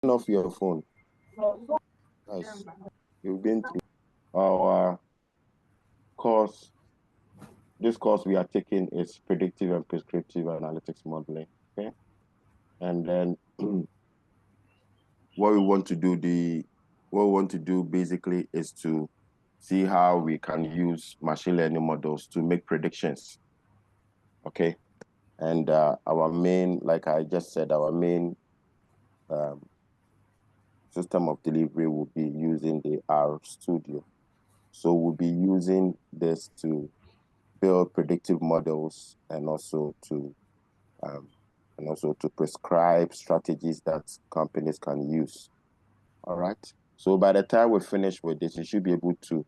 off your phone. Nice. You've been through our course. This course we are taking is predictive and prescriptive analytics modeling. Okay. And then what we want to do basically is to see how we can use machine learning models to make predictions. Okay. And our main, like I just said, our main system of delivery will be using the R Studio. So we'll be using this to build predictive models and also to prescribe strategies that companies can use. All right. So by the time we finish with this, you should be able to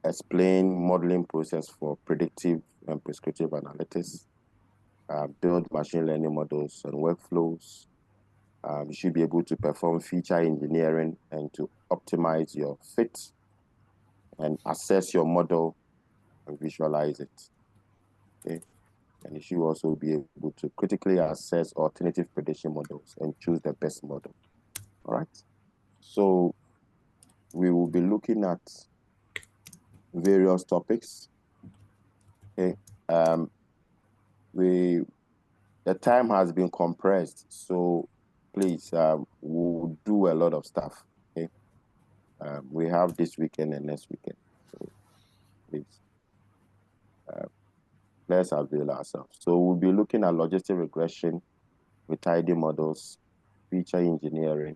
explain modeling process for predictive and prescriptive analytics, build machine learning models and workflows. You should be able to perform feature engineering and to optimize your fit and assess your model and visualize it. Okay. And you should also be able to critically assess alternative prediction models and choose the best model. All right. So we will be looking at various topics. Okay. The time has been compressed, so please, we'll do a lot of stuff. Okay. We have this weekend and next weekend, so please, let's avail ourselves. So we'll be looking at logistic regression with tidymodels, feature engineering,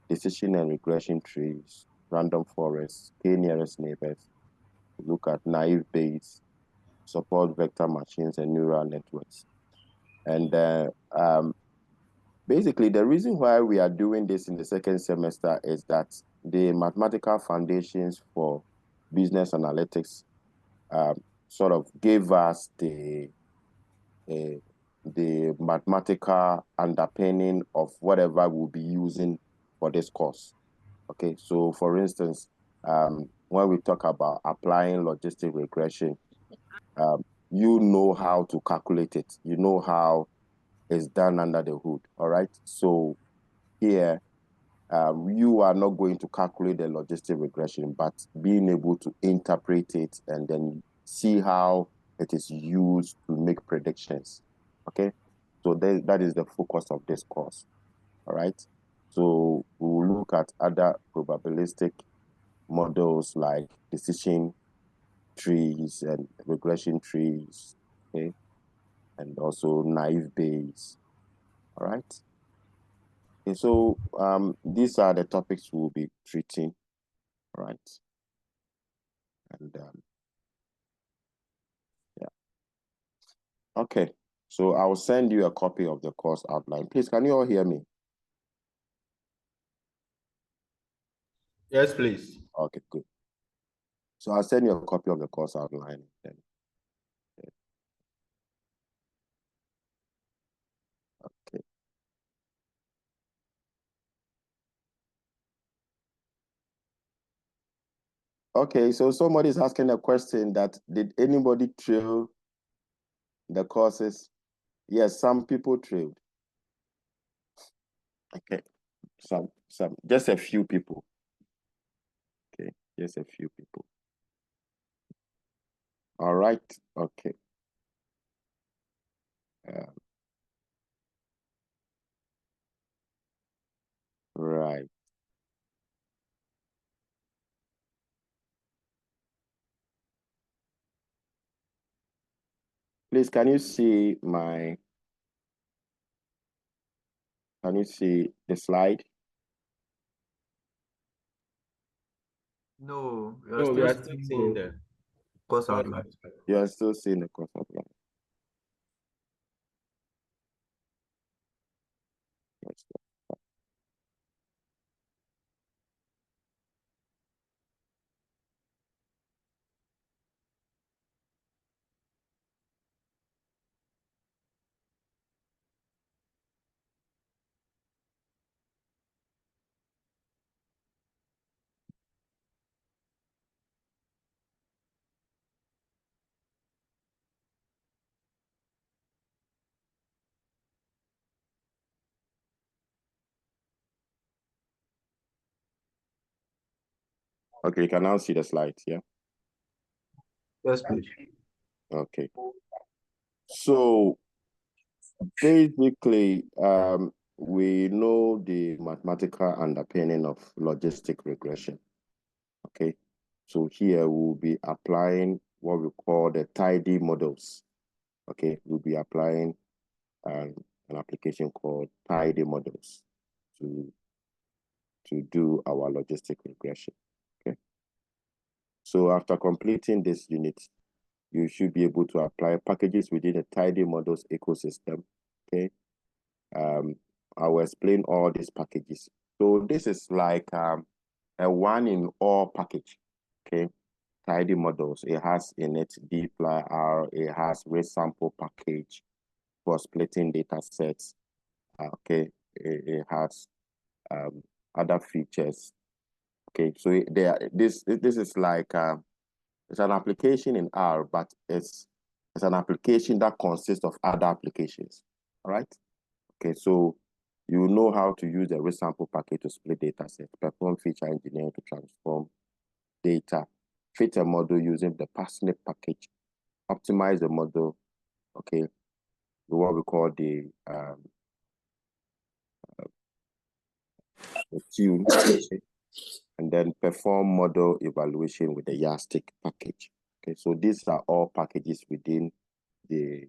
decision and regression trees, random forests, k-nearest neighbors, look at naive Bayes, support vector machines and neural networks. And basically, the reason why we are doing this in the second semester is that the mathematical foundations for business analytics sort of gave us the mathematical underpinning of whatever we'll be using for this course. Okay, so for instance, when we talk about applying logistic regression, you know how to calculate it. You know how it's done under the hood, all right? So here, you are not going to calculate the logistic regression, but being able to interpret it and then see how it is used to make predictions, okay? So that is the focus of this course, all right? So we will look at other probabilistic models like decision trees and regression trees, okay? And also naive Bayes, all right? Okay, so these are the topics we'll be treating, right? And yeah, okay. So I'll send you a copy of the course outline. Please, can you all hear me? Yes, please. Okay, good. So I'll send you a copy of the course outline. Then. Okay. Okay, so somebody's asking a question that did anybody trail the courses? Yes, some people trailed. Okay, some, just a few people. Okay, just a few people. All right, okay. Right. Please, can you see the slide? No, we are No, still we are still seeing seeing the the course outline. You are still seeing the course outline. Yes. Okay, you can now see the slides, yeah? Yes, please. Okay. So basically, we know the mathematical underpinning of logistic regression. Okay. So here we'll be applying what we call the tidymodels. Okay, we'll be applying an application called tidymodels to do our logistic regression. Okay. So after completing this unit, you should be able to apply packages within the tidymodels ecosystem. Okay. I will explain all these packages. So this is like a one in all package. Okay. Tidymodels. It has in it dplyr, it has resample package for splitting data sets. Okay. It has other features. Okay, so this is like it's an application in R, but it's an application that consists of other applications. All right. Okay, so you know how to use the resample package to split data set, perform feature engineering to transform data, fit a model using the parsnip package, optimize the model. Okay, what we call the tune. Okay, and then perform model evaluation with the Logistic package. Okay, so these are all packages within the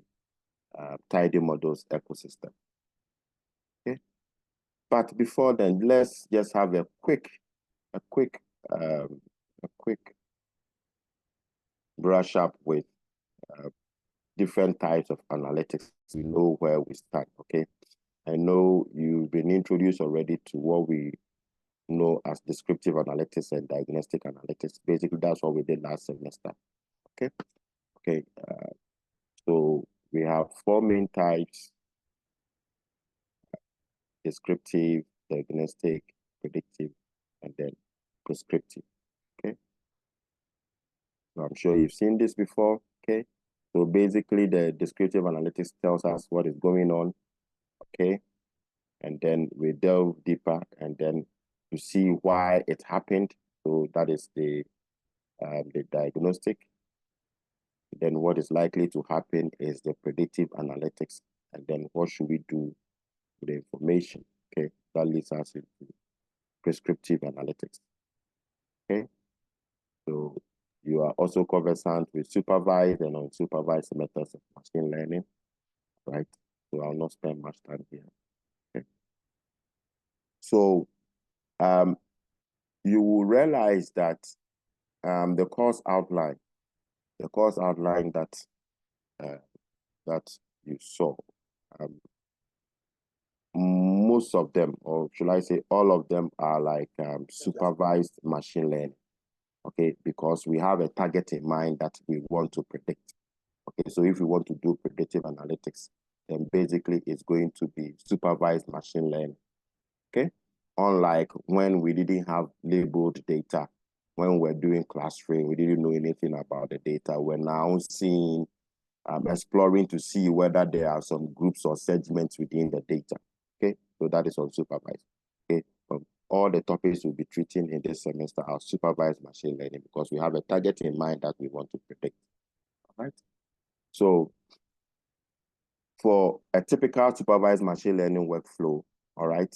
tidymodels ecosystem. Okay, but before then, let's just have a quick brush up with different types of analytics. We know where we start. Okay, I know you've been introduced already to what we know as descriptive analytics and diagnostic analytics. Basically, that's what we did last semester. Okay. Okay. So we have four main types: descriptive, diagnostic, predictive, and then prescriptive. Okay. So I'm sure you've seen this before. Okay. So basically, the descriptive analytics tells us what is going on. Okay. And then we delve deeper and then to see why it happened. So that is the diagnostic. Then what is likely to happen is the predictive analytics. And then what should we do with the information? Okay, that leads us into prescriptive analytics. Okay, so you are also conversant with supervised and unsupervised methods of machine learning, right? So I'll not spend much time here. Okay, so you will realize that the course outline that that you saw, most of them, or should I say all of them, are like supervised machine learning. Okay, because we have a target in mind that we want to predict. Okay, so if we want to do predictive analytics, then basically it's going to be supervised machine learning. Okay, unlike when we didn't have labeled data, when we're doing clustering, we didn't know anything about the data. We're now seeing, exploring to see whether there are some groups or segments within the data. Okay, so that is unsupervised. Okay, all the topics we'll be treating in this semester are supervised machine learning because we have a target in mind that we want to predict. All right. So for a typical supervised machine learning workflow, all right,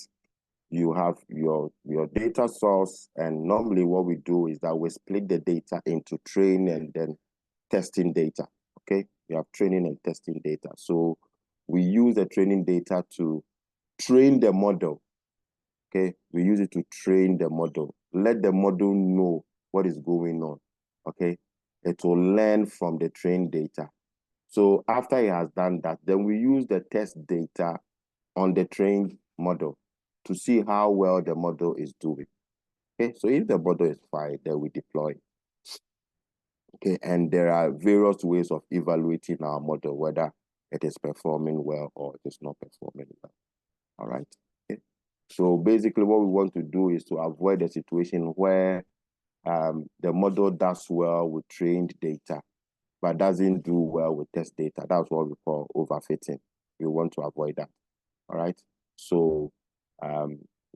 you have your data source, and normally what we do is that we split the data into train and then testing data. Okay, we have training and testing data. So we use the training data to train the model. Okay, we use it to train the model. Let the model know what is going on. Okay, it will learn from the trained data. So after it has done that, then we use the test data on the trained model to see how well the model is doing. Okay, so if the model is fine, then we deploy. Okay, and there are various ways of evaluating our model, whether it is performing well or it is not performing well. All right. Okay. So basically what we want to do is to avoid a situation where the model does well with trained data, but doesn't do well with test data. That's what we call overfitting. We want to avoid that. All right. So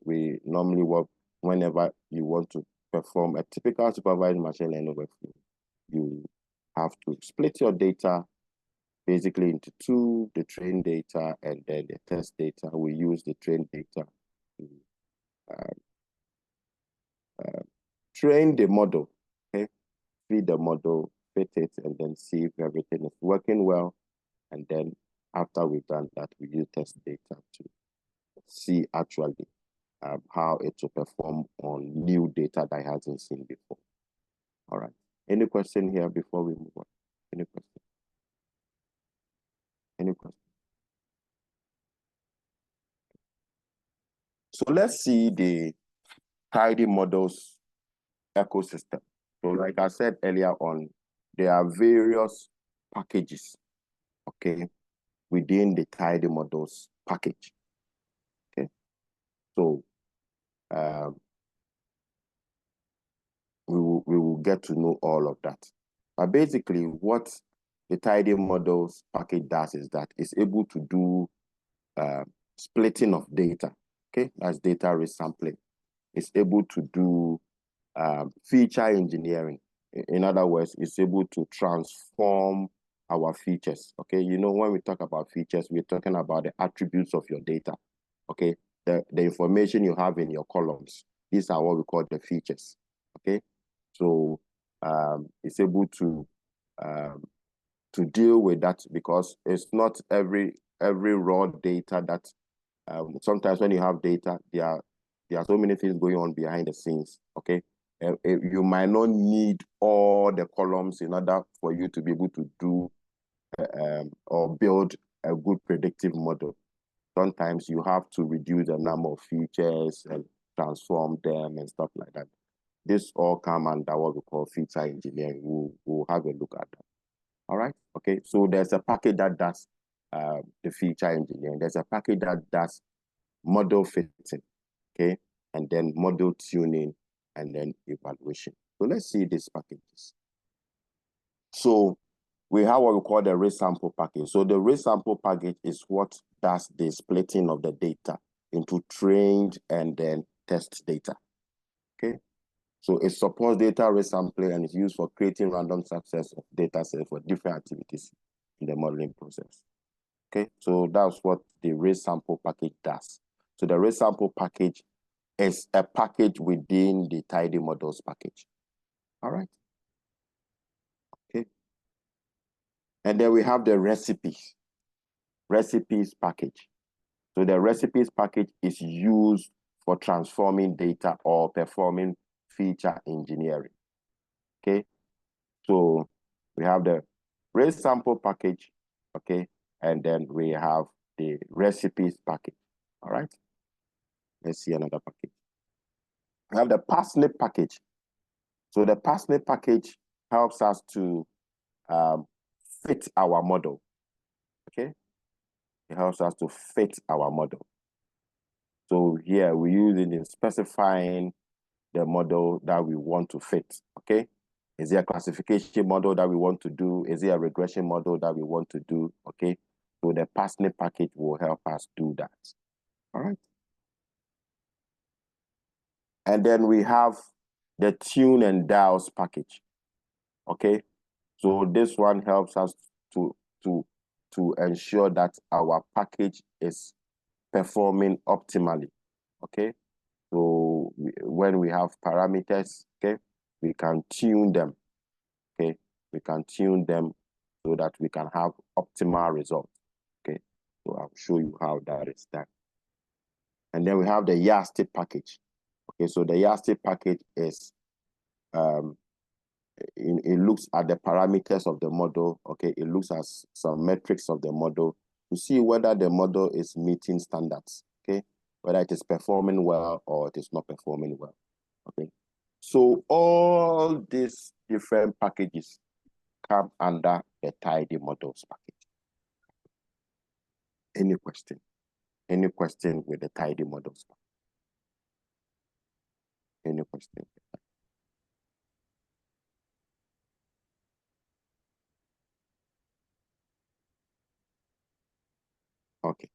we normally work whenever you want to perform a typical supervised machine learning workflow, you have to split your data basically into two, the trained data and then the test data. We use the trained data to train the model, okay? Feed the model, fit it, and then see if everything is working well. And then after we've done that, we use test data to see actually how it will perform on new data that hasn't seen before. All right. Any question here before we move on? Any question? Any question? So let's see the tidymodels ecosystem. So like I said earlier on, there are various packages, okay, within the tidymodels package, okay? So we will get to know all of that. But basically what the tidymodels package does is that it's able to do splitting of data, okay? That's data resampling. It's able to do feature engineering. In other words, it's able to transform our features, okay? You know, when we talk about features, we're talking about the attributes of your data, okay? The information you have in your columns. These are what we call the features, okay? So it's able to deal with that because it's not every raw data that sometimes when you have data, there are so many things going on behind the scenes, okay? You might not need all the columns in order for you to be able to do or build a good predictive model. Sometimes you have to reduce the number of features and transform them and stuff like that. This all come under what we call feature engineering. We'll have a look at that. All right. Okay. So there's a package that does the feature engineering. There's a package that does model fitting, okay, and then model tuning, and then evaluation. So let's see these packages. So we have what we call the resample package. So the resample package is what does the splitting of the data into trained and then test data, okay? So it supports data resampling and is used for creating random subsets of data sets for different activities in the modeling process. Okay, so that's what the resample package does. So the resample package is a package within the tidymodels package. All right. Okay. And then we have the recipes package. So the recipes package is used for transforming data or performing feature engineering. Okay. So we have the resample package, okay, and then we have the recipes package. All right. Let's see another package. We have the parsnip package. So the parsnip package helps us to fit our model. Okay. It helps us to fit our model. So here we use it in specifying the model that we want to fit. Okay. Is it a classification model that we want to do? Is it a regression model that we want to do? Okay. So the parsnip package will help us do that. All right. And then we have the tune and dials package. Okay. So this one helps us to ensure that our package is performing optimally. Okay. So when we have parameters, okay, we can tune them. Okay. We can tune them so that we can have optimal results. Okay. So I'll show you how that is done. And then we have the yardstick package. Okay. So the yardstick package is it looks at the parameters of the model, okay? It looks at some metrics of the model to see whether the model is meeting standards, okay? Whether it is performing well or it is not performing well, okay? So all these different packages come under the tidymodels package. Any question? Any question with the tidymodels package? Any question? Okay.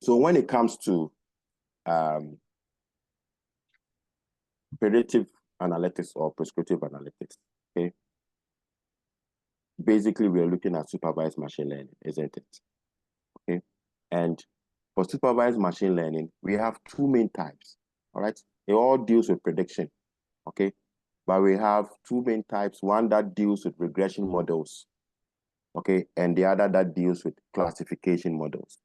So when it comes to predictive analytics or prescriptive analytics. Okay. Basically, we are looking at supervised machine learning, isn't it? Okay. And for supervised machine learning, we have two main types. All right. It all deals with prediction. Okay. But we have two main types, one that deals with regression models, okay, and the other that deals with classification models.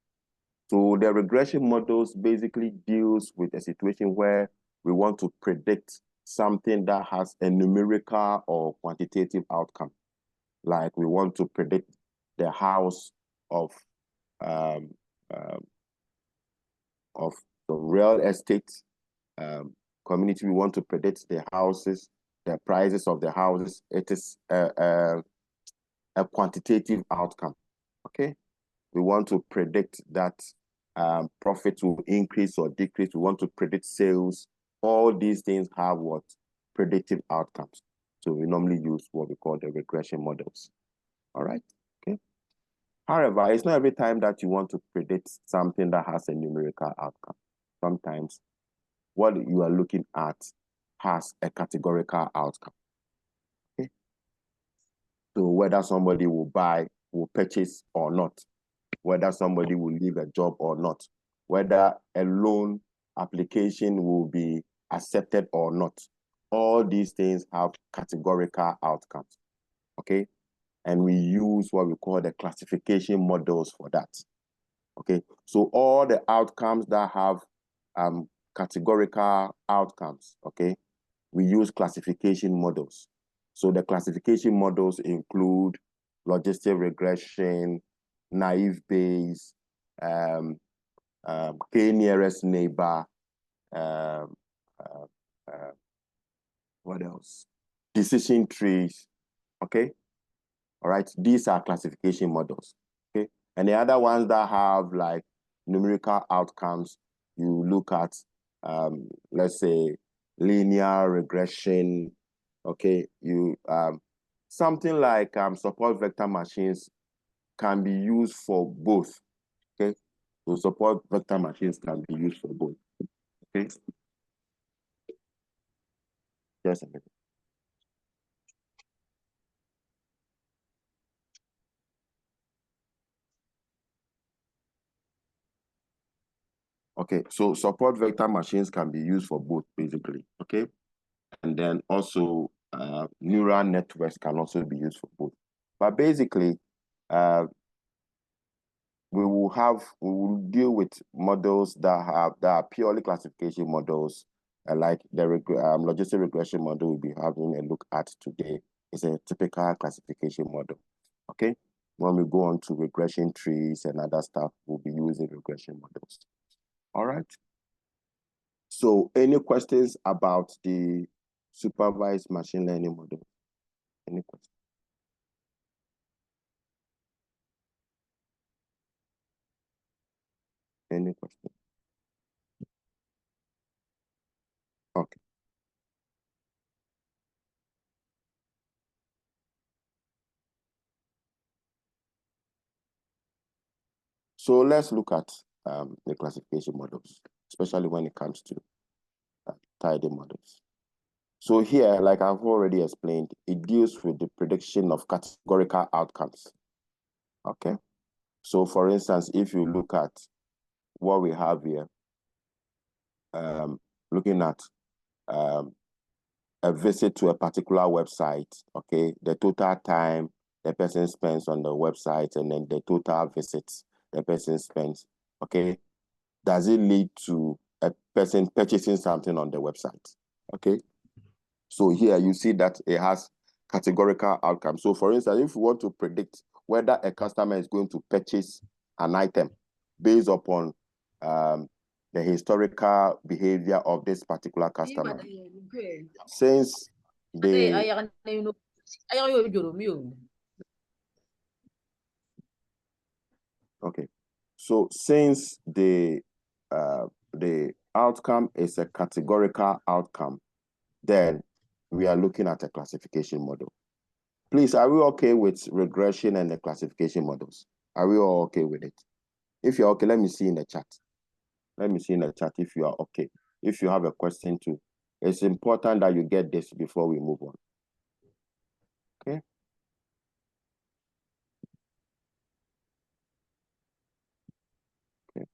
So the regression models basically deals with a situation where we want to predict something that has a numerical or quantitative outcome. Like we want to predict the house of um, of the real estate community. We want to predict the houses, the prices of the houses. It is a quantitative outcome, okay? We want to predict that profits will increase or decrease. We want to predict sales. All these things have what? Predictive outcomes. So we normally use what we call the regression models. All right, okay? However, it's not every time that you want to predict something that has a numerical outcome. Sometimes what you are looking at has a categorical outcome. Okay? So whether somebody will buy, will purchase or not, whether somebody will leave a job or not, whether a loan application will be accepted or not. All these things have categorical outcomes, okay? And we use what we call the classification models for that, okay? So all the outcomes that have categorical outcomes, okay, we use classification models. So the classification models include logistic regression, naive Bayes, K nearest neighbor, what else? Decision trees, okay? All right, these are classification models, okay? And the other ones that have like numerical outcomes, you look at, let's say, linear regression, okay? You something like support vector machines can be used for both, okay? So support vector machines can be used for both, okay? Just a minute. Okay, so support vector machines can be used for both, basically, okay? And then also neural networks can also be used for both. But basically, we will deal with models that are purely classification models, like the logistic regression model we'll be having a look at today is a typical classification model. Okay, when we go on to regression trees and other stuff, we'll be using regression models. All right. So, any questions about the supervised machine learning model? Any questions? Any questions? Okay. So let's look at the classification models, especially when it comes to tidymodels. So here, like I've already explained, it deals with the prediction of categorical outcomes. Okay. So for instance, if you look at what we have here, looking at a visit to a particular website, okay, the total time the person spends on the website and then the total visits the person spends, okay, does it lead to a person purchasing something on the website? Okay, so here you see that it has categorical outcomes. So for instance, if you want to predict whether a customer is going to purchase an item based upon the historical behavior of this particular customer, since they okay, so since the outcome is a categorical outcome, then we are looking at a classification model. Please, are we okay with regression and the classification models? Are we all okay with it? If you're okay, let me see in the chat. Let me see in the chat if you are okay. If you have a question too, it's important that you get this before we move on. Okay. Okay.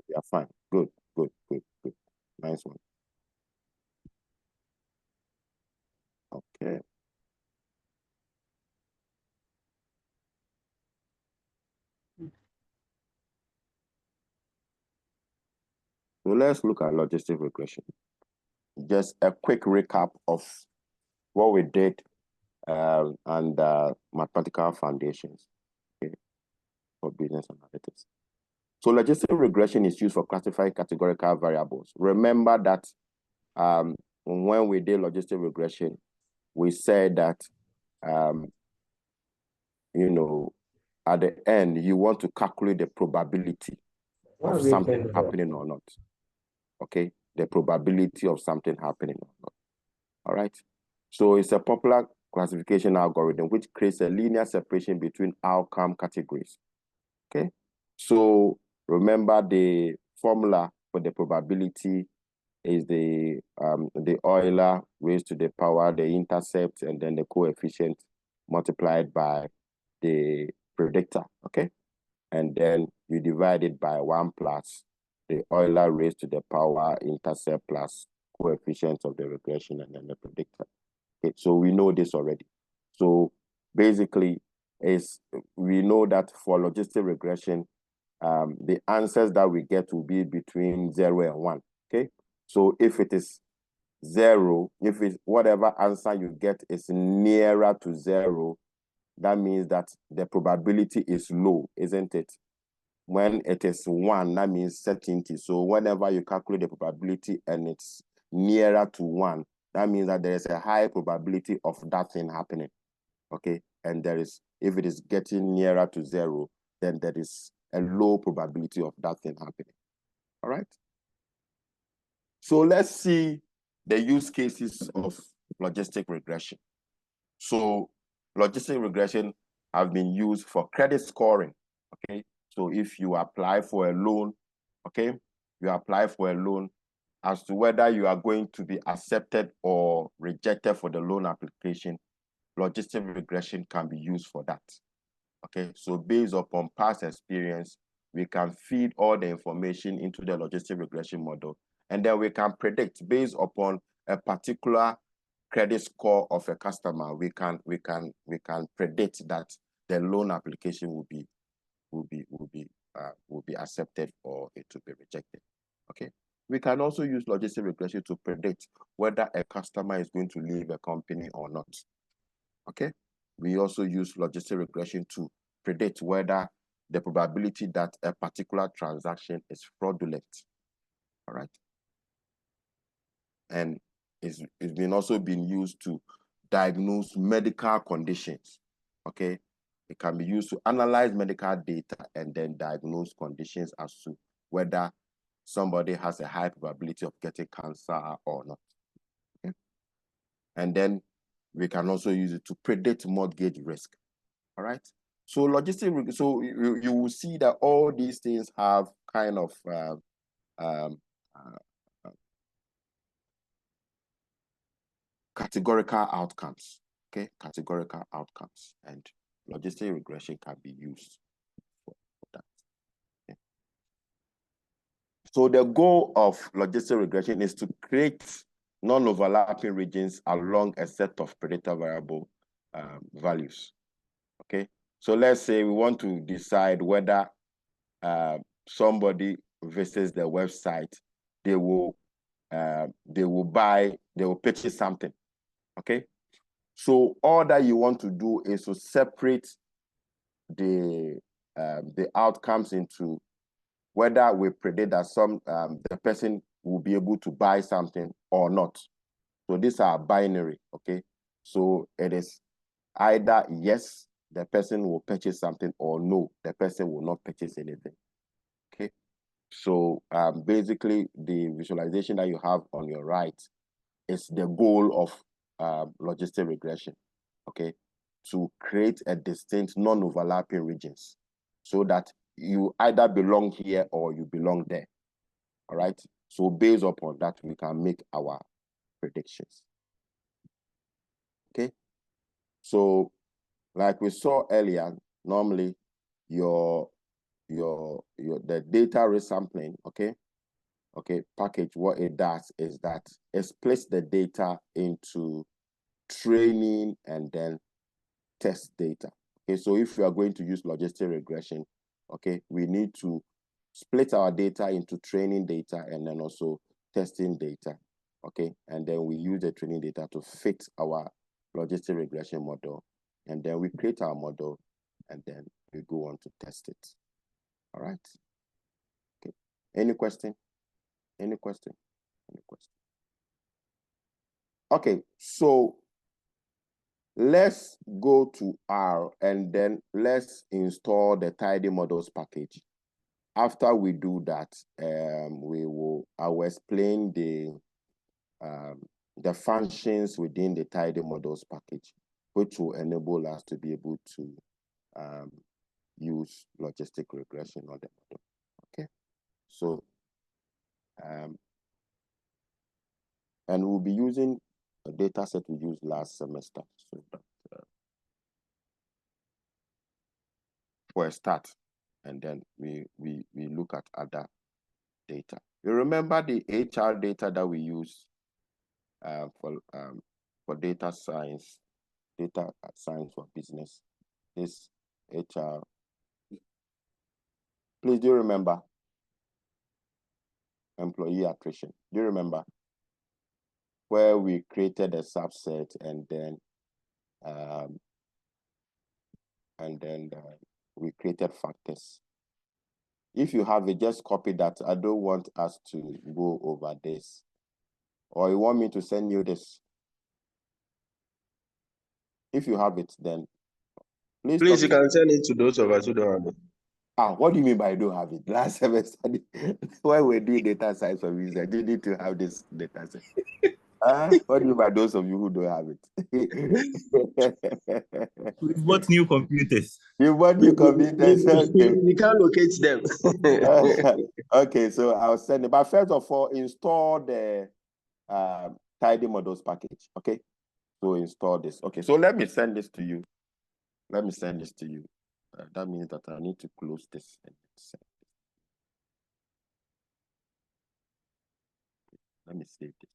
Yeah, fine. Good, good, good, good. Nice one. Okay. So let's look at logistic regression. Just a quick recap of what we did and mathematical foundations, okay, for business analytics. So logistic regression is used for classifying categorical variables. Remember that when we did logistic regression, we said that, you know, at the end, you want to calculate the probability of something happening or not. Okay, the probability of something happening or not. All right. So it's a popular classification algorithm which creates a linear separation between outcome categories. Okay. So remember the formula for the probability is the Euler raised to the power, the intercept, and then the coefficient multiplied by the predictor. Okay. And then you divide it by 1 plus the Euler raised to the power, intercept plus coefficient of the regression, and then the predictor. Okay, so we know this already. So basically, we know that for logistic regression, the answers that we get will be between 0 and 1. Okay, so if it is 0, if it's whatever answer you get is nearer to 0, that means that the probability is low, isn't it? When it is 1, that means certainty. So whenever you calculate the probability and it's nearer to 1, that means that there is a high probability of that thing happening. Okay. And there is, if it is getting nearer to 0, then there is a low probability of that thing happening. All right. So let's see the use cases of logistic regression. So logistic regression have been used for credit scoring. Okay. So if you apply for a loan, okay, you apply for a loan, as to whether you are going to be accepted or rejected for the loan application, logistic regression can be used for that. Okay, so based upon past experience, we can feed all the information into the logistic regression model, and then we can predict based upon a particular credit score of a customer. We can predict that the loan application will be accepted or it will be rejected. Okay. We can also use logistic regression to predict whether a customer is going to leave a company or not. Okay. We also use logistic regression to predict whether the probability that a particular transaction is fraudulent. All right. And it's been also been used to diagnose medical conditions. Okay. It can be used to analyze medical data and then diagnose conditions as to whether somebody has a high probability of getting cancer or not. Okay. And then we can also use it to predict mortgage risk. All right. So logistic, so you will see that all these things have kind of categorical outcomes. Okay, categorical outcomes, and logistic regression can be used for that. Okay. So the goal of logistic regression is to create non-overlapping regions along a set of predictor variable values. Okay, so let's say we want to decide whether somebody visits the website, they will purchase something. Okay, so all that you want to do is to separate the outcomes into whether we predict that the person will be able to buy something or not. So these are binary. Okay, so it is either yes, the person will purchase something, or no, the person will not purchase anything. Okay, so basically the visualization that you have on your right is the goal of logistic regression. Okay, to create a distinct non-overlapping regions so that you either belong here or you belong there. All right. So based upon that, we can make our predictions. Okay. So like we saw earlier, normally the data resampling, okay, package, what it does is that it splits the data into training and then test data. Okay, so if we are going to use logistic regression, okay, we need to split our data into training data and then also testing data, okay, and then we use the training data to fit our logistic regression model, and then we create our model, and then we go on to test it. All right. Okay. Any question? Any question? Any question? Okay, so let's go to R and then let's install the tidymodels package. After we do that, I will explain the functions within the tidymodels package, which will enable us to be able to use logistic regression on the model. Okay, so and we'll be using a data set we used last semester, so that for a start, and then we look at other data. You remember the HR data that we use for data science for business? This HR. Please, do you remember? Employee attrition. Do you remember? Where we created a subset and then we created factors. If you have it, just copy that. I don't want us to go over this. Or you want me to send you this? If you have it, then please you can send it to those of us who don't have it. What do you mean by I don't have it? Last semester, when we're doing data science for research, you need to have this data set. What do you mean by those of you who don't have it? We've bought new computers. You bought new computers? Okay. We can't locate them. Okay, so I'll send it. But first of all, install the tidymodels package. Okay, so install this. Okay, so let me send this to you. Let me send this to you. That means that I need to close this and send it. Let me save this.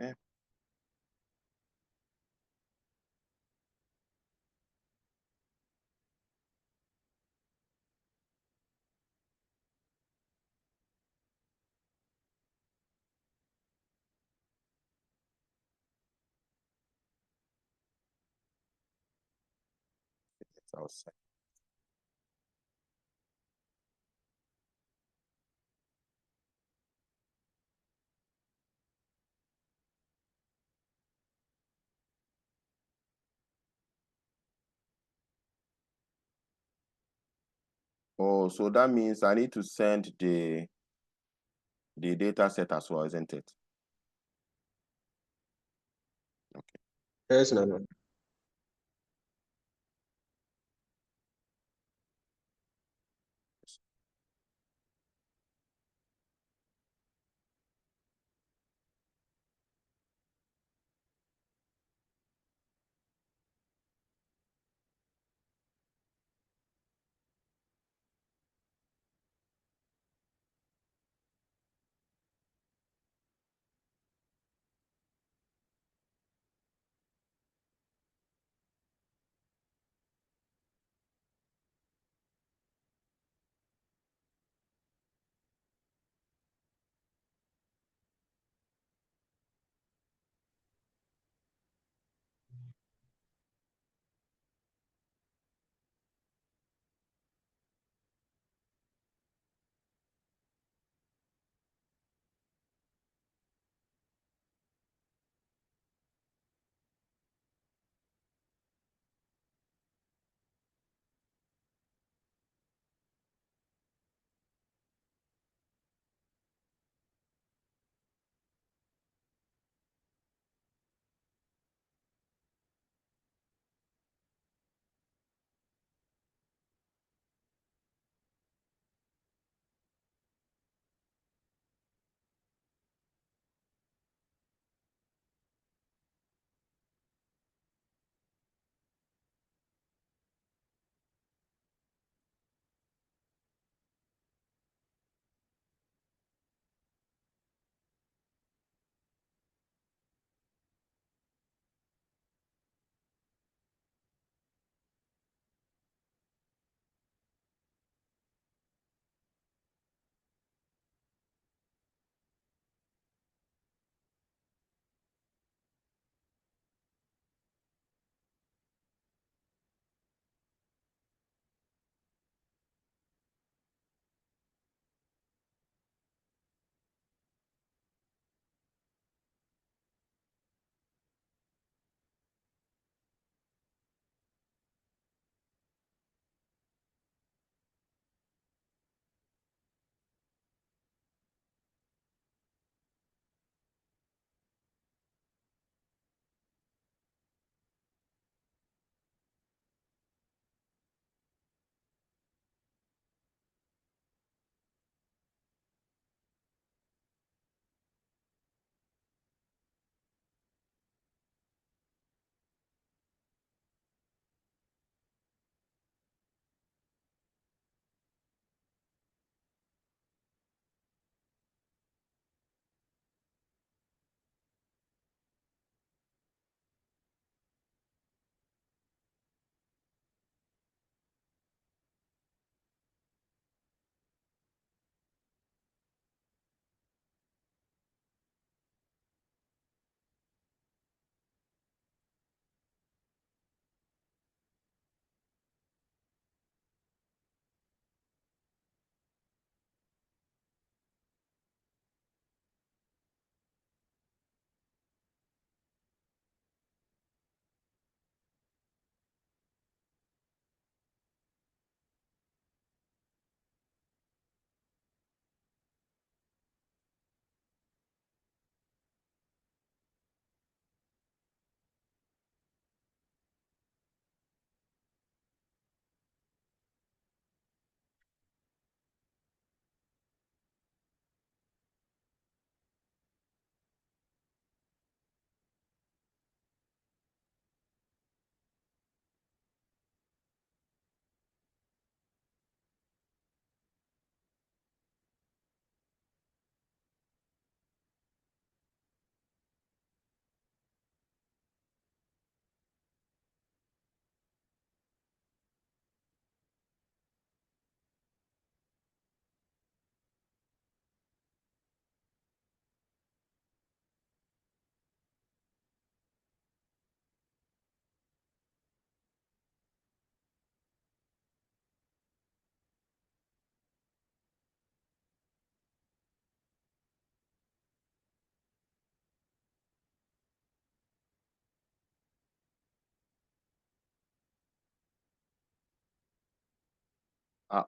Yeah. It's outside. Oh, so that means I need to send the data set as well, isn't it? Okay. Yes, Nana.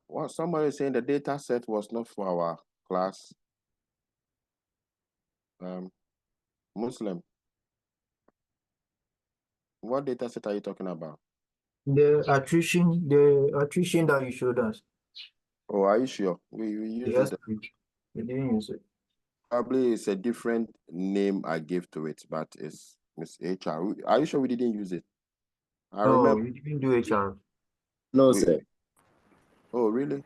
Well, somebody is saying the data set was not for our class. Muslim. What data set are you talking about? The attrition that you showed us. Oh, are you sure? We used Yes, it. we didn't use it. Probably it's a different name I gave to it, but it's Miss HR. Are you sure we didn't use it? I No, remember. we didn't do HR. No, We, sir. oh, really?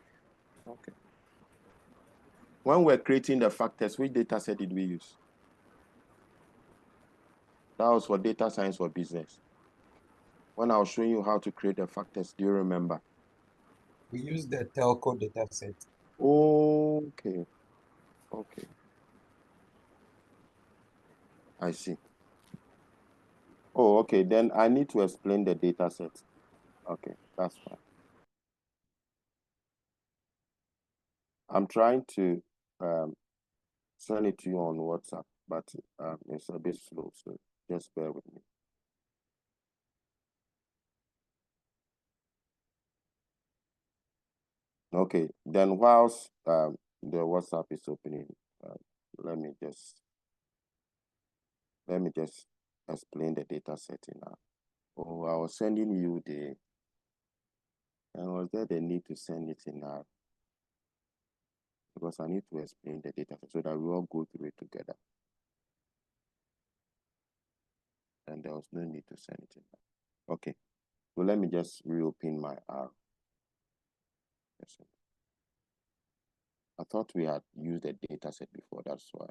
Okay. When we're creating the factors, which data set did we use? That was for data science for business. When I was showing you how to create the factors, do you remember? We use the telco data set. Okay. Okay. I see. Oh, okay. Then I need to explain the data set. Okay, that's fine. I'm trying to send it to you on WhatsApp, but it's a bit slow, so just bear with me. Okay, then whilst the WhatsApp is opening, let me just explain the data setting now. Oh, I was sending you and was there the need to send it in now? Because I need to explain the data set so that we all go through it together. And there was no need to send it in now. Okay, so let me just reopen my R. I thought we had used the data set before, that's why.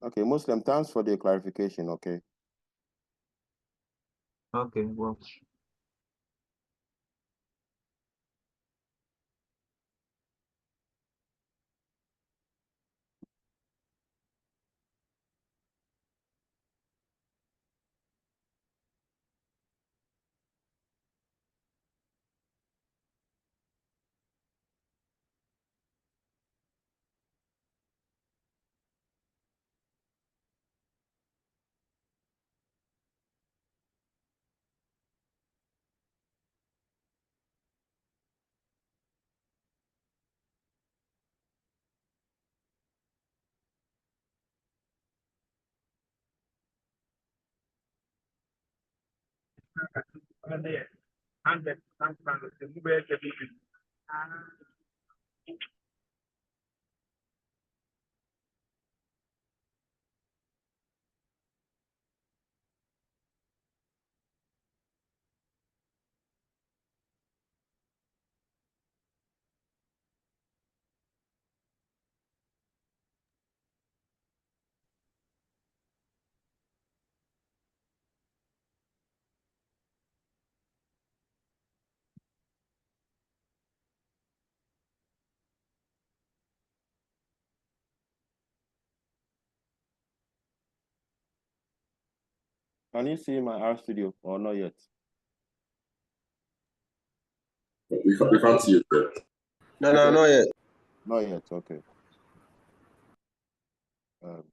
Okay, Muslim, thanks for the clarification, okay? Okay, well. Can you see my R studio or not yet? We can't see it yet. No, not yet. Not yet, okay. What's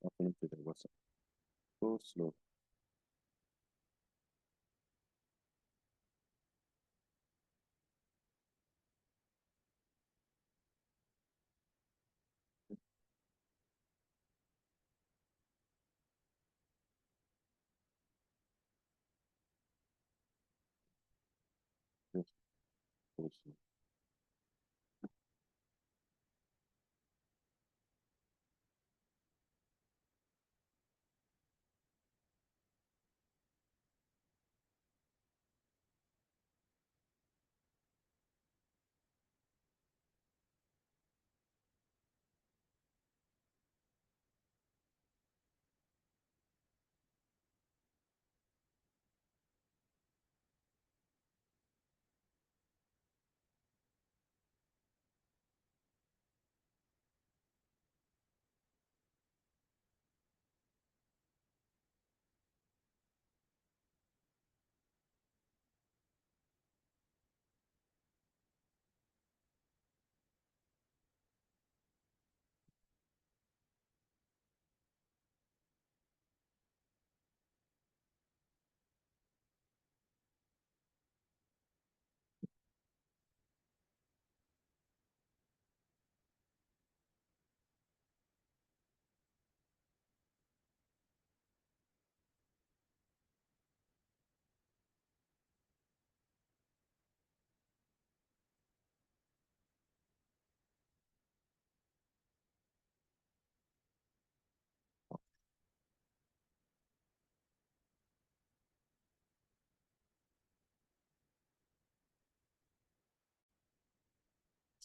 happening to the WhatsApp? So slow. Yes, so slow.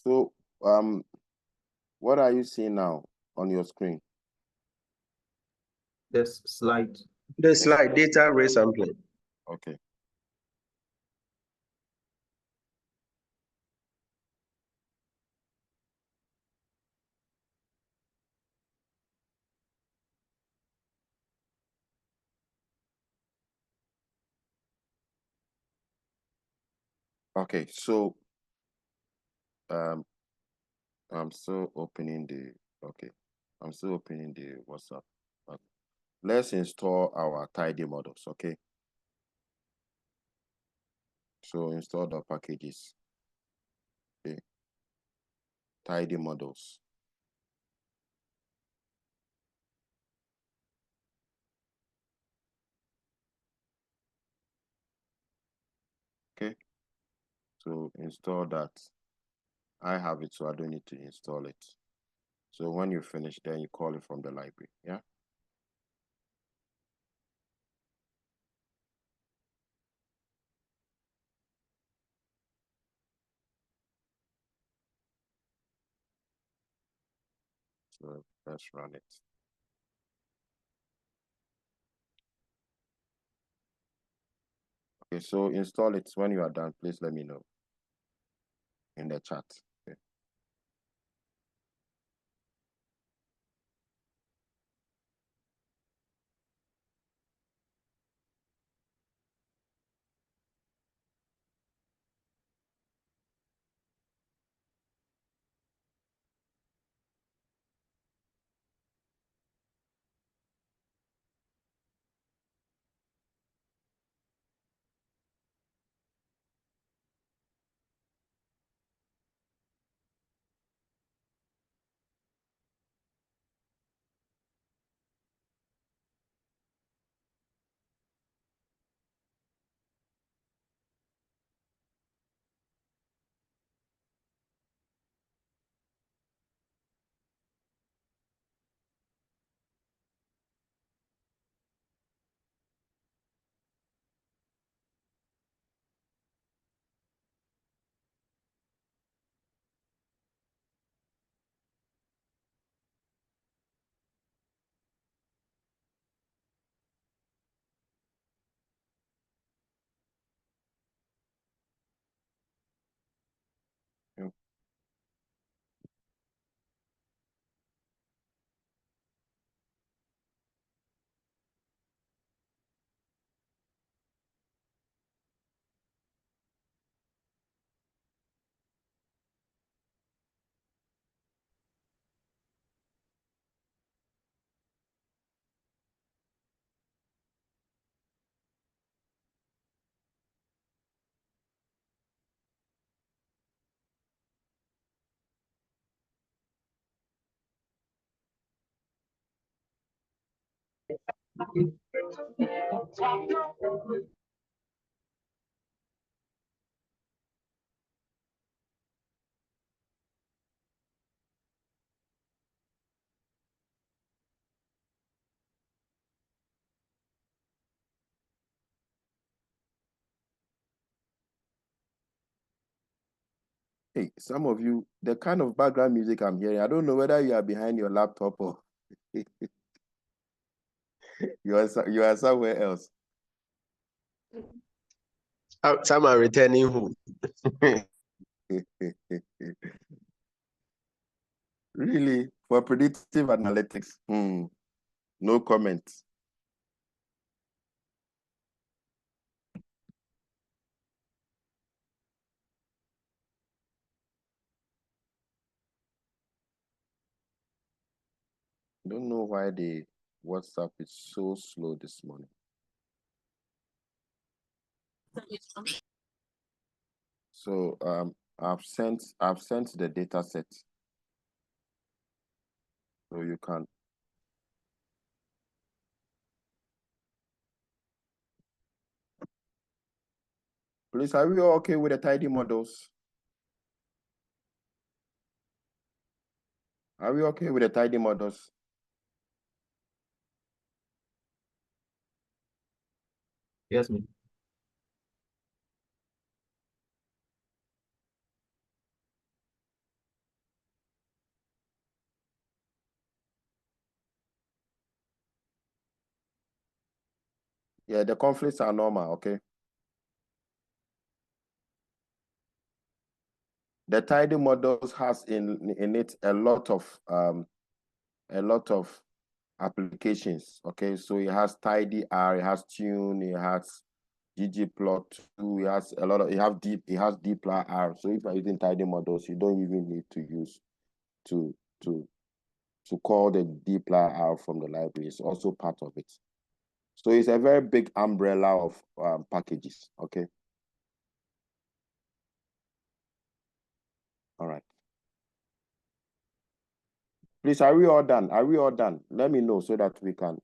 So what are you seeing now on your screen? This slide. The slide data resampling. Okay. Okay, so I'm still opening the WhatsApp. Okay. Let's install our tidymodels, okay? So install the packages. Okay. Tidymodels. Okay. So install that. I have it, so I don't need to install it. So when you finish, then you call it from the library, yeah? So let's run it. Okay, so install it. When you are done, please let me know in the chat. Okay. Yeah. Hey, some of you, the kind of background music I'm hearing, I don't know whether you are behind your laptop or you are somewhere else. Some are returning home. Really, for predictive analytics, no comment. Don't know why the WhatsApp is so slow this morning. So I've sent the data set. So you can. Please, are we all okay with the tidymodels? Are we okay with the tidymodels? Yes, ma'am. Yeah, the conflicts are normal, okay? The tidy models has in it a lot of applications, okay? So it has tidy R, it has tune, it has ggplot2, it has a lot of, it has dplyr R. So if you're using tidy models, you don't even need to use to call the dplyr R from the library. It's also part of it. So it's a very big umbrella of packages, okay? All right. Please, are we all done? Are we all done? Let me know so that we can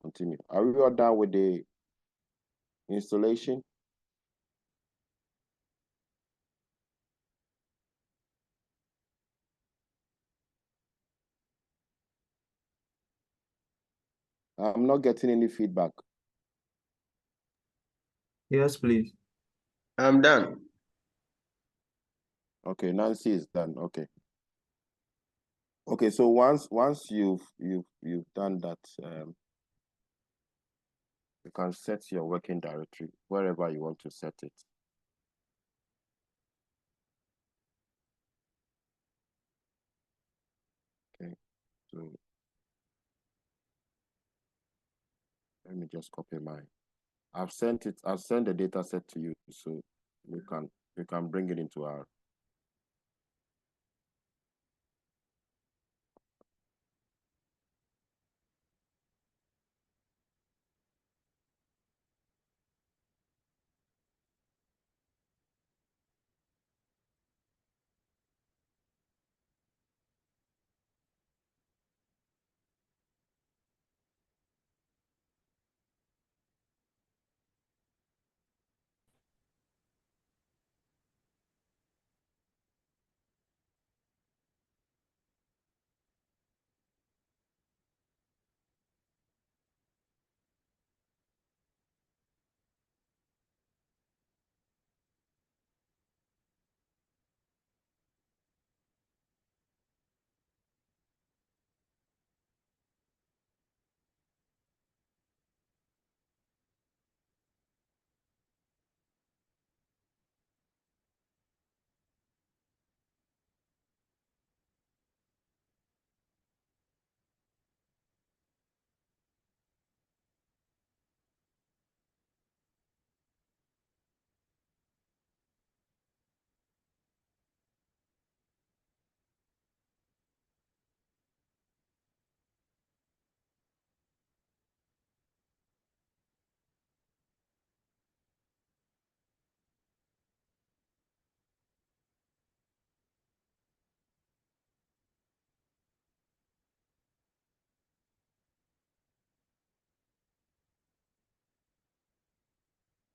continue. Are we all done with the installation? I'm not getting any feedback. Yes, please. I'm done. Okay, Nancy is done. Okay. Okay, so once you've done that, you can set your working directory wherever you want to set it. Okay, so let me just copy mine. I've sent the data set to you, so you can bring it into our.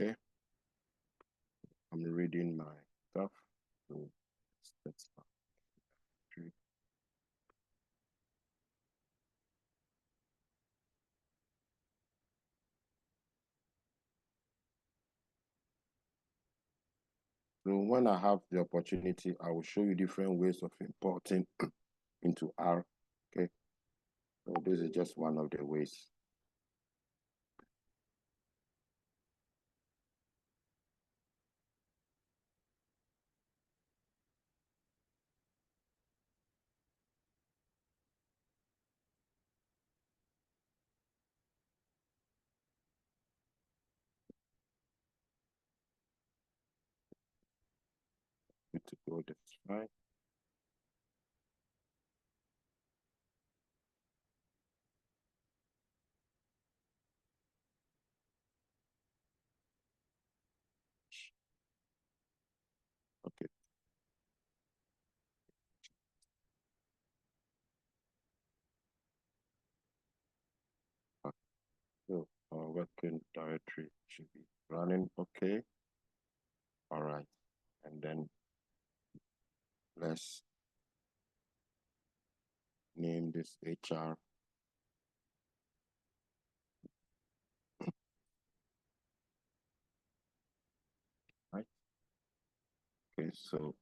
Okay, I'm reading my stuff. So that's true. So when I have the opportunity, I will show you different ways of importing into R. Okay, so this is just one of the ways. Good to go. That's fine. Okay. So our working directory should be running. Okay. All right. And then let's name this HR. Right. Okay. So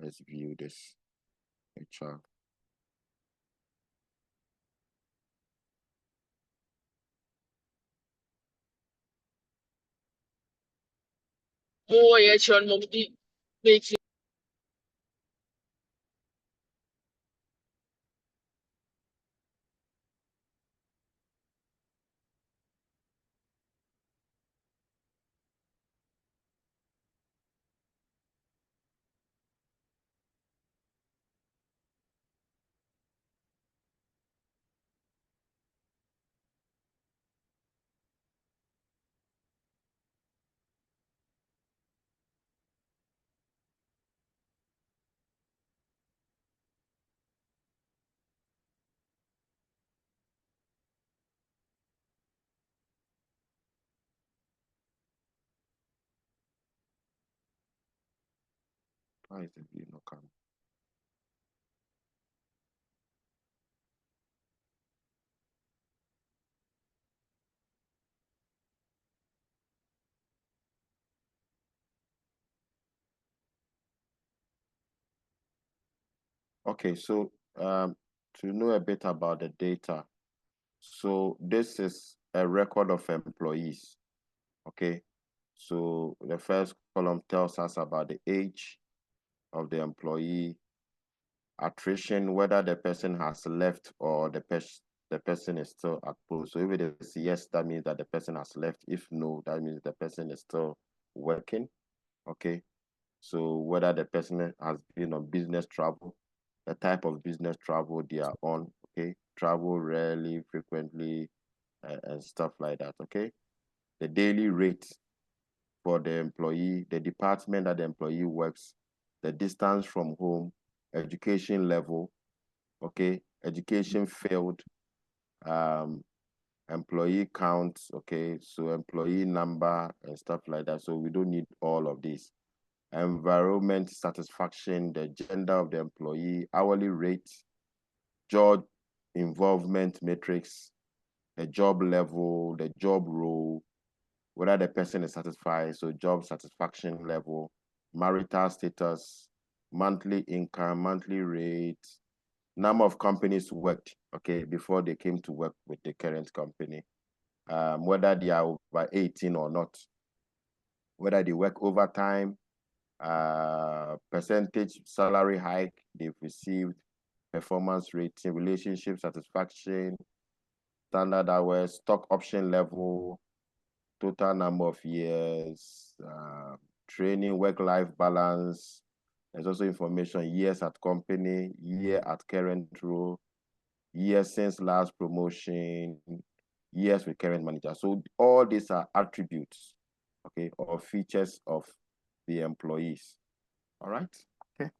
let's view this HR. more yet on make Why is the view not coming? Okay, so to know a bit about the data, so this is a record of employees. Okay, so the first column tells us about the age of the employee, attrition, whether the person has left or the person is still at post. So if it is yes, that means that the person has left. If no, that means the person is still working. Okay, so whether the person has been on business travel, the type of business travel they are on, okay, travel rarely, frequently, and stuff like that. Okay, the daily rate for the employee, the department that the employee works, the distance from home, education level, okay, education field, employee count, okay, so employee number and stuff like that. So we don't need all of this. Environment satisfaction, the gender of the employee, hourly rate, job involvement matrix, the job level, the job role, whether the person is satisfied, so job satisfaction level, marital status, monthly income, monthly rate, number of companies worked, okay, before they came to work with the current company, whether they are over 18 or not, whether they work overtime, percentage salary hike they've received, performance rating, relationship satisfaction, standard hours, stock option level, total number of years, training, work-life balance. There's also information, years at company, year at current role, years since last promotion, years with current manager. So all these are attributes, okay, or features of the employees. All right. Okay.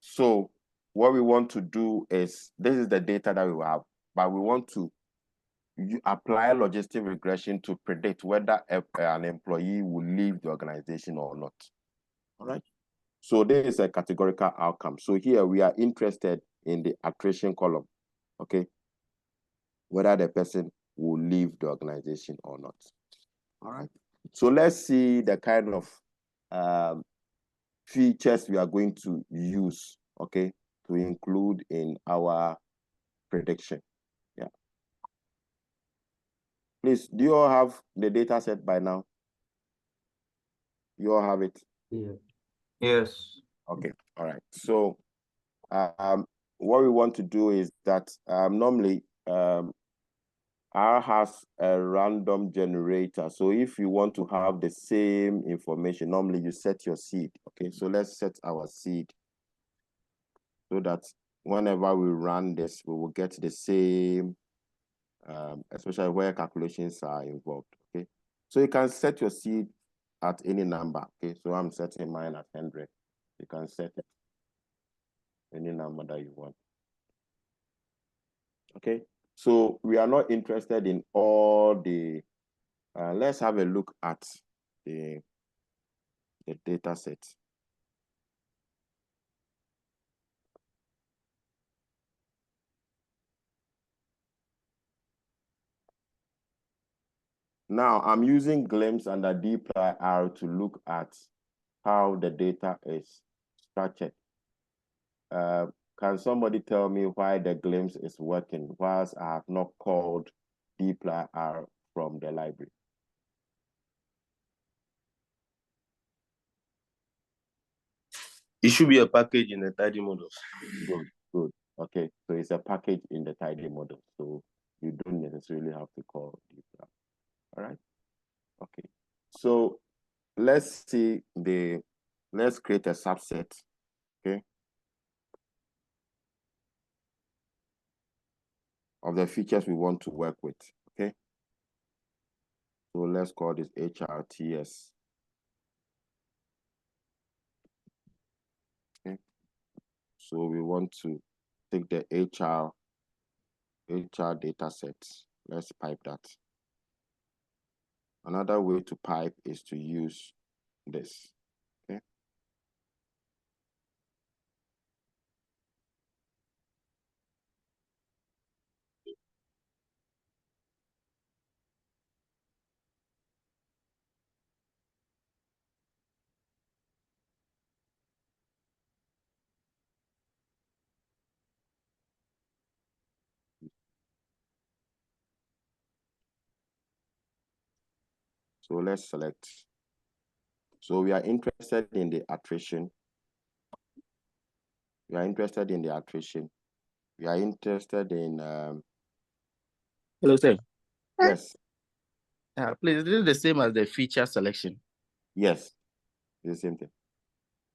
So what we want to do is, this is the data that we have, but we want to apply logistic regression to predict whether an employee will leave the organization or not. All right. So this is a categorical outcome. So here we are interested in the attrition column. Okay. Whether the person will leave the organization or not. All right. So let's see the kind of features we are going to use, okay, to include in our prediction. Yeah. Please, do you all have the data set by now? You all have it? Yeah. Yes. Okay. All right. So what we want to do is that normally R has a random generator. So if you want to have the same information, normally you set your seed. Okay, so let's set our seed so that whenever we run this, we will get the same, especially where calculations are involved. Okay, so you can set your seed at any number. Okay, so I'm setting mine at 100. You can set it any number that you want. Okay, so we are not interested in all the, let's have a look at the data set. Now I'm using Glimpse under dplyr to look at how the data is structured. Can somebody tell me why the Glimpse is working whilst I have not called dplyr from the library? It should be a package in the tidymodels. Good. Okay, so it's a package in the tidymodel, so you don't necessarily have to call it. All right. Okay. So let's create a subset. Okay. Of the features we want to work with. Okay. So let's call this HRTS. Okay. So we want to take the HR data set. Let's pipe that. Another way to pipe is to use this. Okay. So let's select. So we are interested in the attrition. We are interested in the attrition. We are interested in Hello, sir. yes. Please, this is the same as the feature selection. Yes, the same thing.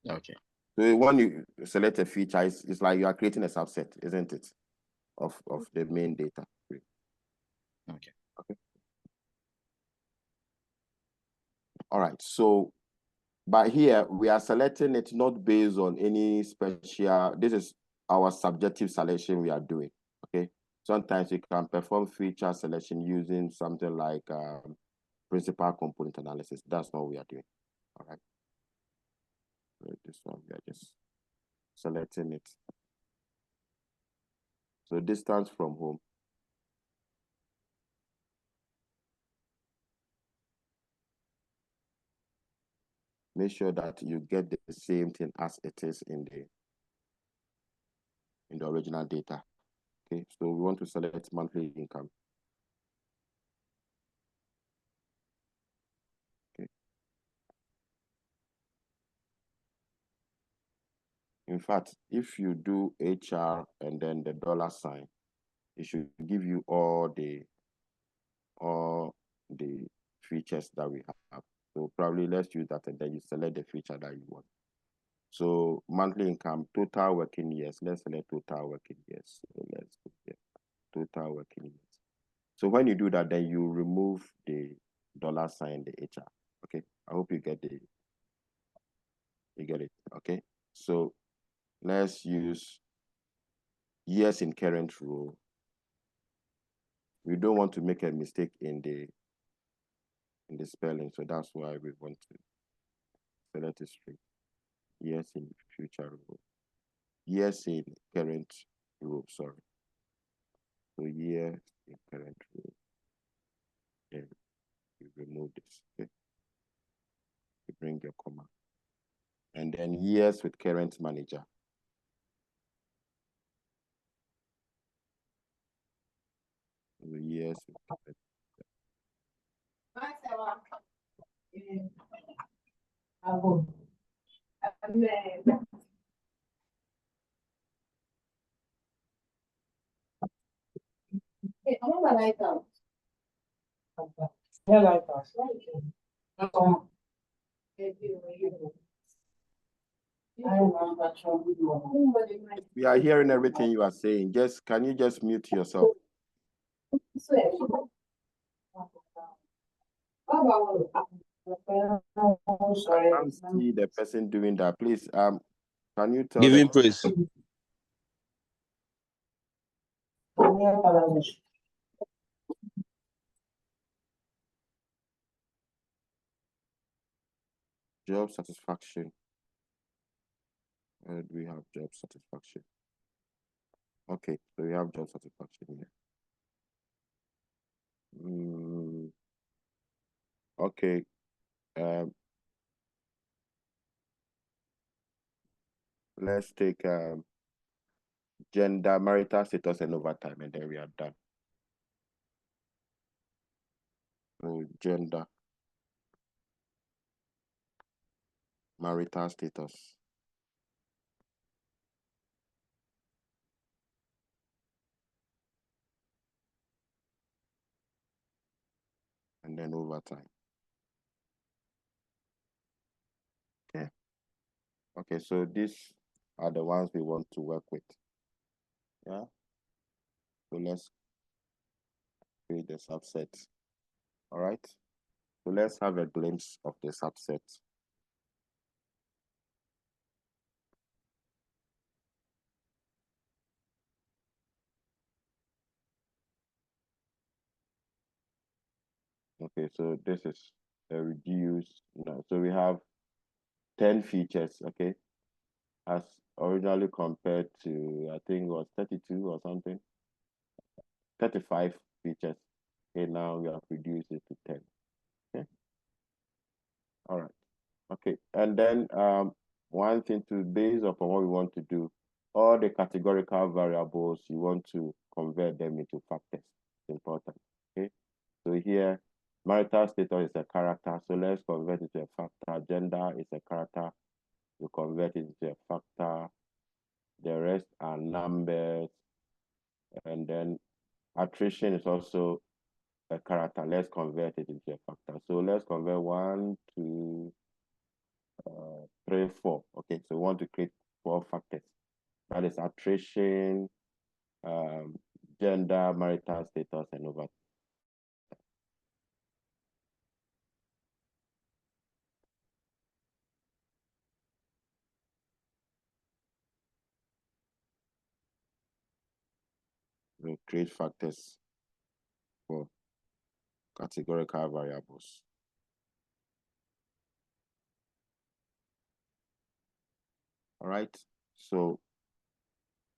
Okay. So when you select a feature, it's like you are creating a subset, isn't it? Of the main data. Okay. Okay. All right. So, but here we are selecting it not based on any special. This is our subjective selection we are doing. Okay. Sometimes you can perform feature selection using something like principal component analysis. That's what we are doing. All right. So this one we are just selecting it. So distance from home. Make sure that you get the same thing as it is in the original data. Okay, so we want to select monthly income. Okay. In fact, if you do HR and then the dollar sign, it should give you all the features that we have. So probably let's use that and then you select the feature that you want. So monthly income, total working years. Let's select total working years. So let's go here. Total working years. So when you do that, then you remove the dollar sign, the HR. Okay. I hope you get it. Okay. So let's use years in current row. We don't want to make a mistake in the spelling, so that's why we want to select a string. Years in future row. Years in current row, sorry. So years in current row. Then you remove this. Okay. You bring your comma. And then years with current manager. So years with current. We are hearing everything you are saying. Can you just mute yourself? I can't see the person doing that. Please, can you tell Give him praise. Job satisfaction? Where do we have job satisfaction? Okay, so we have job satisfaction here. Okay. Let's take gender, marital status, and overtime, and then we are done. So gender, marital status. and then over time. Okay. Okay, so these are the ones we want to work with. Yeah. So let's create the subset. All right. So let's have a glimpse of the subset. Okay, so this is a reduced. So we have 10 features, okay, as originally compared to, I think it was 32 or something, 35 features. Okay, now we have reduced it to 10. Okay. All right. Okay, and then one thing to base upon what we want to do, all the categorical variables, you want to convert them into factors. It's important. Okay, so here marital status is a character, so let's convert it to a factor. Gender is a character, you convert it into a factor. The rest are numbers, and then attrition is also a character. Let's convert it into a factor. So let's convert 1, 2, 3, 4. Okay, so we want to create 4 factors. That is attrition, gender, marital status, and over. We create factors for categorical variables. All right. So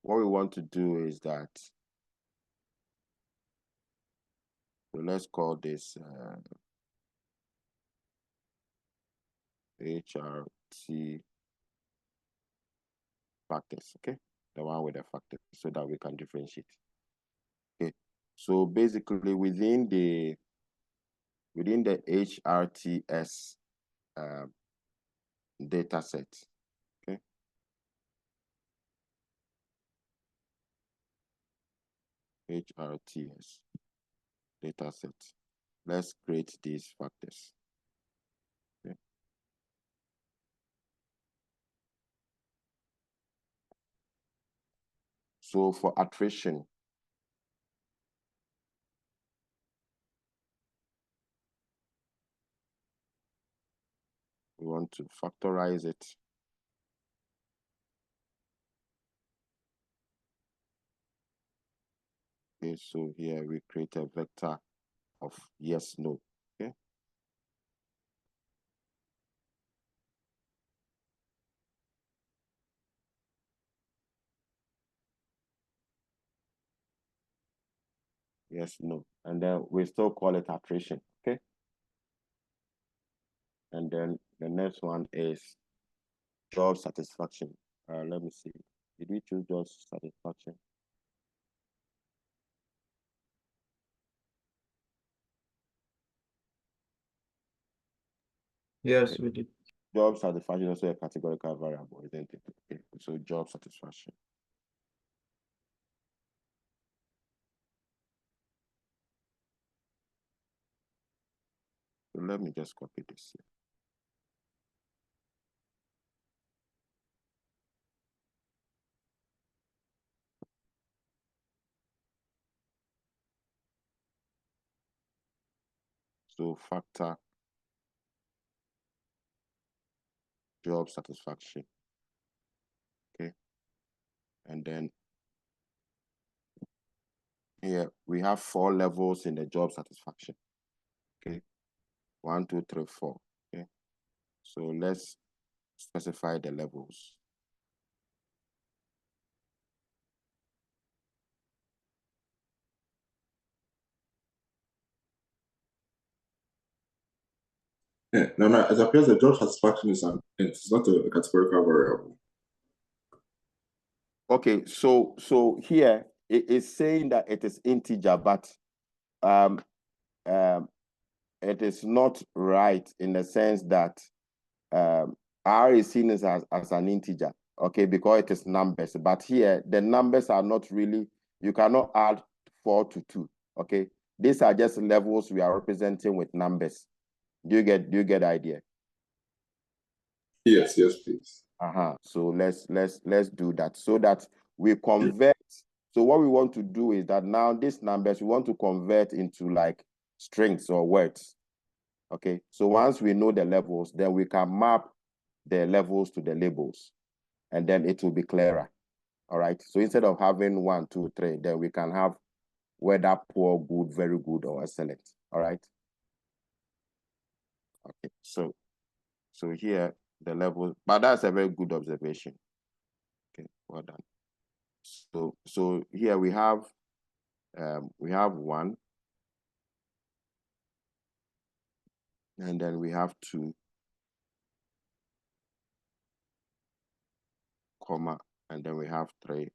what we want to do is that, so let's call this HRT factors, okay? The one with the factors, so that we can differentiate. Okay. So basically within the HRTS data set, okay? HRTS data set. Let's create these factors. Okay. So for attrition, we want to factorize it. Okay, so here we create a vector of yes, no. Okay. Yes, no. And then we still call it attrition. Okay. And then the next one is job satisfaction. Let me see. Did we choose job satisfaction? Yes, we did. Job satisfaction is also a categorical variable, isn't it? Okay. So job satisfaction. So let me just copy this here. So factor job satisfaction. Okay. And then here we have 4 levels in the job satisfaction. Okay. 1, 2, 3, 4. Okay. So let's specify the levels. Yeah, no, it appears that job satisfaction is it's not a categorical variable. Okay, so here it is saying that it is integer, but it is not right in the sense that R is seen as an integer, okay, because it is numbers. But here the numbers are not really, you cannot add 4 to 2, okay? these are just levels we are representing with numbers. Do you get the idea? Yes, please. So let's do that so that we convert. So what we want to do is that now these numbers we want to convert into like strings or words. Okay, so once we know the levels, then we can map the levels to the labels, and then it will be clearer. All right. So instead of having 1, 2, 3, then we can have whether poor, good, very good, or excellent. All right. Okay. So here the level, but that's a very good observation. Okay, well done. So here we have 1, and then we have 2, comma, and then we have 3,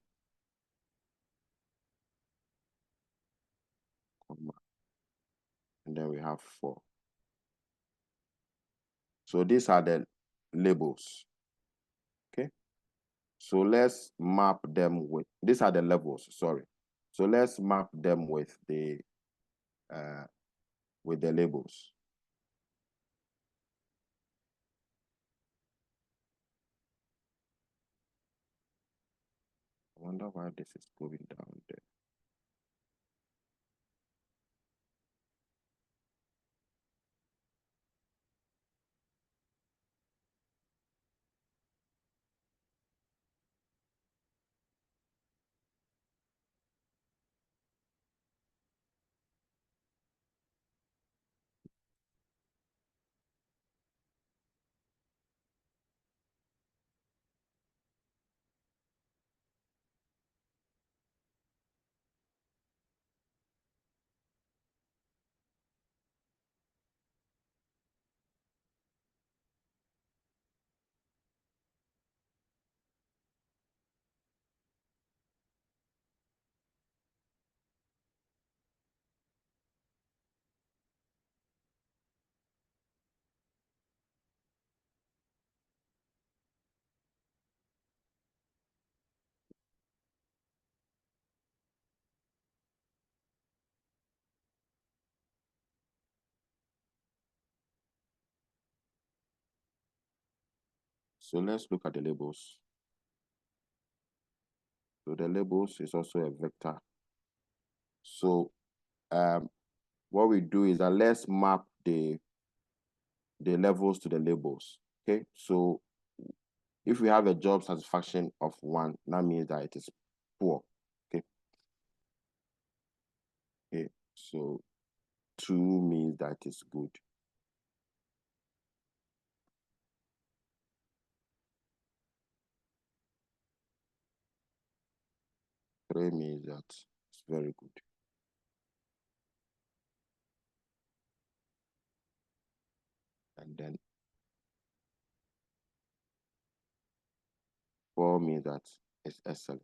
comma, and then we have 4. So these are the labels. Okay. So let's map them with, these are the levels, sorry. So let's map them with the labels. I wonder why this is going down there. So let's look at the labels. So the labels is also a vector. So what we do is that let's map the levels to the labels. Okay. So if we have a job satisfaction of 1, that means that it is poor. Okay. Okay. So 2 means that it's good. 3 means that it's very good. And then 4 means that it's excellent.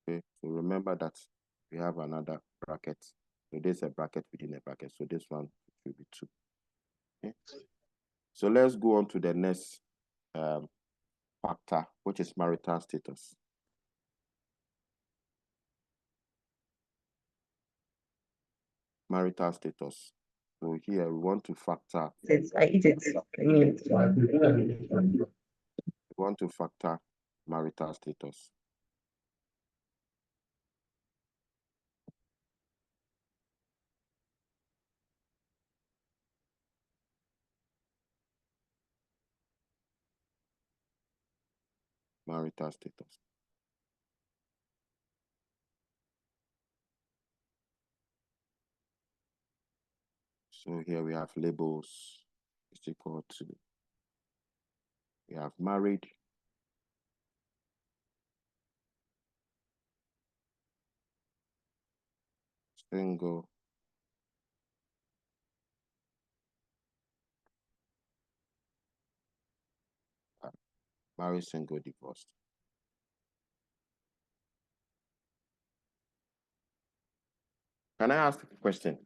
Okay, so remember that we have another bracket. So there's a bracket within a bracket. So this one will be 2. Okay. So let's go on to the next factor, which is marital status. Marital status. So here we want to factor. I eat it. We want to factor marital status. Marital status. So here we have labels is equal to, we have married, single, married, single, divorced. Can I ask a question?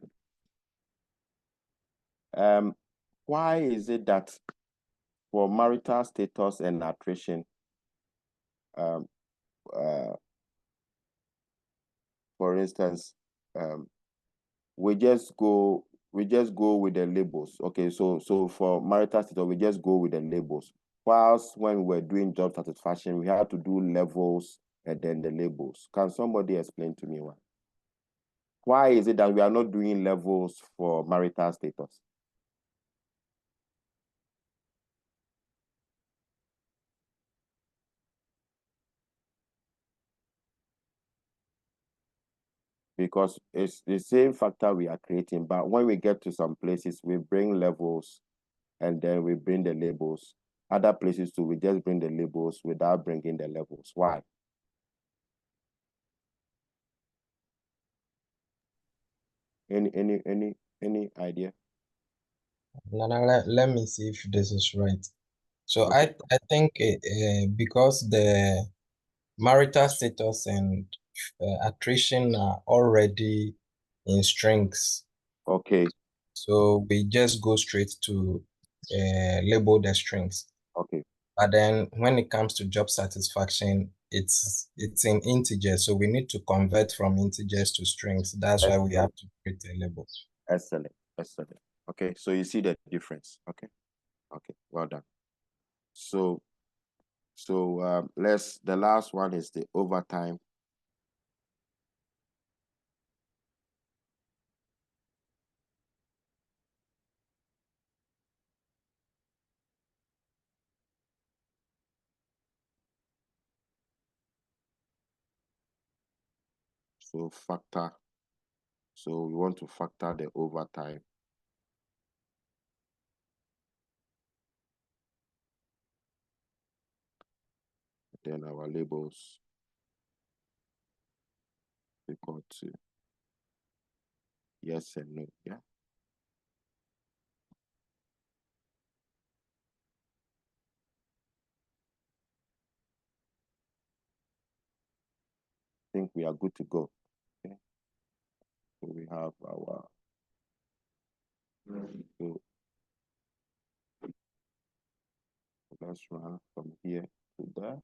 Why is it that for marital status and attrition, for instance, we just go with the labels? Okay, so for marital status, we just go with the labels. Whilst when we're doing job satisfaction, we have to do levels and then the labels. Can somebody explain to me why? Why is it that we are not doing levels for marital status? Because it's the same factor we are creating, but when we get to some places, we bring levels and then we bring the labels. Other places too, we just bring the labels without bringing the levels. Why? Any idea? No, let me see if this is right. So Okay. I think because the marital status and attrition are already in strings, Okay. so we just go straight to label the strings. Okay. But then when it comes to job satisfaction, it's in integers, so we need to convert from integers to strings. That's why we have to create a label. Excellent. Excellent. Okay, so you see the difference. Okay. Okay, well done. So the last one is the overtime. So factor. So we want to factor the overtime. Then our labels equal to yes and no. Yeah. I think we are good to go. Okay. So we have our so let's run from here to there.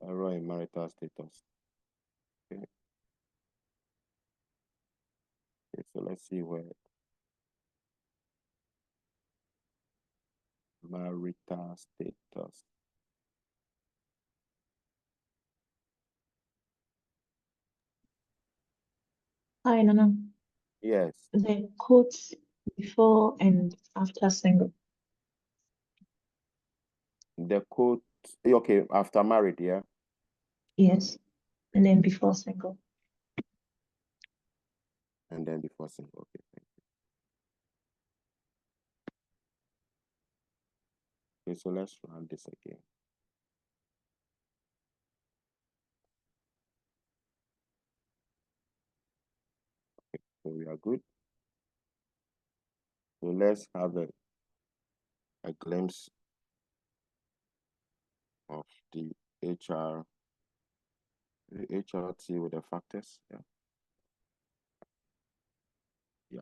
Error in marital status. Okay. Okay, so let's see where marital status. Hi, Nana. Yes. The quotes before and after single. The code. Okay, after married, yeah. Yes. And then before single. And then before single. Okay. Thank you. Okay, so let's run this again. Okay, so we are good. So let's have a glimpse of the HRT with the factors. Yeah. Yeah.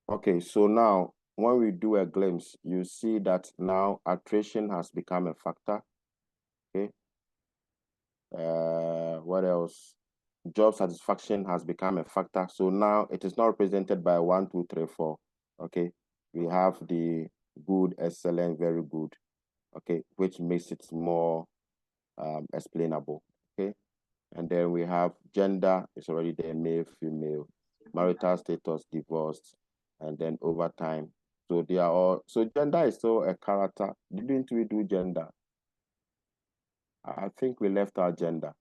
Okay, so now when we do a glimpse, you see that now attrition has become a factor. Okay. What else? Job satisfaction has become a factor. So now it is not represented by 1, 2, 3, 4. Okay. We have the good, excellent, very good. Okay, which makes it more explainable. Okay. And then we have gender, it's already there, male, female, marital status, divorced, and then overtime. So they are all, so gender is still a character. Didn't we do gender? I think we left our gender.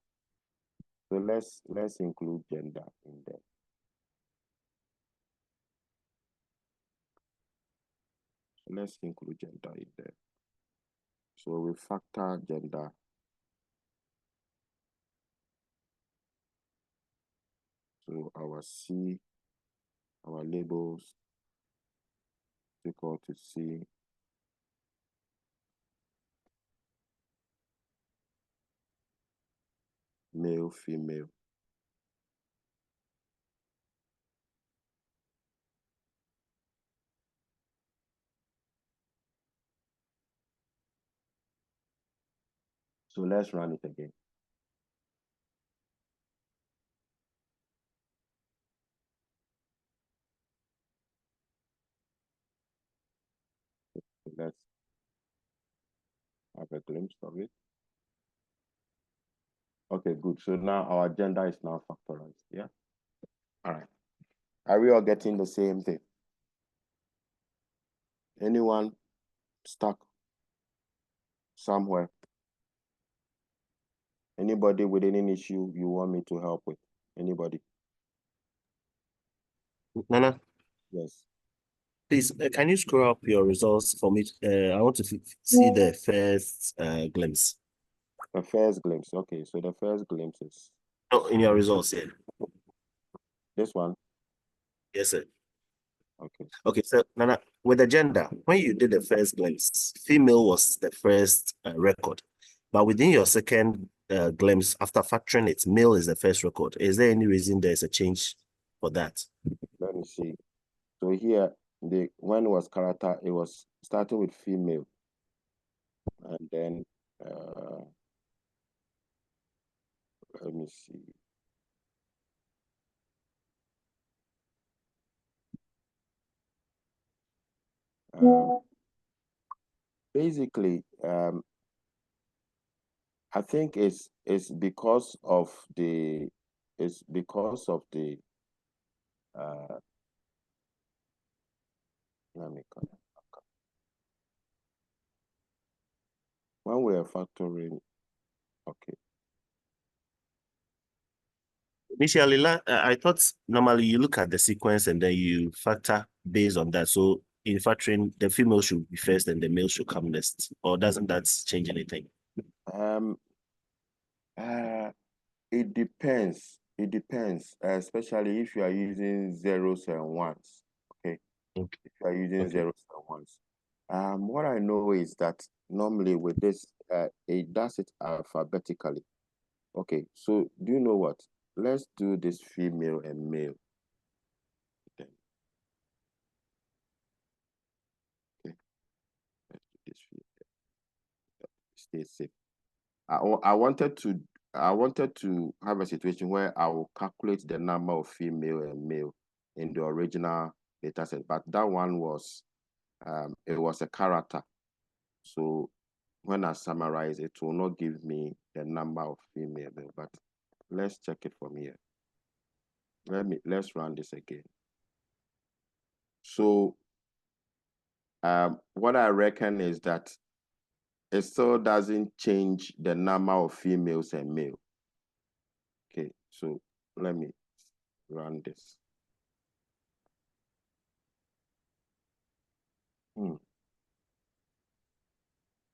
So let's include gender in there. Let's include gender in there. So we factor gender. So our C, our labels equal to C male, female. So let's run it again. Let's have a glimpse of it. Okay, good. So now our agenda is now factorized. Yeah. All right. Are we all getting the same thing? Anyone stuck somewhere? Anybody with any issue you want me to help with? Anybody? Nana, Yes. please, can you scroll up your results for me? I want to see the first glimpse. The first glimpse. Okay, so the first glimpse is No, in your results, yeah. this one. Yes, sir. Okay. Okay, so Nana, with the gender, when you did the first glimpse, female was the first record, but within your second glimpse, after factoring it, male is the first record. Is there any reason there's a change for that? Let me see. So here, when it was character, it was starting with female, and then let me see. Basically, I think it's because of the let me come. When we are factoring, okay. Initially, I thought normally you look at the sequence and then you factor based on that. So in factoring, the female should be first and the male should come next. Or doesn't that change anything? It depends. It depends, especially if you are using zeros and ones. Okay. Okay. If you are using zeros and ones. What I know is that normally with this, it does it alphabetically. Okay. So do you know what? Let's do this female and male. Then. Okay. Let's do this female. Stay safe. I wanted to have a situation where I will calculate the number of female and male in the original data set, but that one was it was a character. So when I summarize, it will not give me the number of female, male, but let's check it from here. Let's run this again. So what I reckon is that it still doesn't change the number of females and male. Okay, so let me run this.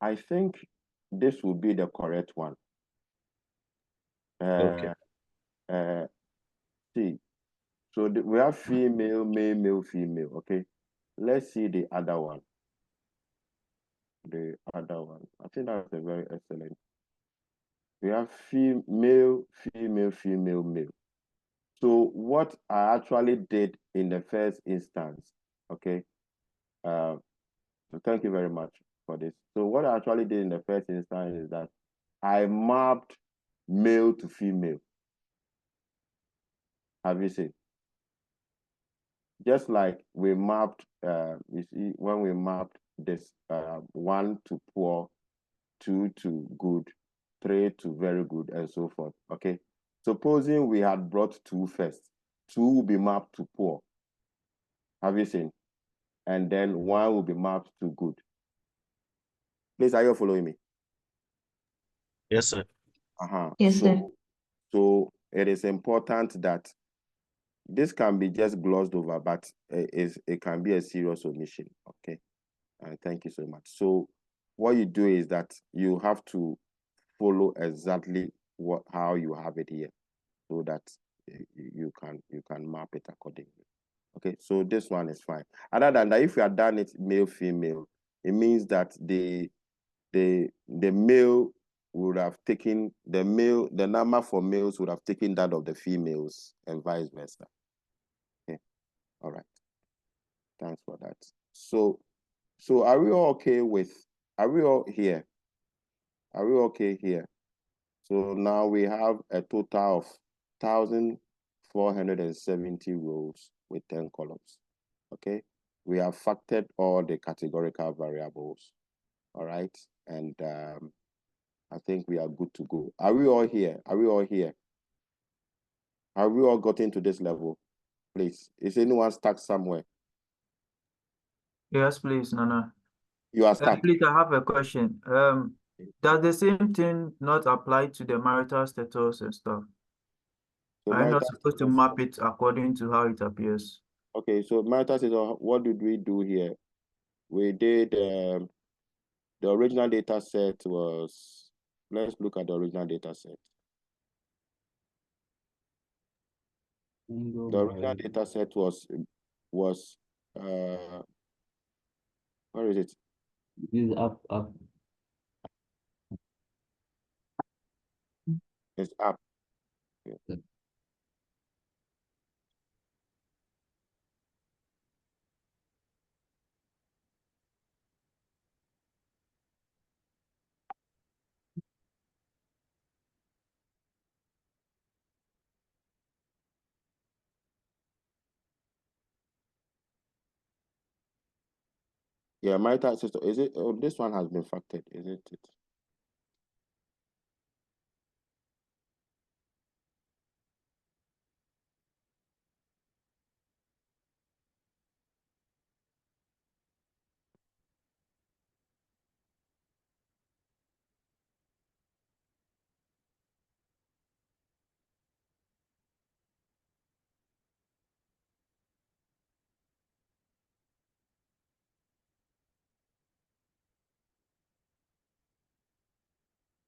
I think this will be the correct one. Okay. See, so we have female, male, male, female. Okay, let's see the other one. The other one. I think that's a very excellent. We have female, female, female, male. So what I actually did in the first instance, okay. So thank you very much for this. So what I actually did in the first instance is that I mapped male to female. Have you seen? Just like we mapped, you see, when we mapped this 1 to poor, 2 to good, 3 to very good, and so forth. Okay. Supposing we had brought 2 first, 2 will be mapped to poor. Have you seen? And then 1 will be mapped to good. Please, are you following me? Yes, sir. Yes, sir. So it is important that this can be just glossed over, but it can be a serious omission. Okay. Thank you so much. So what you do is that you have to follow exactly how you have it here, so that you can map it accordingly. Okay, so this one is fine. Other than that, if you have done it male female, it means that the male we would have taken the number for males would have taken that of the females and vice versa. Okay, all right. Thanks for that. So are we all okay are we all here? Are we okay here? So now we have a total of 1,470 rows with 10 columns. Okay, we have factored all the categorical variables. All right, and I think we are good to go. Are we all here? Are we all here? Have we all gotten to this level? Please, is anyone stuck somewhere? Yes, please, Nana. You are stuck. Please, I have a question. Does the same thing not apply to the marital status and stuff? So I'm not marital supposed to status. map it according to how it appears. Okay, so marital status, what did we do here? We did the original data set was, let's look at the original data set. The original data set was where is it? This is up. It's up. Yeah. Yeah, marital status. Is it? Oh, this one has been factored, isn't it?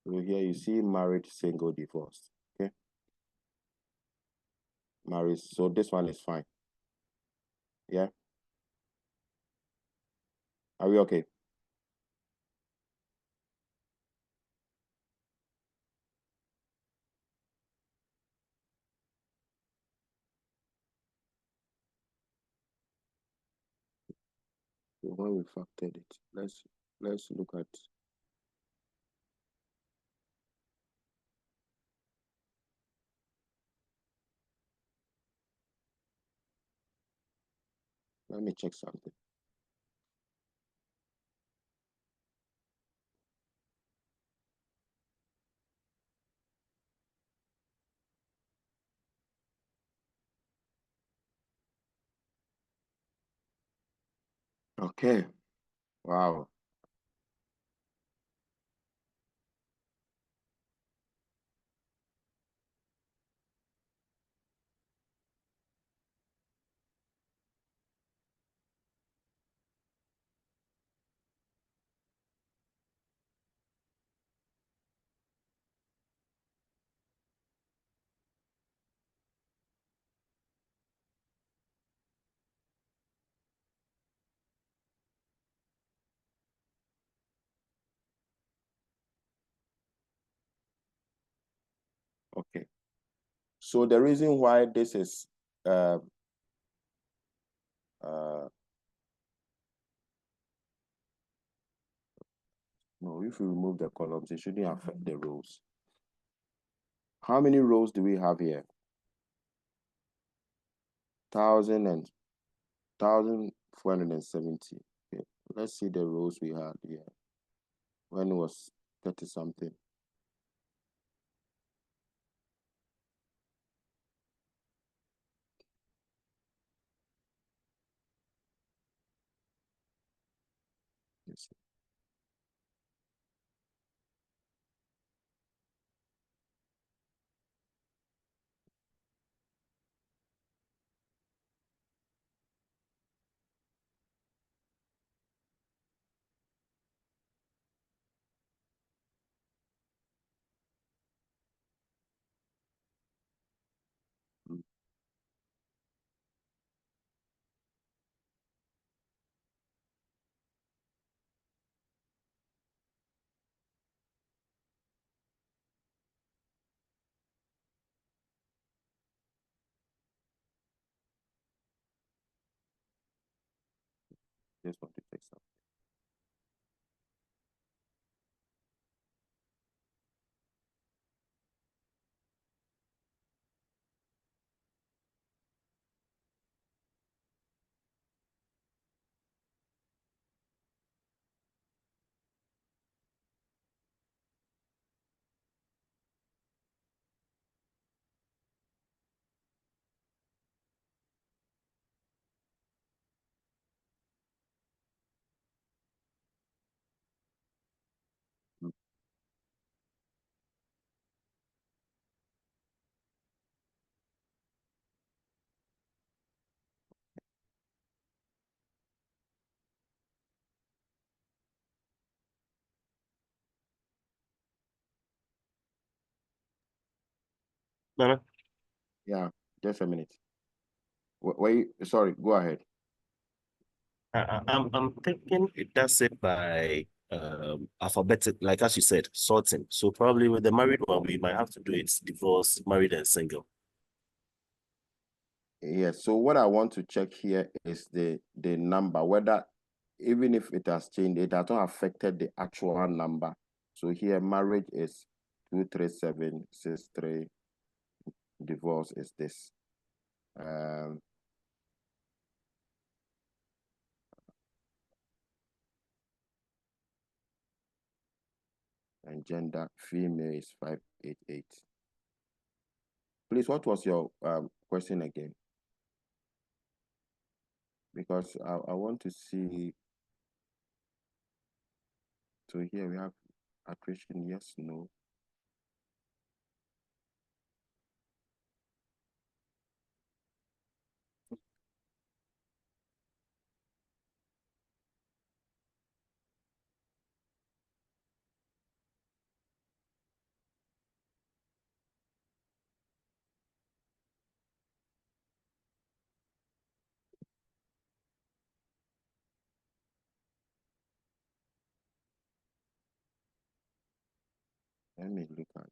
So here you see married, single, divorced. Okay. Married. So this one is fine. Yeah. Are we okay? So when we factored it, let's look at. Let me check something. Okay. Wow. Okay. So the reason why this is no, if we remove the columns, it shouldn't affect the rows. How many rows do we have here? 1,470. Okay. Let's see the rows we had here. When it was 30 something. Let's see. Just want to check something. No, Yeah, just a minute. Wait, sorry, go ahead. I'm thinking it does it by alphabetic, like as you said, sorting. So probably with the married one, we might have to do it divorced, married, and single. Yes, so what I want to check here is the number, whether even if it has changed, it has not affected the actual number. So here marriage is 23763, divorce is this. And gender female is 588. Please, what was your question again? Because I want to see. So here we have attrition, yes, no. Let me look at.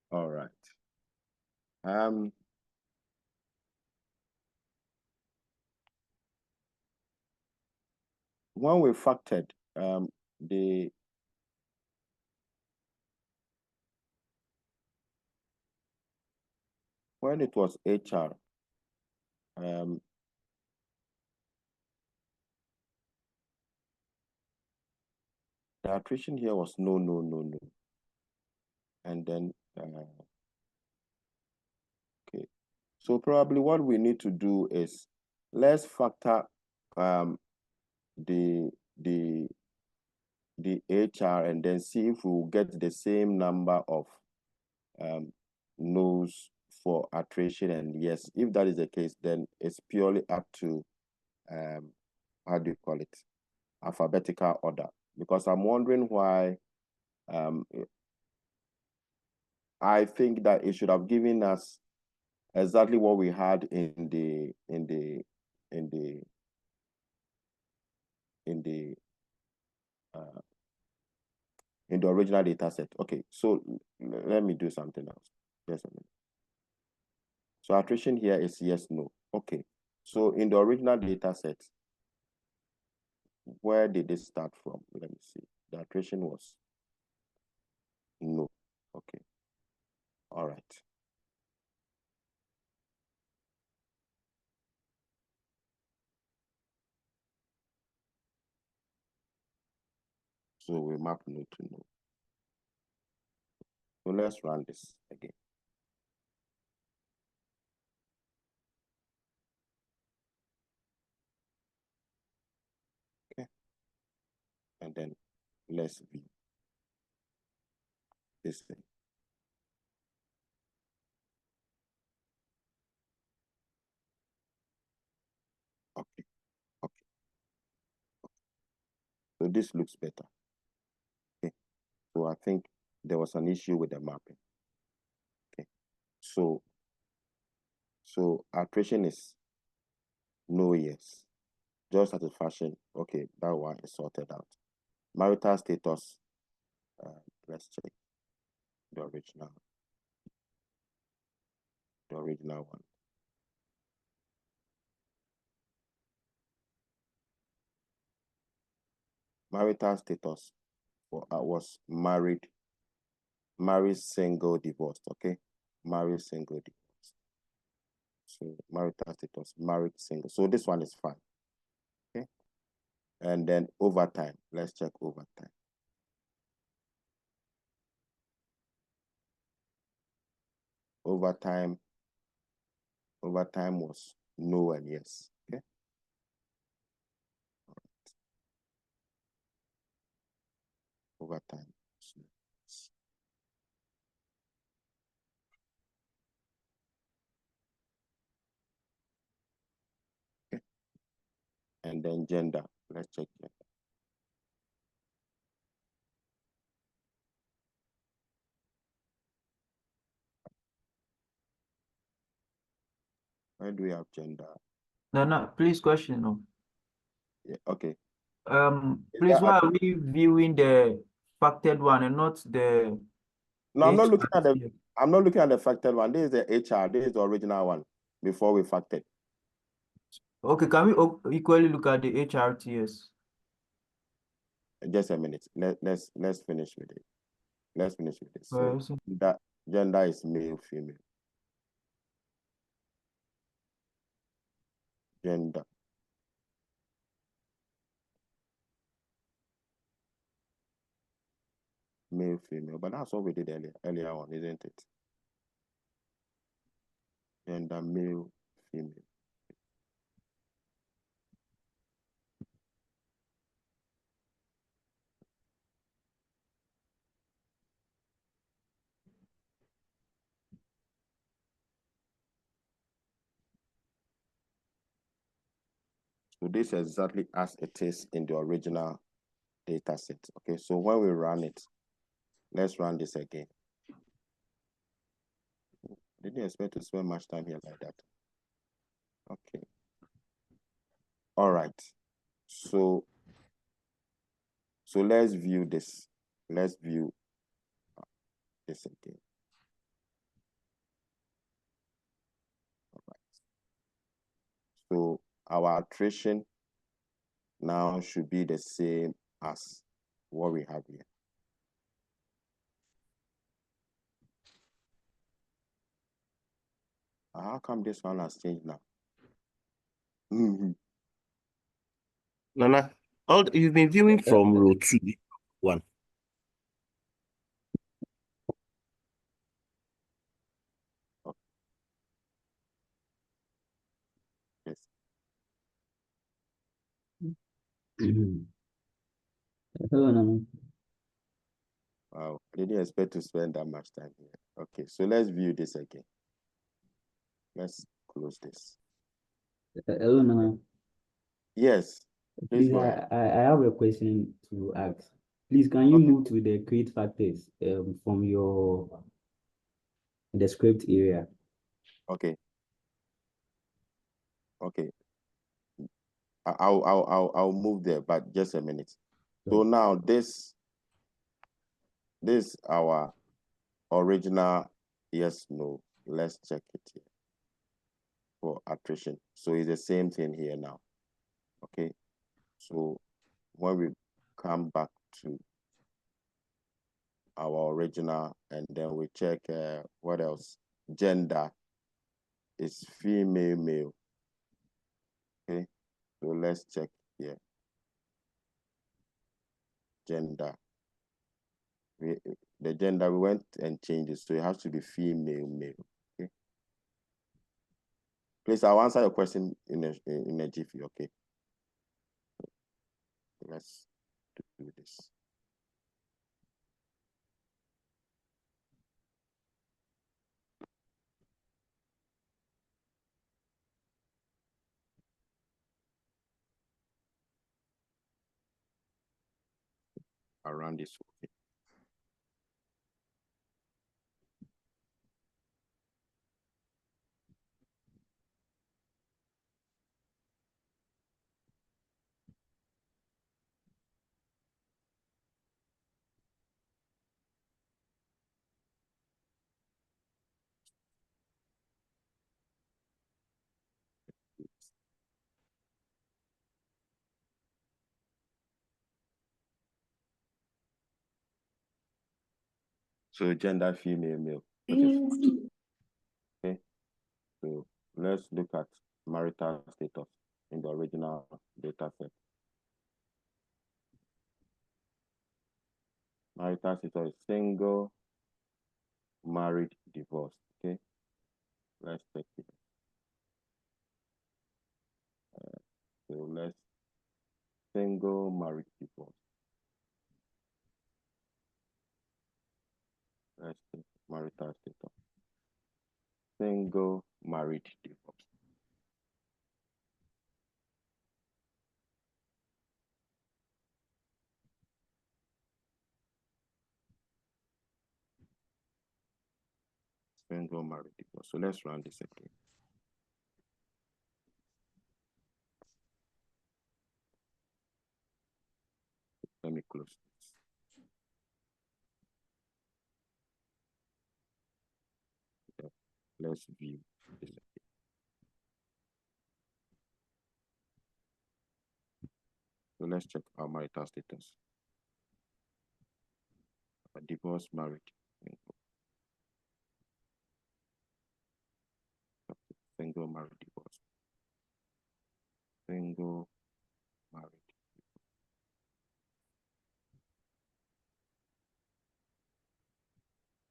All right. When we factored the when it was HR, the attrition here was no, no, no, no. And then, okay. So probably what we need to do is let's factor the HR and then see if we'll get the same number of no's for attrition and yes. If that is the case, then it's purely up to how do you call it? Alphabetical order. because I'm wondering why. I think that it should have given us exactly what we had in the original data set. Okay, so let me do something else. Just a minute. So attrition here is yes, no. Okay, so in the original data set, where did it start from? Let me see. The attrition was no. Okay. All right. So we map no to no. So let's run this again. Okay. And then let's view this thing. Okay. Okay. So this looks better. Okay. So I think there was an issue with the mapping. Okay. So attrition is no, yes. Job satisfaction. Okay, that one is sorted out. Marital status. Let's check the original one. Marital status was married, single, divorced. Okay, married, single, divorced. So marital status, married, single. So this one is fine. Okay, and then overtime. Let's check overtime. Overtime was no and yes. Okay. Overtime. Okay. And then gender. Let's check gender. Where do we have gender? No, please question. No. Yeah, okay. Please, why are we viewing the factored one and not the? No, I'm not looking at the. HRT? I'm not looking at the factored one. This is the HR. This is the original one before we factored. Okay, can we equally look at the HRTS? Just a minute. Let's finish with it. Let's finish with it. So So, that gender is male, female. Gender. Male, female. But that's what we did earlier on, isn't it? Gender, male, female. So this is exactly as it is in the original data set. Okay, so when we run it, let's run this again. Didn't expect to spend much time here like that. Okay. All right. So let's view this. Let's view this again. All right. So our attrition now should be the same as what we have here. How come this one has changed now? Nana, you've been viewing from row 2, 1. Yes. Wow, I didn't expect to spend that much time here. Okay, so let's view this again. Let's close this. Hello, Nana. Yes. Please Please, go ahead. I have a question to ask. Please, can you Okay. move to the create factors from the script area? Okay. Okay. I'll move there, but just a minute. So now this our original yes, no. Let's check it here for attrition. So it's the same thing here now. Okay. So when we come back to our original and then we check what else? Gender is female, male. Okay. So let's check here. Gender. The gender we went and changed it, so it has to be female, male. Okay. Please, I'll answer your question in a jiffy. Okay. Let's do this. Around this way. So gender, female, male. Okay. Okay. So let's look at marital status in the original data set. Marital status is single, married, divorced. Okay. Let's check it. So let's single, married, divorced. Let's check marital status. Single, married, divorced. Single, married, divorced. So let's run this again. Let me close this. Okay. Let's view this again. So let's check our marital status. Divorced, married, single, married, divorced. Single, married.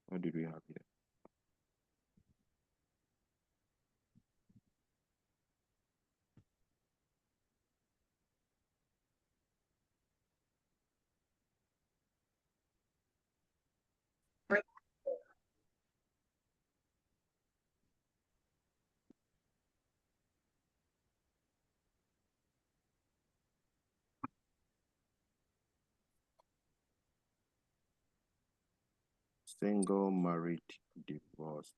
What did we have here? Single, married, divorced.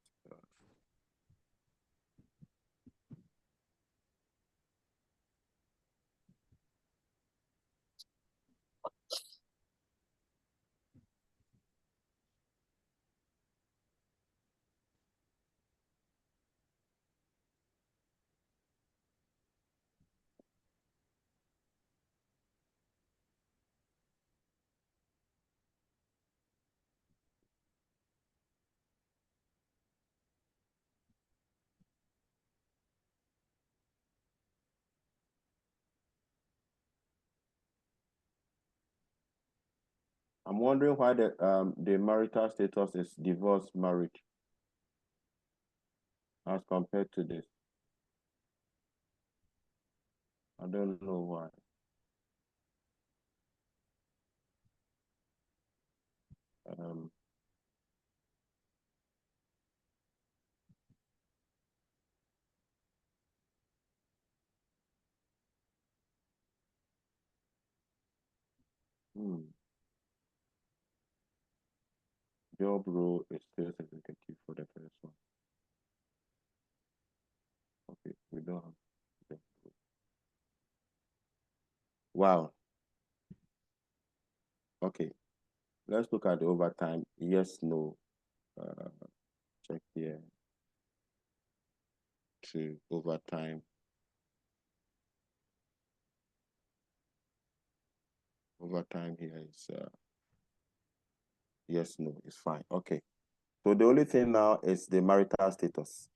I'm wondering why the marital status is divorced, married, as compared to this. I don't know why. Um, Job role is sales executive for the first one. Okay, we don't have job role. Wow. Okay, let's look at the overtime. Yes, no. Check here to overtime. Overtime here is yes, no, it's fine. Okay. So the only thing now is the marital status.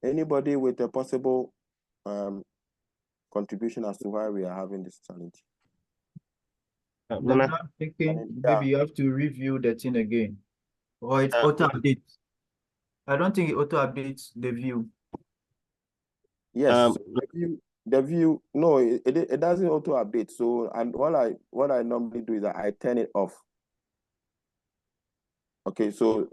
Anybody with a possible contribution as to why we are having this challenge? Then I'm thinking maybe you have to review the thing again. Or it auto updates. I don't think it auto updates the view. Yes, so the view, no, it doesn't auto update. So, and what I normally do is that I turn it off. Okay, so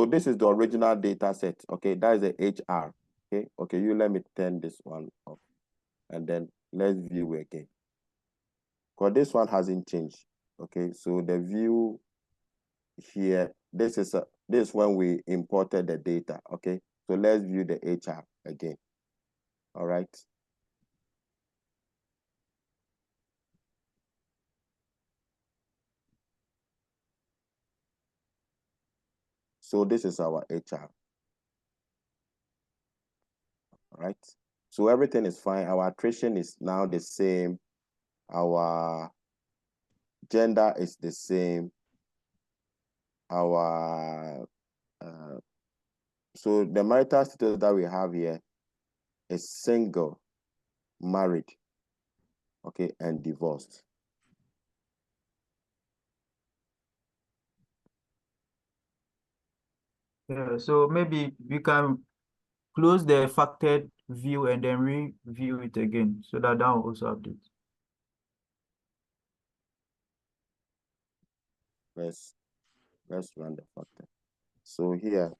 this is the original data set. Okay, that is the HR. Okay, you let me turn this one off, and then let's view again. Because this one hasn't changed. Okay, so the view here, this is when we imported the data. Okay, so let's view the HR again. All right. So this is our HR. All right. So everything is fine. Our attrition is now the same. Our gender is the same. Our so the marital status that we have here is single, married, okay, and divorced. Yeah, so maybe we can close the factored view and then review it again so that will also update. Let's run the factor. So here,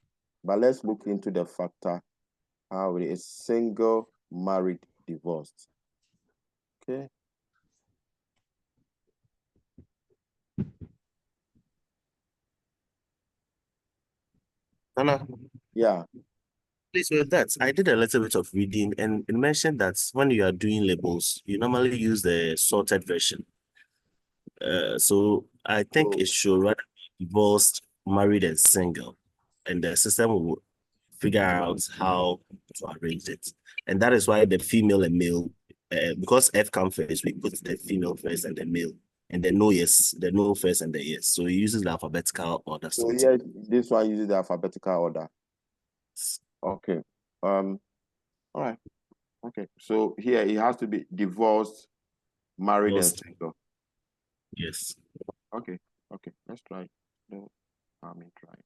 but let's look into the factor, how it is single, married, divorced. Okay. Nana, Yeah. please, with that, I did a little bit of reading and it mentioned that when you are doing labels, you normally use the sorted version. So I think it should rather be divorced, married, and single, and the system will figure out how to arrange it. And that is why the female and male, because F comes first, we put the female first and the male, and the no yes, the no first and the yes. So it uses the alphabetical order. So yeah, this one uses the alphabetical order. Okay. All right. Okay. So here it has to be divorced, married, and single. Yes. Okay. Okay. Let's try it. No, try it.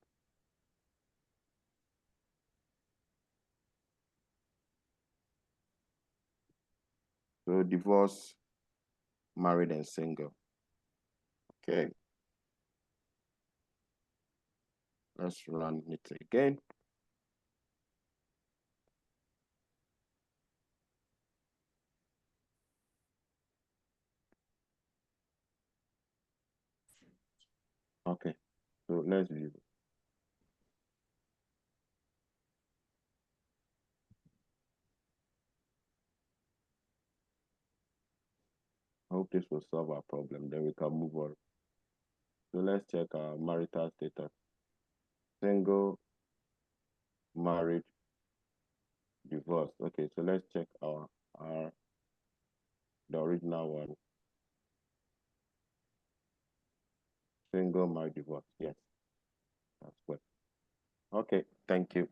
So divorce, married, and single. Okay. Let's run it again. Okay. So let's view. I hope this will solve our problem. Then we can move on. So let's check our marital status. Single, married, divorced. Okay, so let's check the original one. Single, married, divorced. Yes, that's good. Okay, thank you.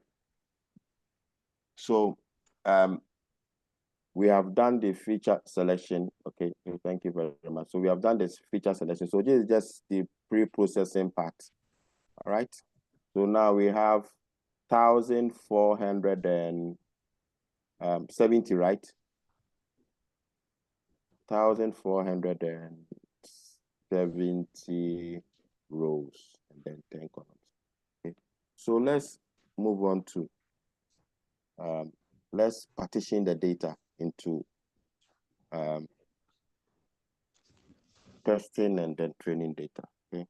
So we have done the feature selection. Okay, thank you very much. So we have done this feature selection. So this is just the pre-processing part. All right. So now we have 1,470, right? 1,470 rows and then 10 columns. Okay. So let's move on to let's partition the data into testing and then training data. Okay.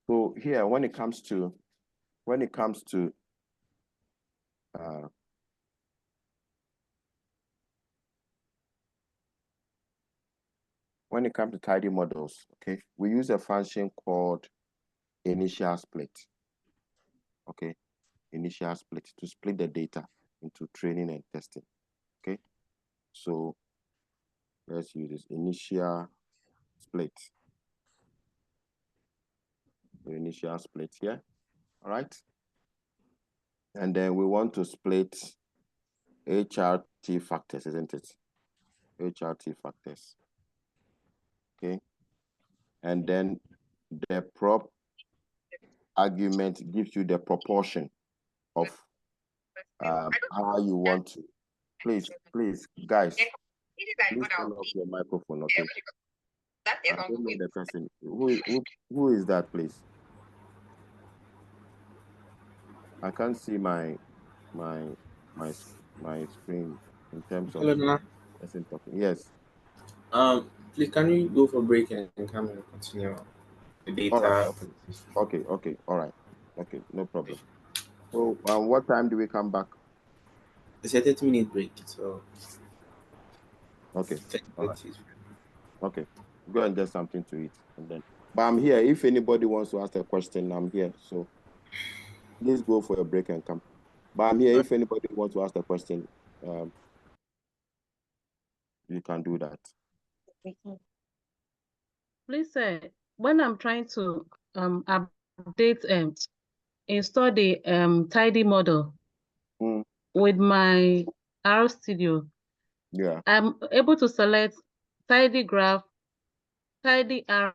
So here, when it comes to tidy models, okay, we use a function called initial split. Okay, initial split to split the data into training and testing. Okay, so let's use this initial split. The initial split here. All right. And then we want to split HRT factors, isn't it? HRT factors. Okay. And then the prop argument gives you the proportion of how you want to. Please, guys, please turn off your microphone, okay? I don't know the person. Who is that, please? I can't see my screen in terms of person talking. Yes. Please, can we go for break and come and continue the data? All right. Okay. All right. Okay, no problem. So, what time do we come back? It's a 30-minute break. So. Okay. All right. Okay. Go and get something to eat, and then. But I'm here. If anybody wants to ask a question, I'm here. So, please go for a break and come. But I'm here. If anybody wants to ask a question, you can do that. Please, when I'm trying to update and install the tidy model with my R Studio, yeah, I'm able to select tidy graph, tidy R,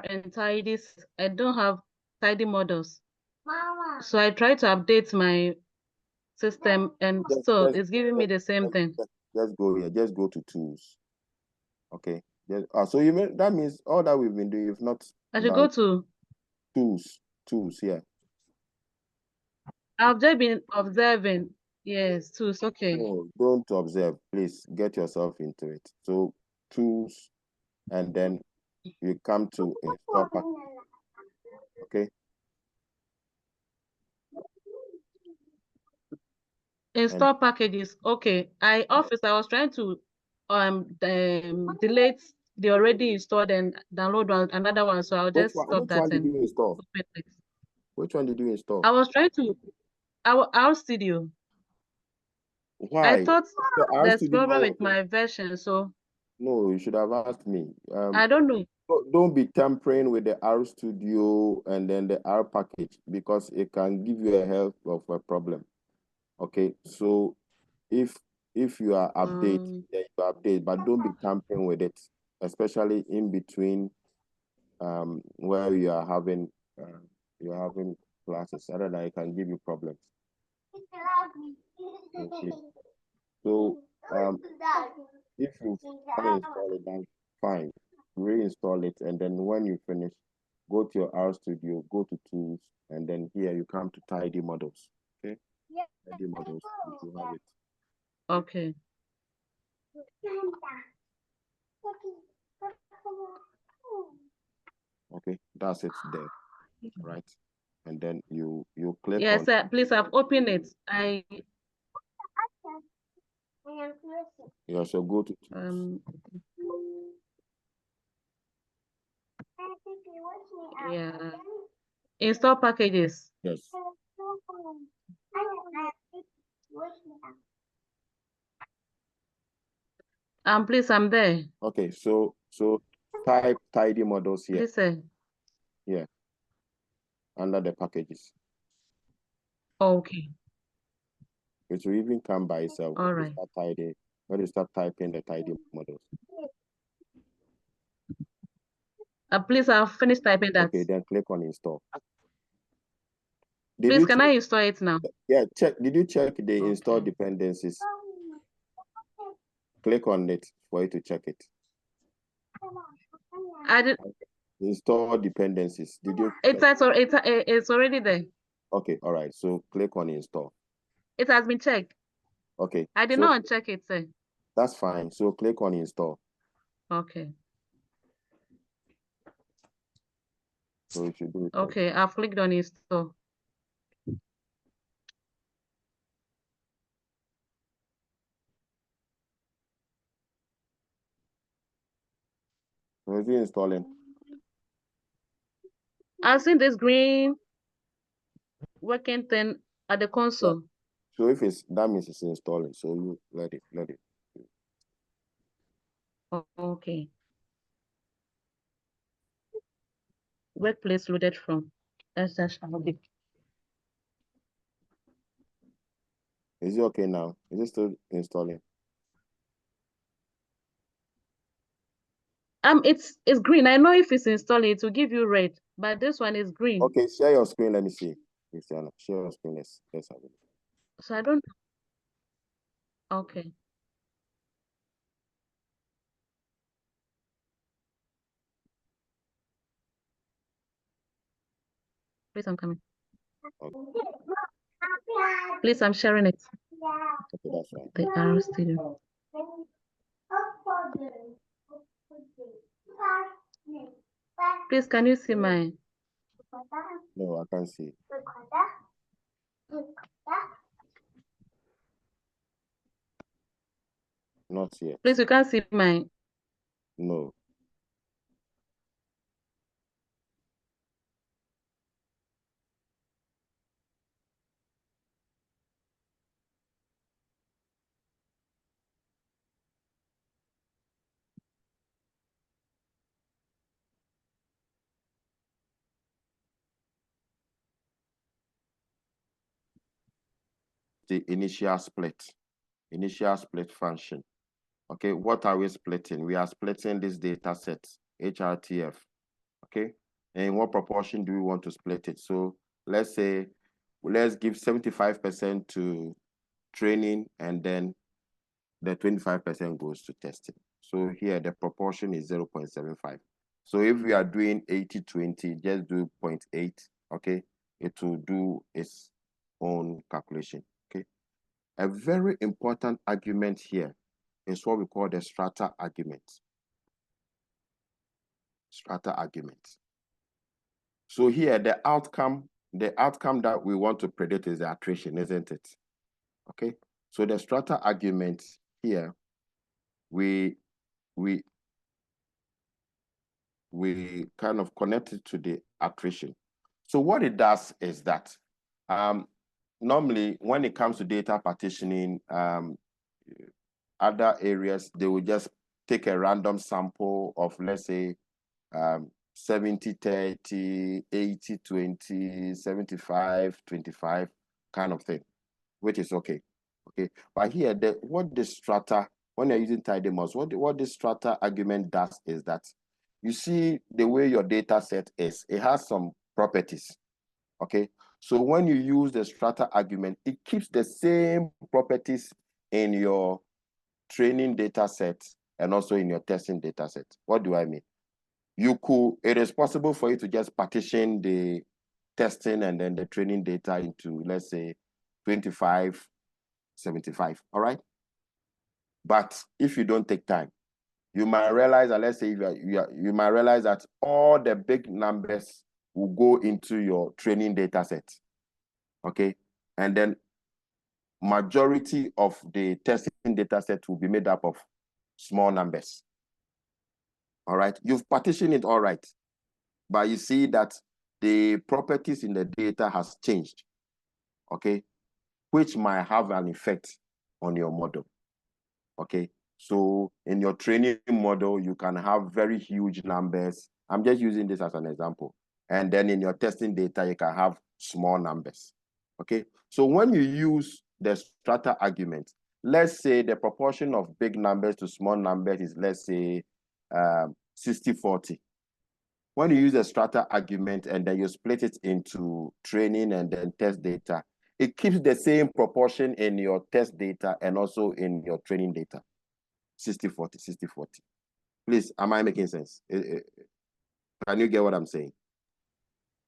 and tidy. I don't have tidy models. So I try to update my system, and still it's giving me the same thing. Just go here. Just go to tools. Okay. So that means all that we've been doing, if not. I should go to tools. Yeah. I've just been observing. Yes, tools. Okay. No, don't observe. Please get yourself into it. So tools, and then you come to install package. Okay. Install packages. Okay. I was trying to delete the already installed and download another one. So I'll just stop that. Which one did you install? Which one did you install? I was trying to our studio. Why? I thought there's problem with my version, so. No, you should have asked me. I don't know. Don't be tampering with the R Studio and then the R package, because it can give you a hell of a problem. Okay, so if you are updating, then you update, but don't be tampering with it, especially in between where you are having classes. Otherwise, it can give you problems. Okay. So if you uninstall it, then fine, reinstall it, and then when you finish, go to your R Studio, go to tools, and then here you come to tidy models. Okay. Tidy models, you have it. Okay. Okay, that's it there, right? And then you click on. Yes, please. I've opened it. You also go to tools. Yeah. Install packages. Yes. Please, I'm there. Okay, so type tidy models here. Please, yeah. Under the packages. Okay. It will even come by itself. All right. When you start typing the tidy models. Please, I'll finish typing that. Okay, then click on install. Please, can I install it now? Yeah, check. Did you check the install dependencies? Click on it for you to check it. I did. Install dependencies. Did you? It's already there. Okay, all right. So click on install. It has been checked. Okay. I did so not check it, sir. That's fine. So click on install. Okay. So you should do it. Okay, I've clicked on install. So is it installing? I've seen this green working thing at the console. So if it's that means it's installing. So you let it. Oh, okay. Workplace loaded from. That's just be. Is it okay now? Is it still installing? It's green. I know if it's installing, it will give you red, but this one is green. Okay, share your screen. Let me see. Christiana, share your screen. Let's have it. So I don't. Okay. Please, I'm coming. Okay. Please, I'm sharing it. Okay, that's fine. The arrow studio. Please, can you see mine? No, I can't see. Not yet. Please, you can't see mine. No. The initial split function. Okay, what are we splitting? We are splitting this data set, HRTF. Okay, and in what proportion do we want to split it? So let's say, let's give 75% to training, and then the 25% goes to testing. So here the proportion is 0.75. So if we are doing 80-20, just do 0.8, okay? It will do its own calculation, okay? A very important argument here is what we call the strata argument. Strata argument. So here the outcome that we want to predict is the attrition, isn't it? Okay. So the strata argument here, we kind of connect it to the attrition. So what it does is that normally when it comes to data partitioning, other areas, they will just take a random sample of, let's say, 70-30, 80-20, 75-25 kind of thing, which is okay. Okay, but here, what the strata, when you're using tidymodels, what this strata argument does is that you see the way your data set is, it has some properties. Okay, so when you use the strata argument, it keeps the same properties in your training data set and also in your testing data set. What do I mean? It is possible for you to just partition the testing and then the training data into, let's say, 25, 75, all right? But if you don't take time, you might realize that, let's say, you might realize that all the big numbers will go into your training data set, okay? And then majority of the testing data set will be made up of small numbers, all right? You've partitioned it all right, but you see that the properties in the data has changed, okay? Which might have an effect on your model, okay? So in your training model, you can have very huge numbers. I'm just using this as an example. And then in your testing data, you can have small numbers, okay? So when you use the strata argument, let's say the proportion of big numbers to small numbers is, let's say, 60-40. When you use the strata argument and then you split it into training and then test data, it keeps the same proportion in your test data and also in your training data. 60-40, 60-40. Please, am I making sense? Can you get what I'm saying?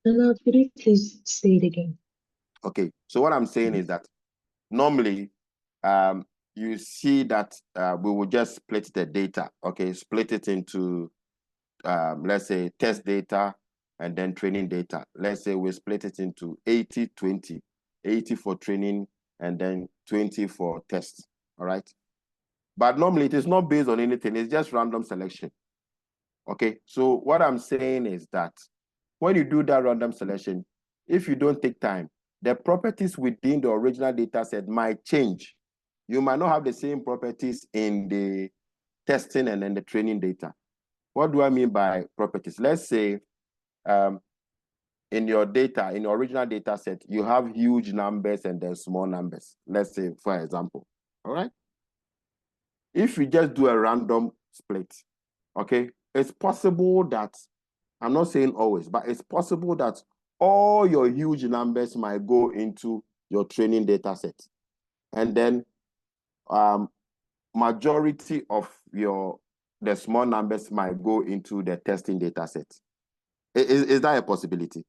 No, could you please say it again? Okay, so what I'm saying is that normally you see that we will just split the data, okay, split it into let's say test data and then training data. Let's say we split it into 80-20, 80 for training and then 20 for tests, all right? But normally it is not based on anything, it's just random selection. Okay, so what I'm saying is that when you do that random selection, if you don't take time, the properties within the original data set might change. You might not have the same properties in the testing and then the training data. What do I mean by properties? Let's say in your data, in your original data set, you have huge numbers and then small numbers. Let's say, for example, all right? If you just do a random split, okay, it's possible that, I'm not saying always, but it's possible that all your huge numbers might go into your training data set. And then majority of the small numbers might go into the testing data set. Is that a possibility?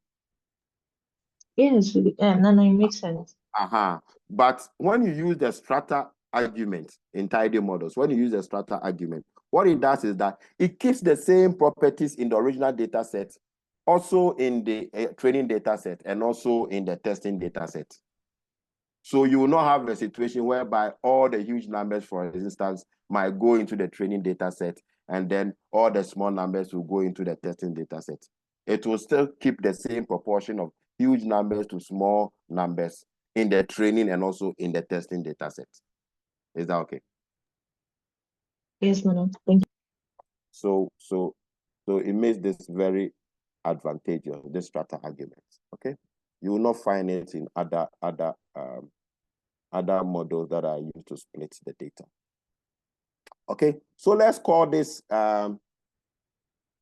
Yes, no, it makes sense. But when you use the strata argument in tidymodels, when you use the strata argument, what it does is that it keeps the same properties in the original data set, also in the training data set, and also in the testing data set. So you will not have a situation whereby all the huge numbers, for instance, might go into the training data set, and then all the small numbers will go into the testing data set. It will still keep the same proportion of huge numbers to small numbers in the training and also in the testing data set. Is that okay? Yes, madam. Thank you. So it makes this very advantageous, this strata argument. Okay, you will not find it in other models that are used to split the data. Okay, so let's call this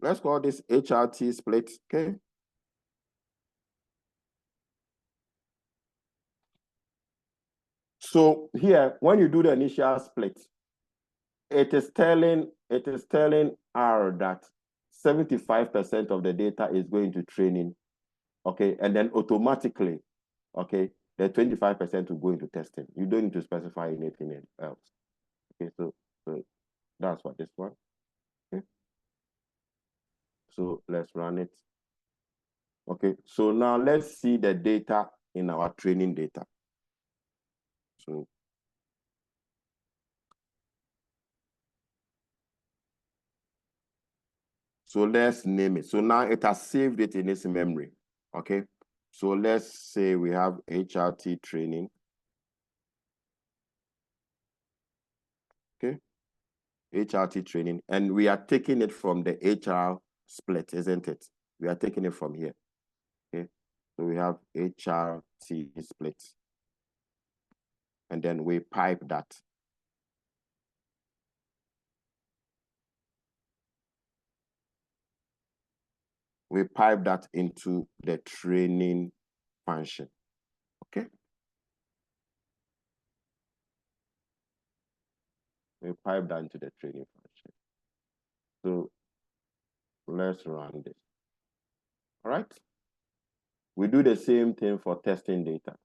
HRT split. Okay. So here, when you do the initial split, it is telling R that 75% of the data is going to training, okay, and then automatically, okay, the 25% will go into testing. You don't need to specify anything else. Okay, so that's what this one. Okay, so let's run it. Okay, so now let's see the data in our training data. So let's name it. So now it has saved it in its memory. Okay. So let's say we have HRT training. Okay. HRT training. And we are taking it from the HR split, isn't it? We are taking it from here. Okay. So we have HRT split. And then we pipe that. We pipe that into the training function. Okay. We pipe that into the training function. So let's run this. All right. We do the same thing for testing data.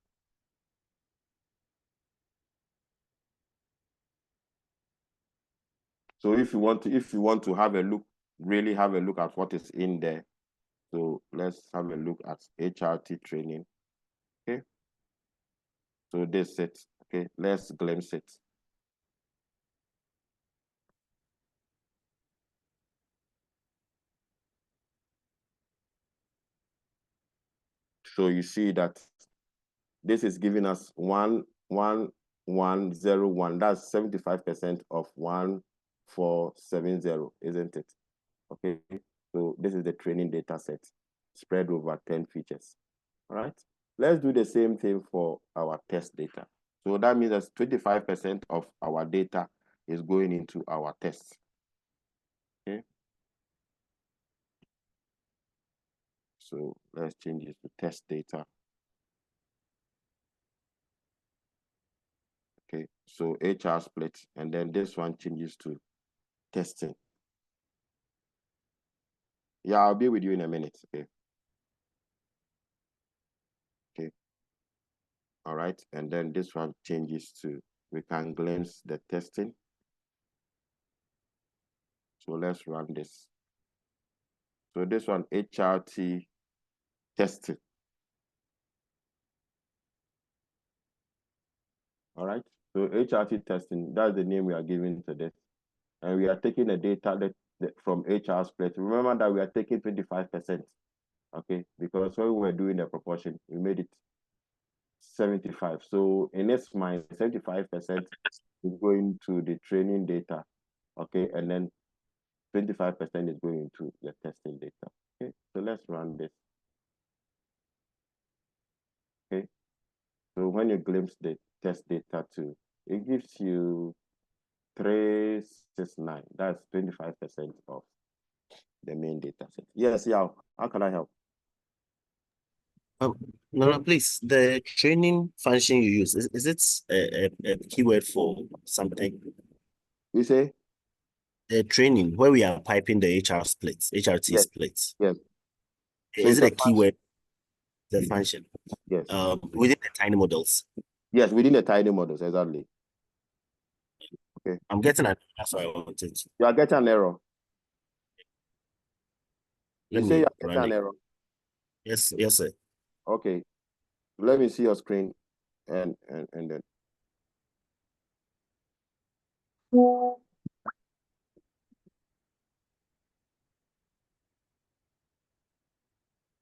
So if you want to have a look, really have a look at what is in there. So let's have a look at HRT training. Okay. So this it. Okay, let's glimpse it. So you see that this is giving us 11101. That's 75% of 1470, isn't it? Okay. So this is the training data set spread over 10 features. All right. Let's do the same thing for our test data. So that means that 25% of our data is going into our tests. Okay. So let's change it to test data. Okay. So HR split, and then this one changes to testing. Yeah, I'll be with you in a minute. Okay. Okay. All right, and then this one changes to, we can glimpse the testing. So let's run this. So this one, HRT testing. All right, so HRT testing, that's the name we are giving to this. And we are taking the data from HR split. Remember that we are taking 25%, okay? Because when we were doing the proportion, we made it 75. So in its mind, 75% is going to the training data, okay? And then 25% is going to the testing data, okay? So let's run this, okay? So when you glimpse the test data too, it gives you 369. That's 25% of the main data set. Yes, yeah. How can I help? No, please. The training function you use, is it a keyword for something? You say? The training, where we are piping the HR splits, HRT Yes. splits. Yes. So Is it a keyword? The function? Yes. Within the tiny models. Yes, within the tiny models, exactly. Okay. I'm getting an that's what I wanted to. You are getting an error. You say you are getting an error. Yes, sir. Okay. Let me see your screen and then.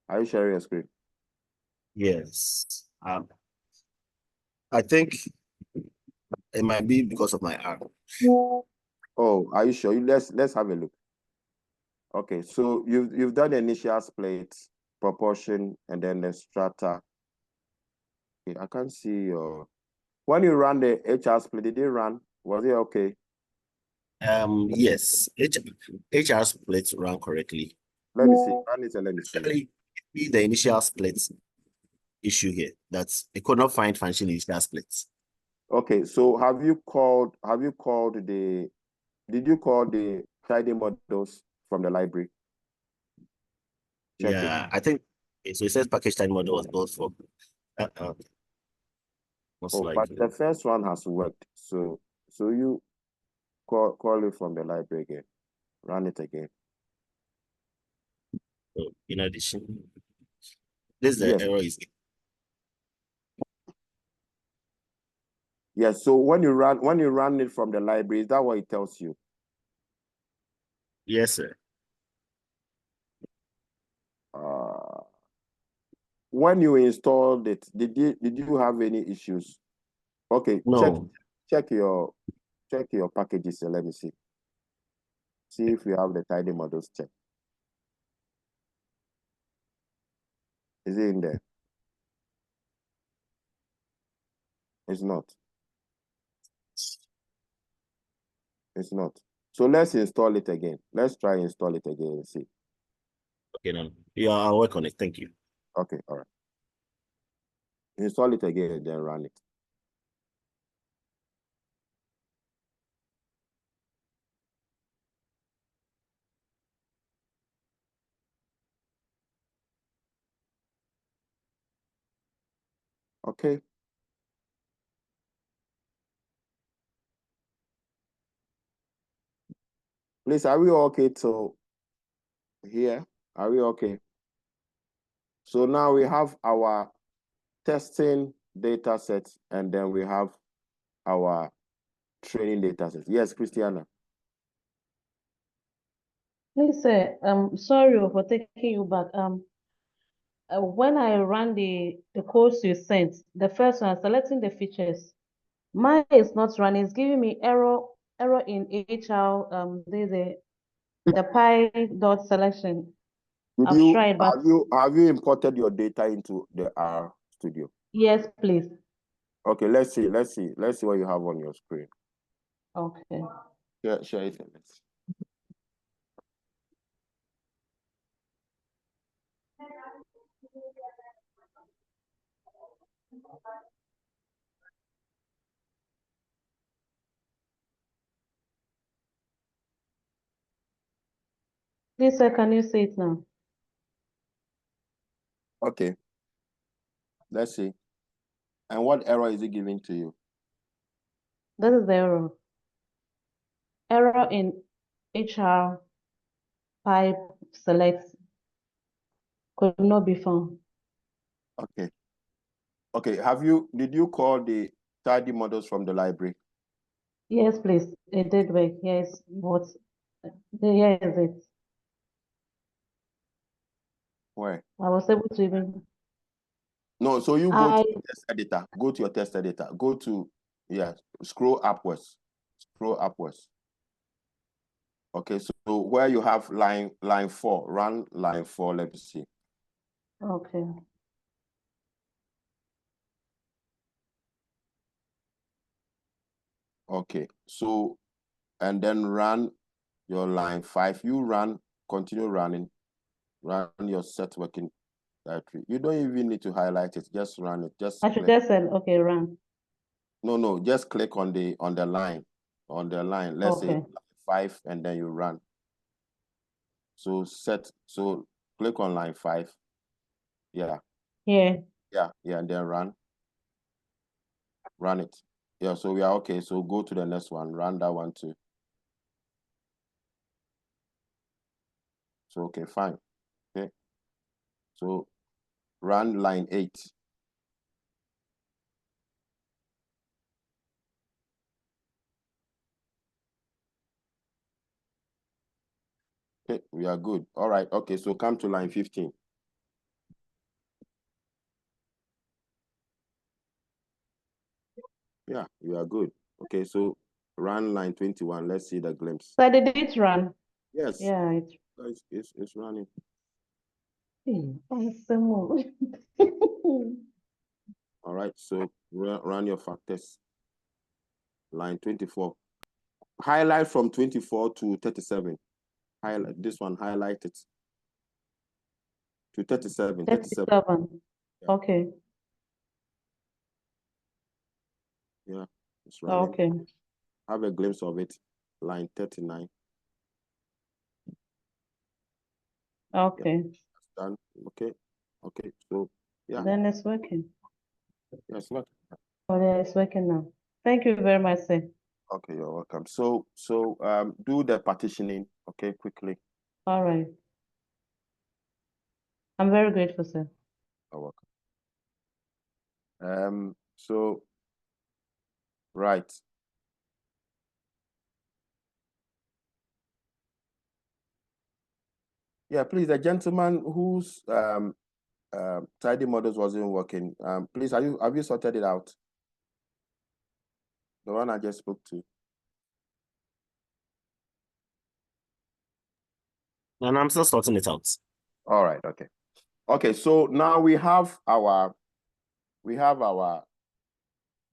Are you sharing your screen? Yes. I think it might be because of my arm. Oh, are you sure? Let's have a look. Okay, so you've done the initial split, proportion, and then the strata. Okay, I can't see your. When you ran the HR split, did it run? Was it okay? Yes. HR splits run correctly. Let me see. Run it and let me see. Actually, the initial splits issue here. That's it could not find function initial splits. Okay, so have you called did you call the tidymodels from the library? Check it. I think so. It says package tidymodel was built for most likely. But the first one has worked. So you call it from the library again. Run it again. So in addition, this is the error is. Yes, so when you run it from the library, is that what it tells you? Yes, sir. When you installed it, did you have any issues? Okay, no. Check your packages and let me see. See if you have the tidymodels check. Is it in there? It's not. It's not. So let's install it again. Let's try install it again and see. Okay, no. Yeah, I'll work on it. Thank you. Okay, all right. Install it again and then run it. Okay. Please, are we okay to here? Are we okay? So now we have our testing data set and then we have our training data set. Yes, Christiana. Please, sir, sorry for taking you back. When I ran the course you sent, the first one, selecting the features, mine is not running. It's giving me error in HR. There's the pi dot selection. I've tried, but have you imported your data into the R Studio? Yes, please. Okay, let's see what you have on your screen. Okay. Share it. Please, sir, can you see it now? Okay. Let's see. And what error is it giving to you? That is the error. Error in HR pipe select could not be found. Okay. Okay. Did you call the tidymodels from the library? Yes, please. It did work. Yes, but here is it. Where? I was able to even. No, so you go to the test editor. Go to your test editor. Go to, yeah, scroll upwards. Scroll upwards. Okay, so where you have line 4, run line 4, let me see. Okay. Okay, so, and then run your line 5. You continue running, run your set working directory. You don't even need to highlight it, just run it. I should just say, okay, run. No, just click on the line. Let's say line 5, and then you run. So click on line 5. Yeah. Yeah. Yeah, and then run it. Yeah, so we are okay. So go to the next one, run that one too. So, okay, fine. Okay. So run line 8. Okay, we are good. All right. Okay, so come to line 15. Yeah, we are good. Okay, so run line 21. Let's see the glimpse. So did it run? Yes. Yeah, it's running. All right, so run your factors. Line 24. Highlight from 24 to 37. Highlight this one, highlight it. To 37. 37. Yeah. Okay. Yeah, it's running. Okay. Have a glimpse of it. Line 39. Okay. Yeah, done. Okay. Okay. So yeah. Then it's working. Yes, working. Oh, yeah, it's working now. Thank you very much, sir. Okay, you're welcome. So do the partitioning, okay, quickly. All right. I'm very grateful, sir. You're welcome. So right. Yeah, please, the gentleman whose tidymodels wasn't working, please, have you sorted it out? The one I just spoke to. And I'm still sorting it out. All right, okay. Okay, so now we have our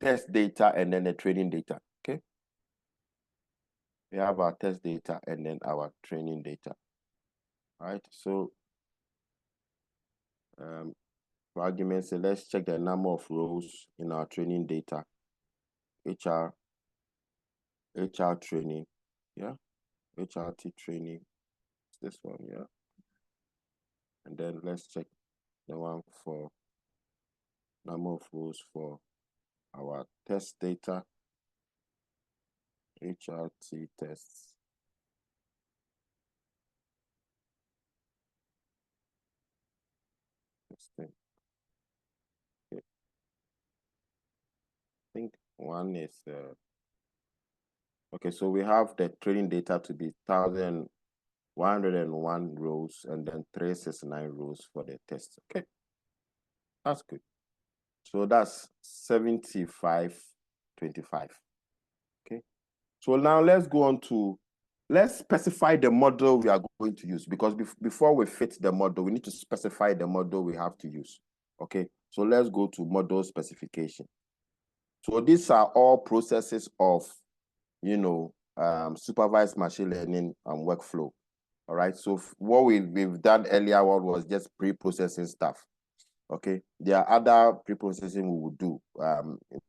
test data and then the training data, okay? We have our test data and then our training data. All right, so for argument's sake, let's check the number of rows in our training data. HR training, yeah, HRT training, this one, yeah. And then let's check the one for number of rows for our test data, HRT tests. Okay. I think one is okay, so we have the training data to be 1,101 rows and then 369 rows for the test. Okay, that's good. So that's 75/25. Okay, so now let's go on to, let's specify the model we are going to use, because before we fit the model, we need to specify the model we have to use. Okay, so let's go to model specification. So these are all processes of, supervised machine learning and workflow. All right, so what we've done earlier was just pre-processing stuff. Okay, there are other pre-processing we will do.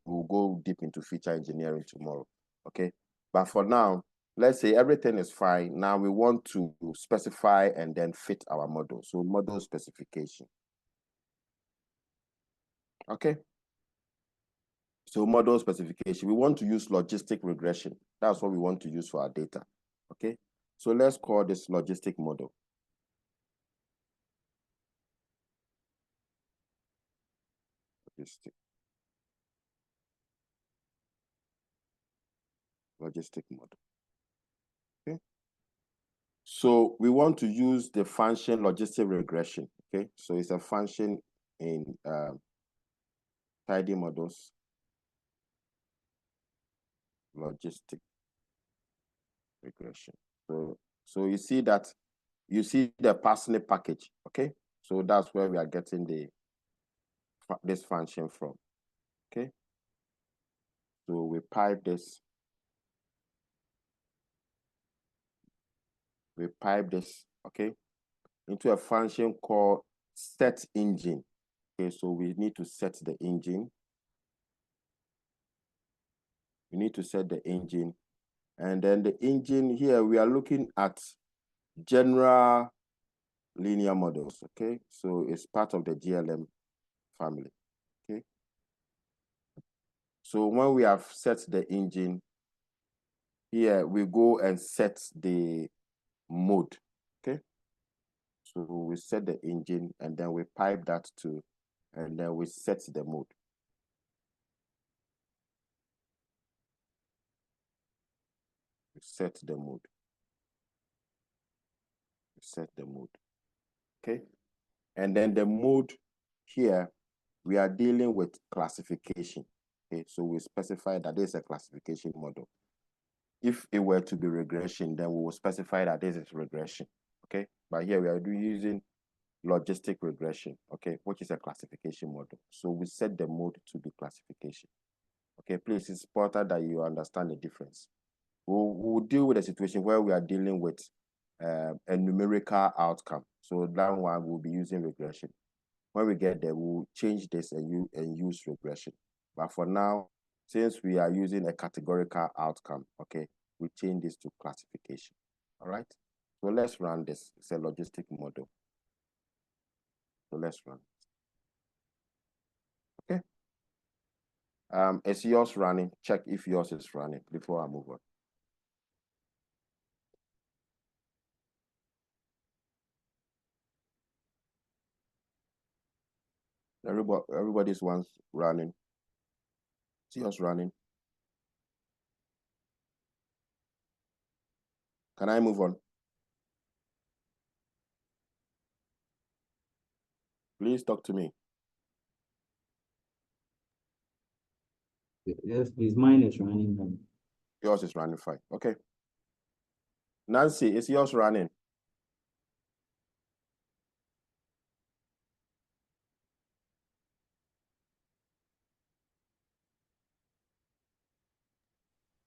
We'll go deep into feature engineering tomorrow. Okay, but for now, let's say everything is fine. Now we want to specify and then fit our model. So model specification. Okay. So model specification, we want to use logistic regression. That's what we want to use for our data, okay? So let's call this logistic model. Logistic model, okay? So we want to use the function logistic regression, okay? So it's a function in tidymodels, logistic regression. So you see that, you see the parsnip package, okay? So that's where we are getting this function from, okay? So we pipe this, okay, into a function called set engine. Okay, so we need to set the engine. We need to set the engine. And then the engine here, we are looking at general linear models, okay? So it's part of the GLM family, okay? So when we have set the engine, here we go and set the mode, okay? So we set the engine and then we pipe that to, and then we set the mode. We set the mode. We set the mode, okay? And then the mode here, we are dealing with classification, okay? So we specify that this is a classification model. If it were to be regression, then we will specify that this is regression, okay? But here we are using logistic regression, okay, which is a classification model. So we set the mode to be classification. Okay, please, it's important that you understand the difference. We'll deal with a situation where we are dealing with a numerical outcome. So that one will be using regression. When we get there, we'll change this and use regression. But for now, since we are using a categorical outcome, okay, we change this to classification. All right. So let's run this. It's a logistic model. So let's run. Okay. Is yours running? Check if yours is running before I move on. Everybody's one's running. Is yours running? Can I move on? Please talk to me. Yes, please. Mine is running now. Yours is running fine. Okay. Nancy, is yours running?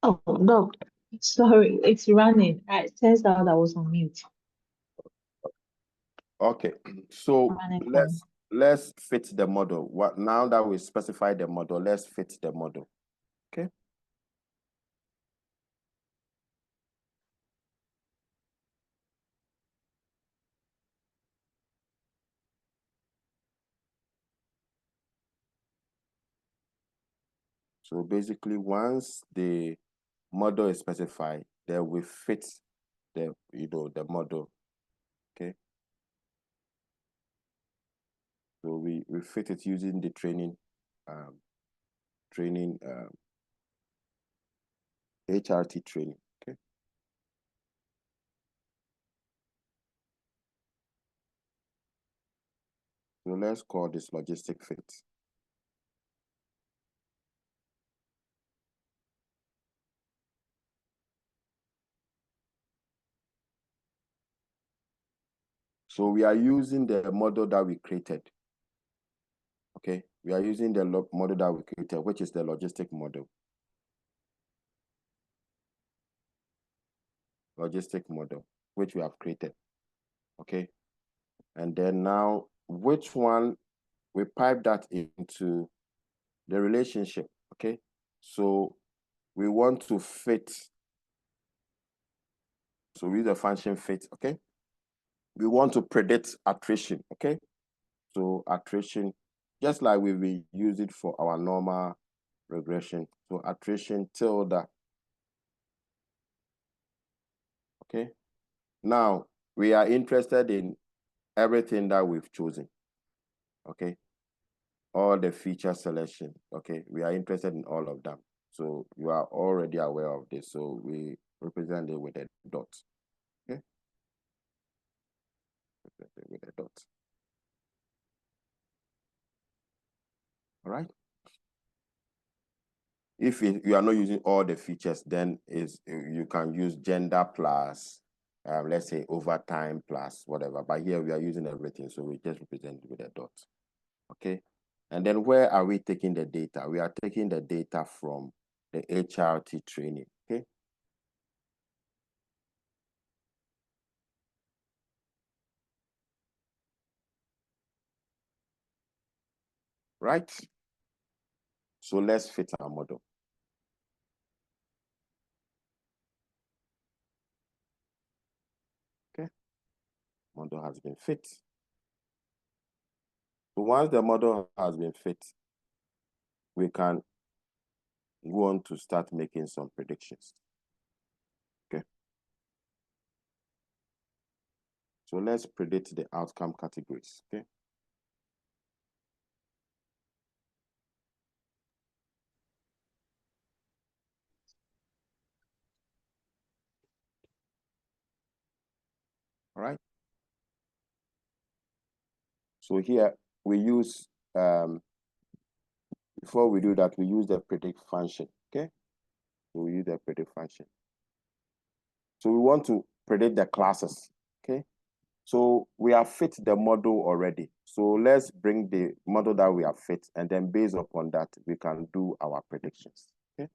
Oh, no. Sorry, it's running. It turns out I was on mute. Okay. So Running. let's fit the model. Now that we specify the model, let's fit the model. Okay. So basically, once the model is specified, then we fit the the model. Okay. So we fit it using the training HRT training. Okay. So let's call this logistic fit. So we are using the model that we created. Okay, we are using the model that we created, which is the logistic model. Logistic model, which we have created. Okay, and then now, which one, we pipe that into the relationship. Okay, so we want to fit. So we use the function fit. Okay, we want to predict attrition. Okay, so attrition, just like we will use it for our normal regression. So attrition tilde. Okay. Now we are interested in everything that we've chosen. Okay. All the feature selection. Okay. We are interested in all of them. So you are already aware of this. So we represent it with a dot. Okay. With a dot. All right. If you are not using all the features, then you can use gender plus, let's say overtime plus whatever. But here we are using everything, so we just represent it with a dot. Okay. And then where are we taking the data? We are taking the data from the HRT training. Okay. Right. So let's fit our model. Okay. Model has been fit. So once the model has been fit, we can go on to start making some predictions. Okay. So let's predict the outcome categories. Okay. All right. So here we use, before we do that, we use the predict function. Okay. So we use the predict function. So we want to predict the classes. Okay. So we have fit the model already. So let's bring the model that we have fit, and then based upon that, we can do our predictions. Okay.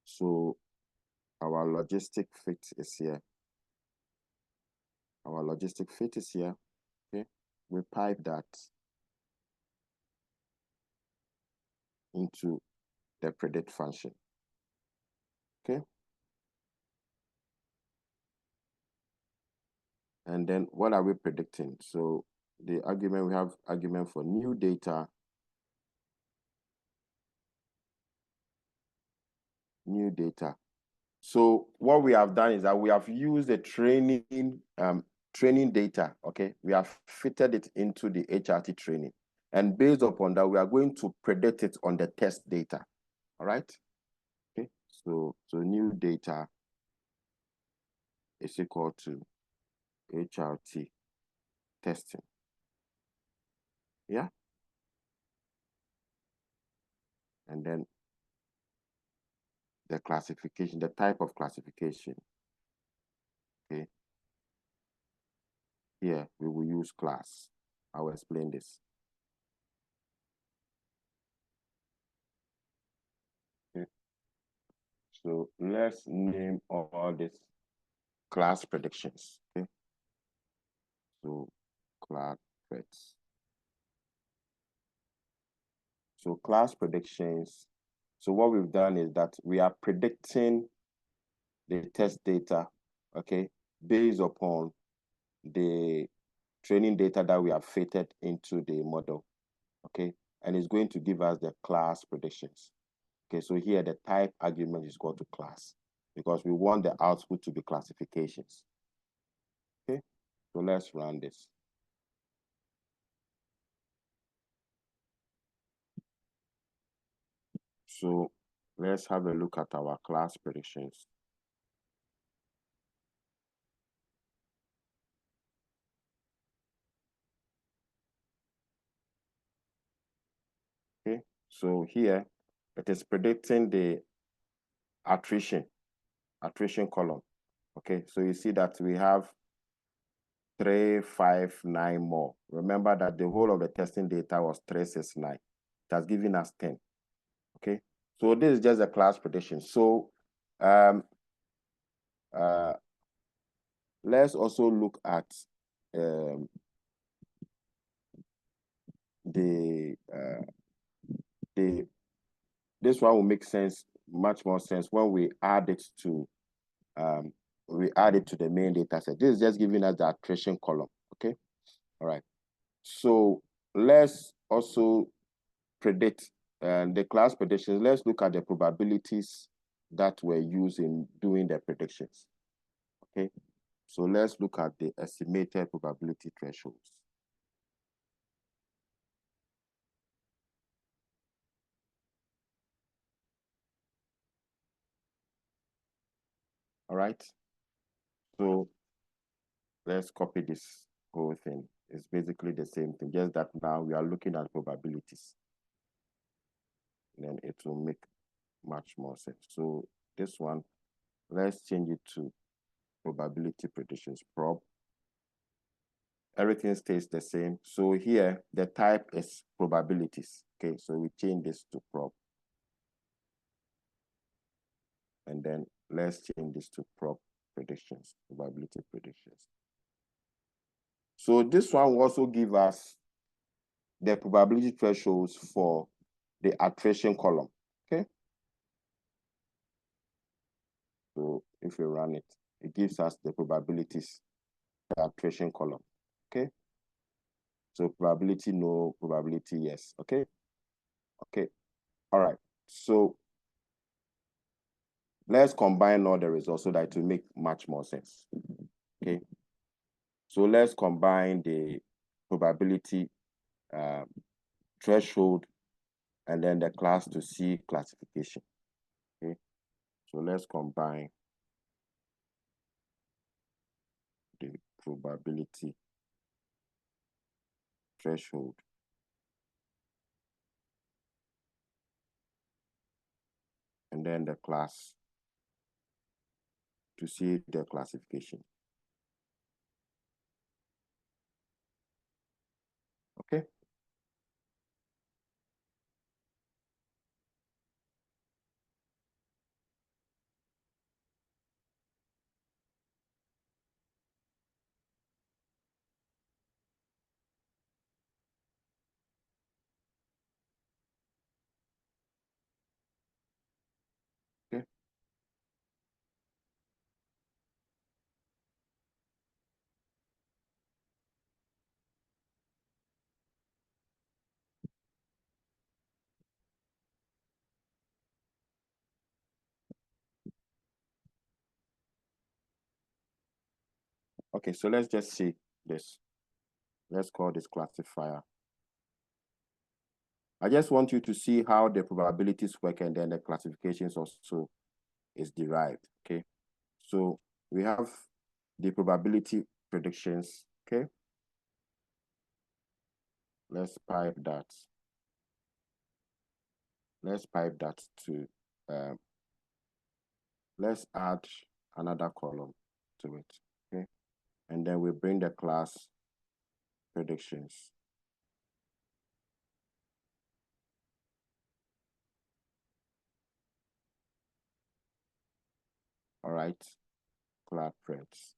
So our logistic fit is here. Our logistic fit is here. Okay. We pipe that into the predict function. Okay. And then what are we predicting? So the argument, we have argument for new data. New data. So what we have done is that we have used the training data. Okay. We have fitted it into the HRT training. And based upon that, we are going to predict it on the test data. All right. Okay. So new data is equal to HRT testing. Yeah. And then the classification, the type of classification. Okay. Here we will use class. I will explain this. Okay. So let's name all these class predictions. Okay. So class predicts. So class predictions. So what we've done is that we are predicting the test data, okay, based upon the training data that we have fitted into the model, okay, and it's going to give us the class predictions. Okay, so here the type argument is equal to class because we want the output to be classifications. Okay, so let's run this. So let's have a look at our class predictions. Okay, so here it is predicting the attrition column. Okay, so you see that we have 3, 5, 9 more. Remember that the whole of the testing data was 3, 6, 9. It has given us 10. Okay, so this is just a class prediction. So let's also look at this one will make sense, much more sense when we add it to the main data set. This is just giving us the attrition column. Okay, all right. So let's also predict And the class predictions, let's look at the probabilities that were used in doing the predictions. Okay, so let's look at the estimated probability thresholds. All right, so let's copy this whole thing. It's basically the same thing, just that now we are looking at probabilities. Then it will make much more sense. So this one, let's change it to probability predictions prob. Everything stays the same. So here, the type is probabilities. Okay, so we change this to prob. And then let's change this to prob predictions, probability predictions. So this one will also give us the probability thresholds for the attrition column. Okay. So if we run it, it gives us the probabilities, the attrition column. Okay. So probability no, probability yes. Okay. Okay. All right. So let's combine all the results so that it will make much more sense. Okay. So let's combine the probability threshold and then the class to C classification. Okay. So let's combine the probability threshold and then the class to see the classification. Okay. Okay. Okay, so let's just see this. Let's call this classifier. I just want you to see how the probabilities work and then the classifications also is derived. Okay. So we have the probability predictions. Okay. Let's pipe that. Let's pipe that to, let's add another column to it. Okay. And then we bring the class predictions. All right. Class preds.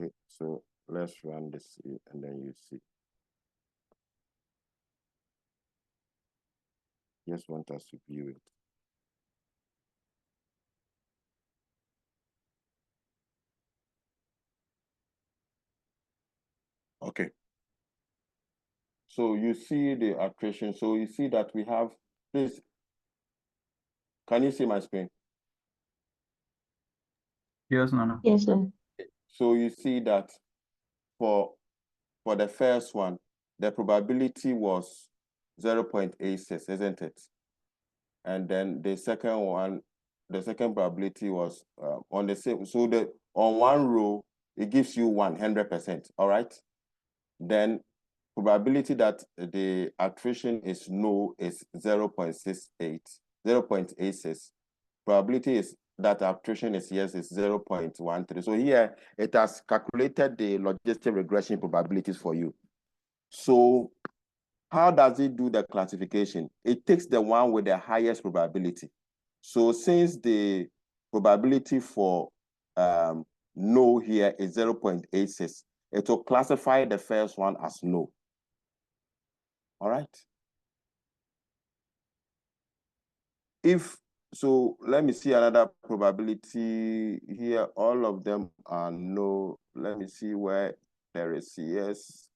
Okay, so let's run this and then you see. Just want us to view it. Okay. So you see the attrition. So you see that we have this. Can you see my screen? Yes, Nana. Yes, sir. So you see that for the first one, the probability was 0.86, isn't it? And then the second one, the second probability was on the same. So on one row, it gives you 100%. All right. Then probability that the attrition is no is 0.68, 0.86. Probability is that attrition is yes is 0.13. So here it has calculated the logistic regression probabilities for you. So how does it do the classification? It takes the one with the highest probability. So since the probability for no here is 0.86, it will classify the first one as no. All right. If So let me see another probability here. All of them are no. Let me see where there is yes.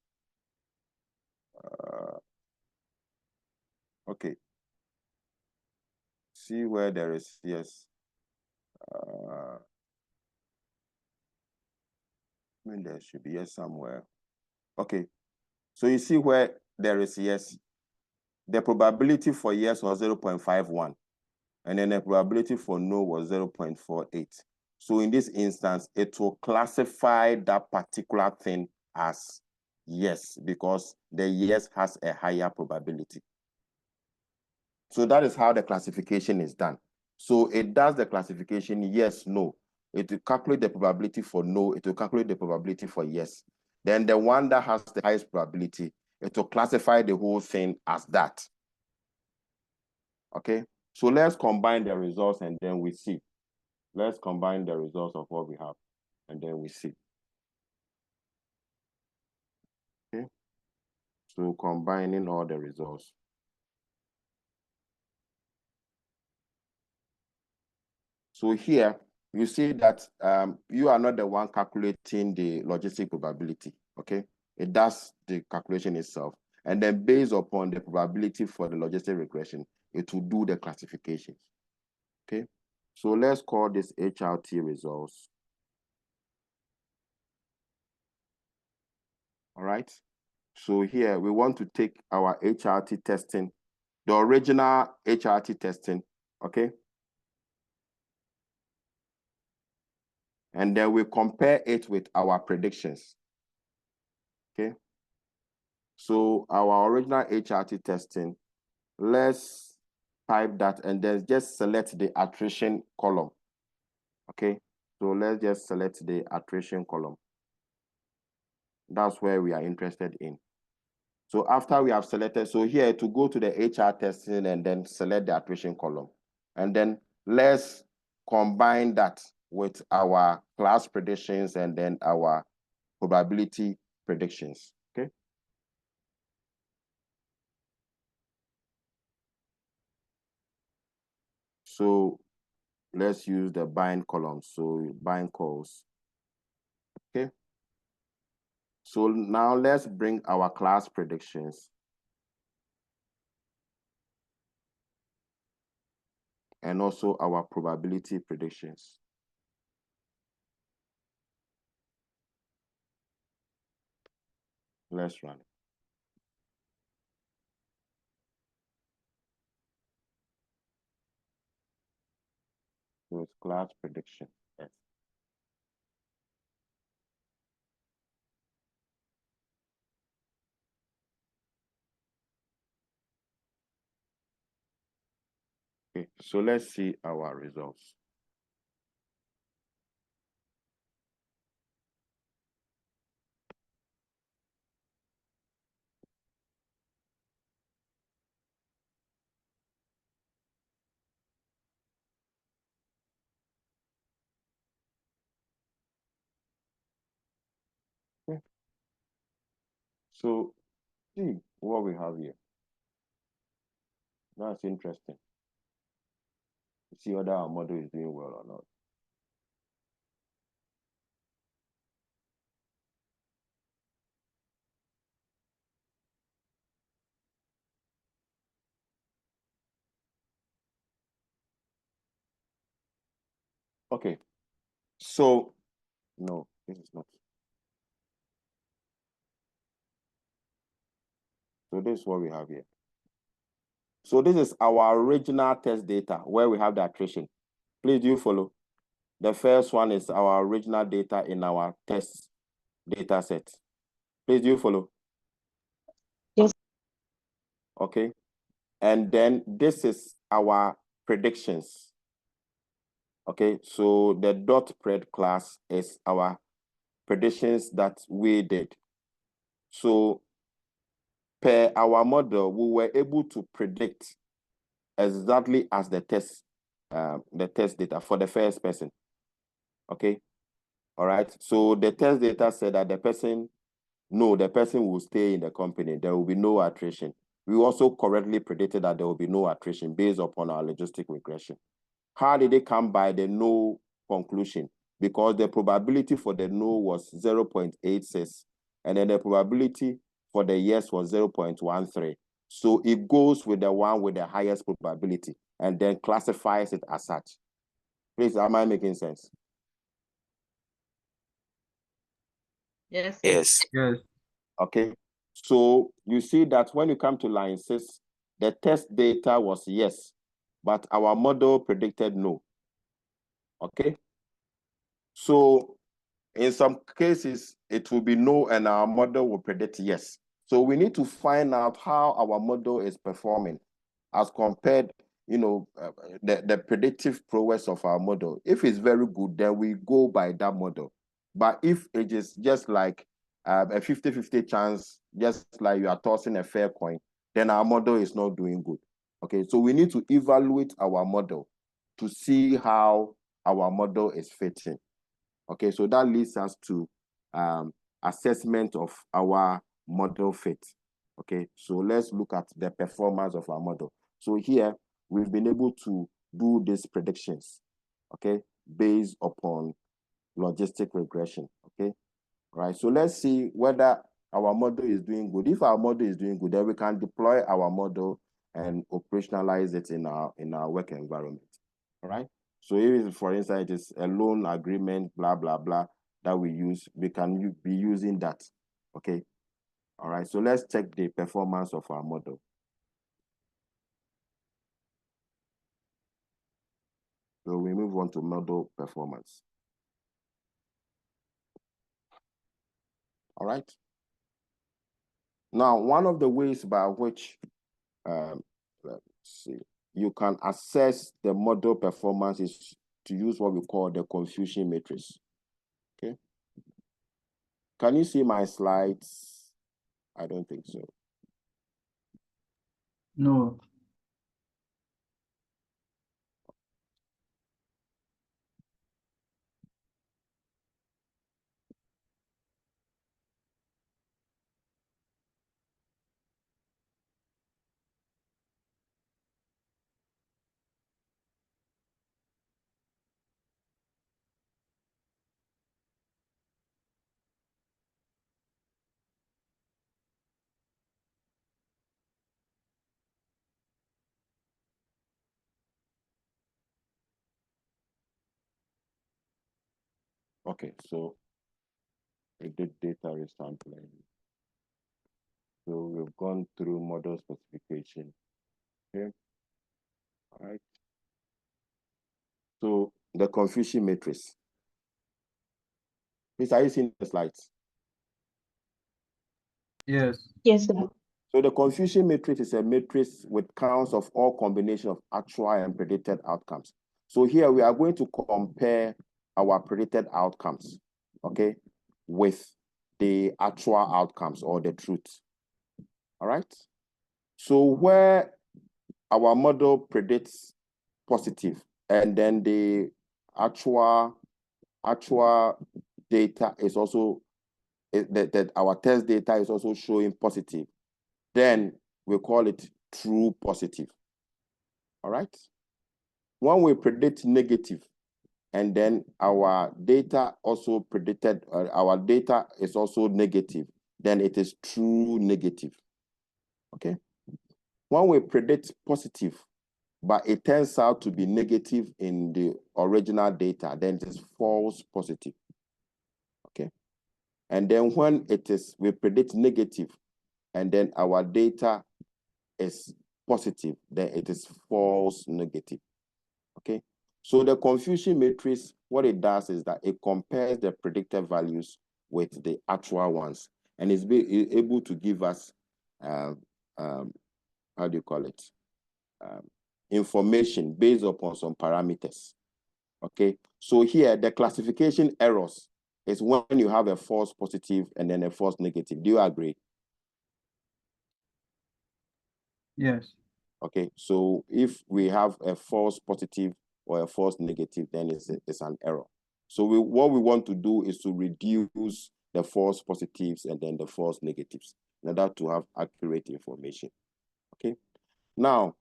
Okay. See where there is yes. I mean, there should be yes somewhere. Okay. So you see where there is yes. The probability for yes was 0.51. And then the probability for no was 0.48. So in this instance, it will classify that particular thing as yes, because the yes has a higher probability. So that is how the classification is done. So it does the classification yes, no. It will calculate the probability for no, it will calculate the probability for yes. Then the one that has the highest probability, it will classify the whole thing as that. Okay, so let's combine the results and then we see. Let's combine the results of what we have and then we see. Okay, so combining all the results. So here you see that you are not the one calculating the logistic probability. Okay, it does the calculation itself, and then based upon the probability for the logistic regression, it will do the classifications. Okay, so let's call this HRT results. All right, so here we want to take our HRT testing, the original HRT testing, okay, and then we compare it with our predictions. Okay, so our original HRT testing, let's type that and then just select the attrition column. Okay, so let's just select the attrition column. That's where we are interested in. So after we have selected, so here to go to the HR testing and then select the attrition column. And then let's combine that with our class predictions and then our probability predictions. Okay. So let's use the bind column. So bind calls. Okay. So now let's bring our class predictions. And also our probability predictions. Let's run it. So it's class prediction. Yes. Okay, so let's see our results. Okay. So see what we have here. That's interesting. See whether our model is doing well or not. Okay, so no, this is not. So this is what we have here. So this is our original test data where we have the attrition. Please do you follow? The first one is our original data in our test data set. Please do you follow? Yes. Okay. And then this is our predictions. Okay, so the dot pred class is our predictions that we did. So per our model, we were able to predict exactly as the test data for the first person. Okay, all right. So the test data said that the person will stay in the company. There will be no attrition. We also correctly predicted that there will be no attrition based upon our logistic regression. How did they come by the no conclusion? Because the probability for the no was 0.86, and then the probability for the yes was 0.13. So it goes with the one with the highest probability and then classifies it as such. Please, am I making sense? Yes. Yes. Yes. Okay. So you see that when you come to line 6, the test data was yes, but our model predicted no. Okay. So in some cases, it will be no, and our model will predict yes. So we need to find out how our model is performing as compared, the predictive prowess of our model. If it's very good, then we go by that model. But if it is just like a 50-50 chance, just like you are tossing a fair coin, then our model is not doing good. Okay, so we need to evaluate our model to see how our model is fitting. Okay, so that leads us to assessment of our model fit. Okay, so let's look at the performance of our model. So here, we've been able to do these predictions, okay, based upon logistic regression, okay? All right, so let's see whether our model is doing good. If our model is doing good, then we can deploy our model and operationalize it in our work environment, all right? So if, for instance, it is a loan agreement, blah, blah, blah, that we use, we can be using that, okay? All right, so let's check the performance of our model. So we move on to model performance. All right. Now, one of the ways by which, let's see, you can assess the model performance is to use what we call the confusion matrix. Okay. Can you see my slides? I don't think so. No. Okay, so we did data resampling. So we've gone through model specification. Okay. All right. So the confusion matrix. Please, are you seeing the slides? Yes. Yes, sir. So the confusion matrix is a matrix with counts of all combination of actual and predicted outcomes. So here we are going to compare our predicted outcomes, okay, with the actual outcomes or the truth. All right. So where our model predicts positive and then the actual data is also that our test data is also showing positive, then we call it true positive. All right. When we predict negative, and then our data also predicted, our data is also negative, then it is true negative. Okay. When we predict positive, but it turns out to be negative in the original data, then it is false positive. Okay. And then when we predict negative, and then our data is positive, then it is false negative. Okay. So the confusion matrix, what it does is that it compares the predicted values with the actual ones, and it's able to give us, how do you call it? Information based upon some parameters. Okay. So here, the classification errors is when you have a false positive and then a false negative. Do you agree? Yes. Okay, so if we have a false positive or a false negative, then it's an error. So what we want to do is to reduce the false positives and then the false negatives in order to have accurate information. Okay, now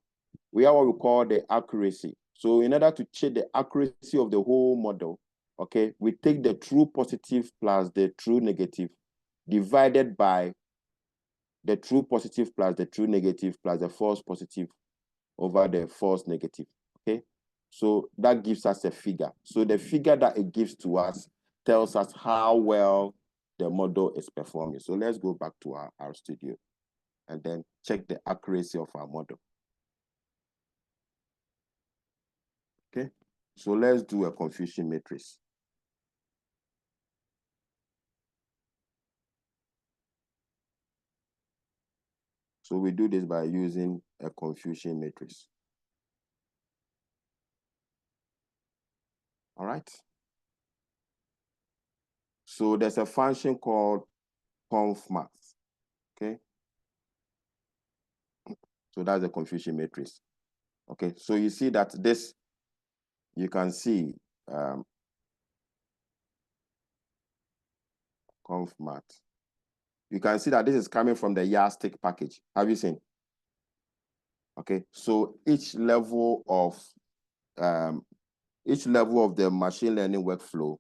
we have what we call the accuracy. So in order to check the accuracy of the whole model, okay, we take the true positive plus the true negative divided by the true positive plus the true negative plus the false positive over the false negative, okay? So that gives us a figure. So the figure that it gives to us tells us how well the model is performing. So let's go back to our studio and then check the accuracy of our model. Okay, so let's do a confusion matrix. So we do this by using a confusion matrix. All right. So there's a function called conf_math. Okay. So that's the confusion matrix. Okay. So you see that this, you can see conf_math. You can see that this is coming from the Logistic package. Have you seen? Okay. So each level of the machine learning workflow,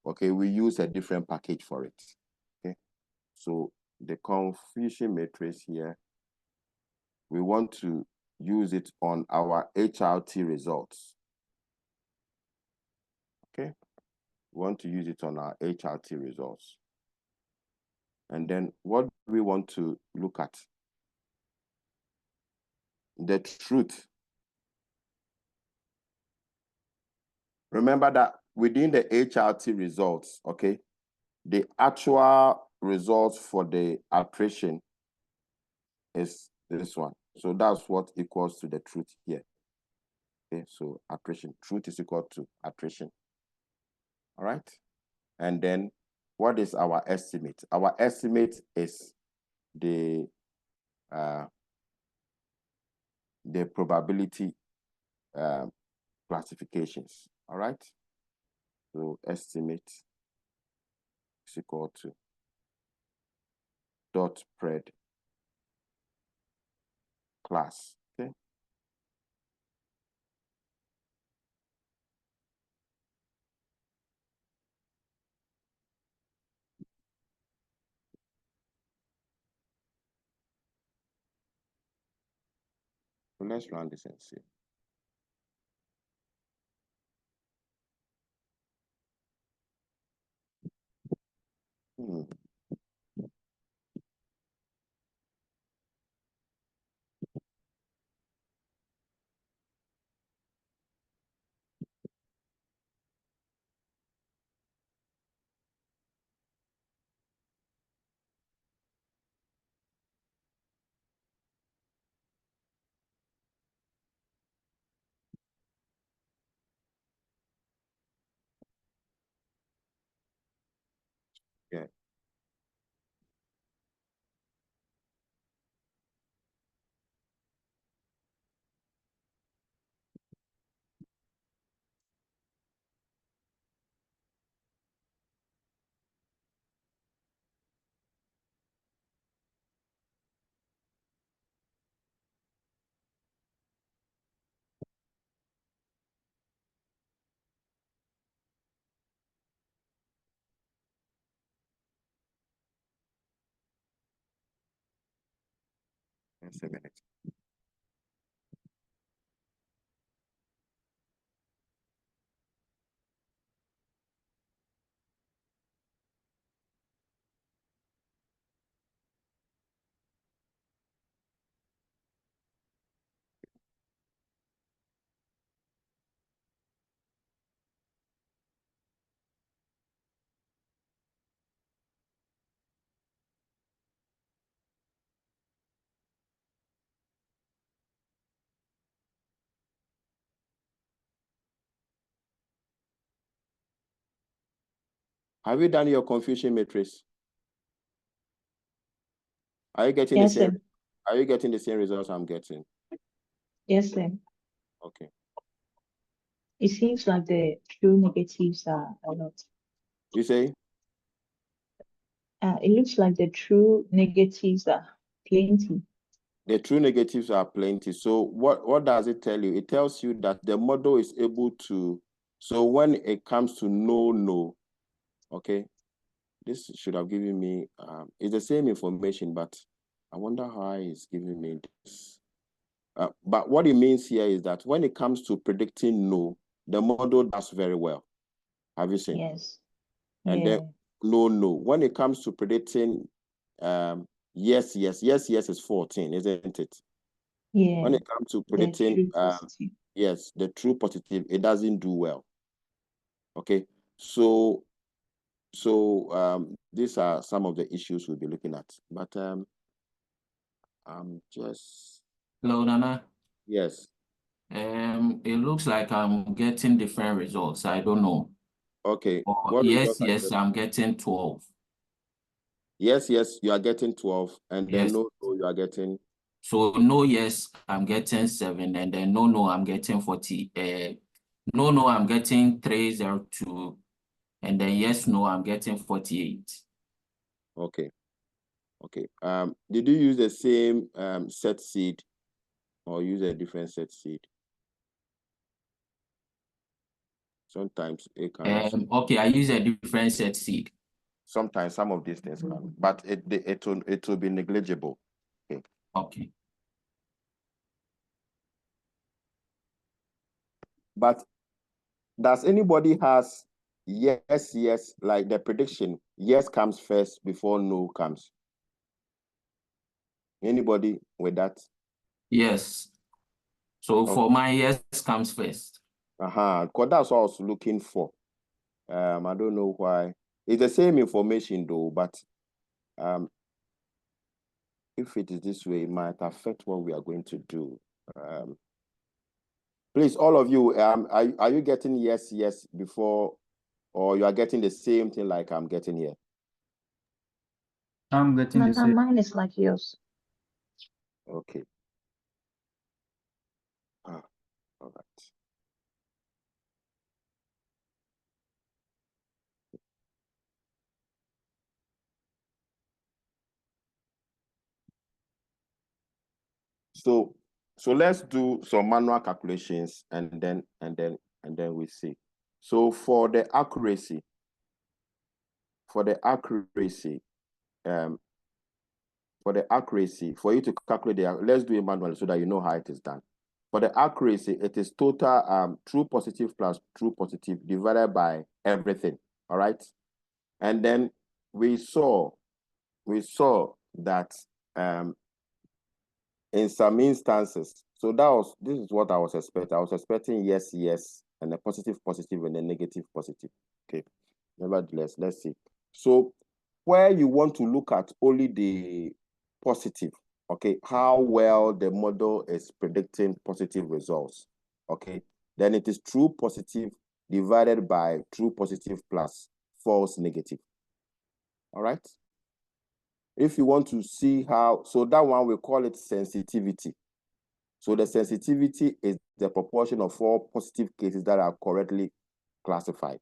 okay, we use a different package for it. Okay. So the confusion matrix here, we want to use it on our HRT results. Okay. We want to use it on our HRT results. And then what we want to look at, the truth. Remember that within the HRT results, okay, the actual results for the attrition is this one. So that's what equals to the truth here. Okay, so attrition, truth is equal to attrition. All right. And then what is our estimate? Our estimate is the probability classifications. All right. So estimate is equal to dot pred class. Okay. So let's run this and see. Yeah. Just a minute. Have you done your confusion matrix? Are you getting Yes, the same? sir. Are you getting the same results I'm getting? Yes, sir. Okay. It seems like the true negatives are a lot. You say? It looks like the true negatives are plenty. The true negatives are plenty. So what does it tell you? It tells you that the model is able to, so when it comes to no, okay, this should have given me, it's the same information, but I wonder how it's giving me this. But what it means here is that when it comes to predicting no, the model does very well. Have you seen? Yes. And then no. When it comes to predicting yes is 14, isn't it? Yeah. When it comes to predicting yes, the true positive, it doesn't do well. Okay. So these are some of the issues we'll be looking at. But I'm just Hello, Nana. yes. It looks like I'm getting different results. I don't know. Okay. Yes, I'm getting 12. Yes, you are getting 12, and then no, you are getting. So no, yes, I'm getting 7, and then no, I'm getting 40. No, I'm getting 302, and then yes, no, I'm getting 48. Okay. Did you use the same set seed or use a different set seed? Sometimes it can. Okay, I use a different set seed. Sometimes some of these things can, but it will be negligible. Okay. Okay. But does anybody has yes, like the prediction, yes comes first before no comes? Anybody with that? Yes. So for my yes comes first. Because that's what I was looking for. I don't know why. It's the same information though, but if it is this way, it might affect what we are going to do. Please, all of you, are you getting yes before, or you are getting the same thing like I'm getting here? I'm getting the same. Mine is like yours. Okay. All right. So let's do some manual calculations and then we see. So for the accuracy, for you to calculate let's do it manually so that you know how it is done. For the accuracy, it is total true positive plus true positive divided by everything. All right. And then we saw that in some instances, so this is what I was expecting. I was expecting yes, and a positive, and a negative, positive. Okay. Nevertheless, let's see. So where you want to look at only the positive, okay, how well the model is predicting positive results, okay, then it is true positive divided by true positive plus false negative. All right. If you want to see how, so that one we call it sensitivity. So the sensitivity is the proportion of all positive cases that are correctly classified.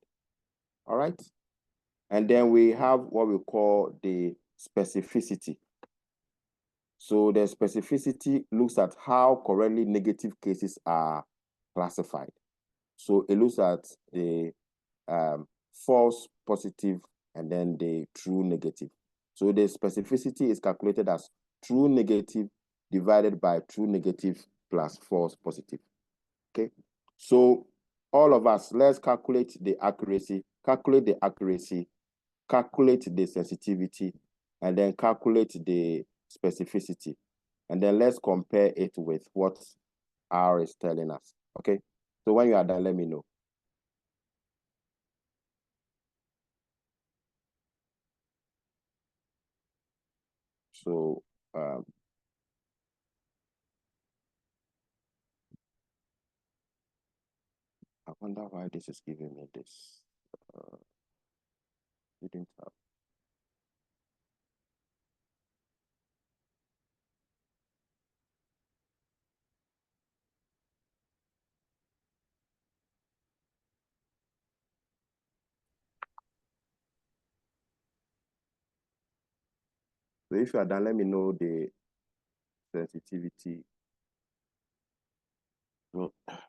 All right. And then we have what we call the specificity. So the specificity looks at how correctly negative cases are classified. So it looks at the false positive and then the true negative. So the specificity is calculated as true negative divided by true negative plus false positive. Okay. So all of us, let's calculate the accuracy, calculate the sensitivity, and then calculate the specificity. And then let's compare it with what R is telling us. Okay. So when you are done, let me know. So I wonder why this is giving me this. Didn't have. So if you are done, let me know the sensitivity. Well, let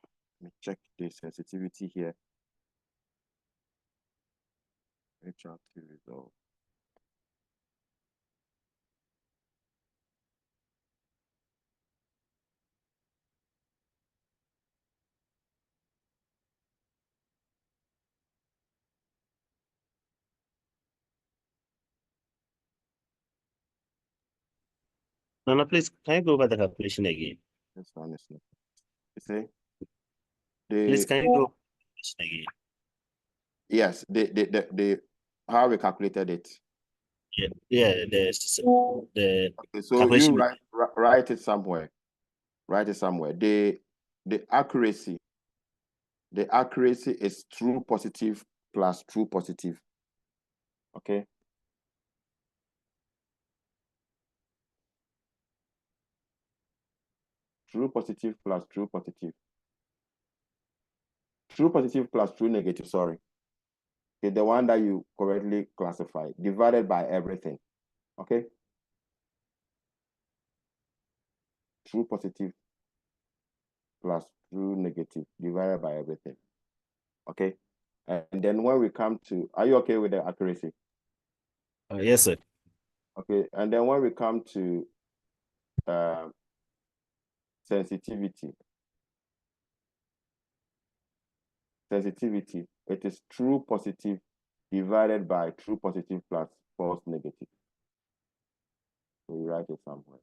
me check the sensitivity here. HRT result. No, please, can you go over the calculation again? This one is not. You see? Please, can you go over the calculation again? Yes, the how we calculated it. Yeah, the Okay, so calculation. you write it somewhere. Write it somewhere. The accuracy is true positive plus true positive. Okay. True positive plus true positive. True positive plus true negative, sorry. Okay, the one that you correctly classify, divided by everything. Okay. True positive plus true negative divided by everything. Okay. And then when we come to, are you okay with the accuracy? Yes, sir. Okay. And then when we come to sensitivity, it is true positive divided by true positive plus false negative. So we write it somewhere.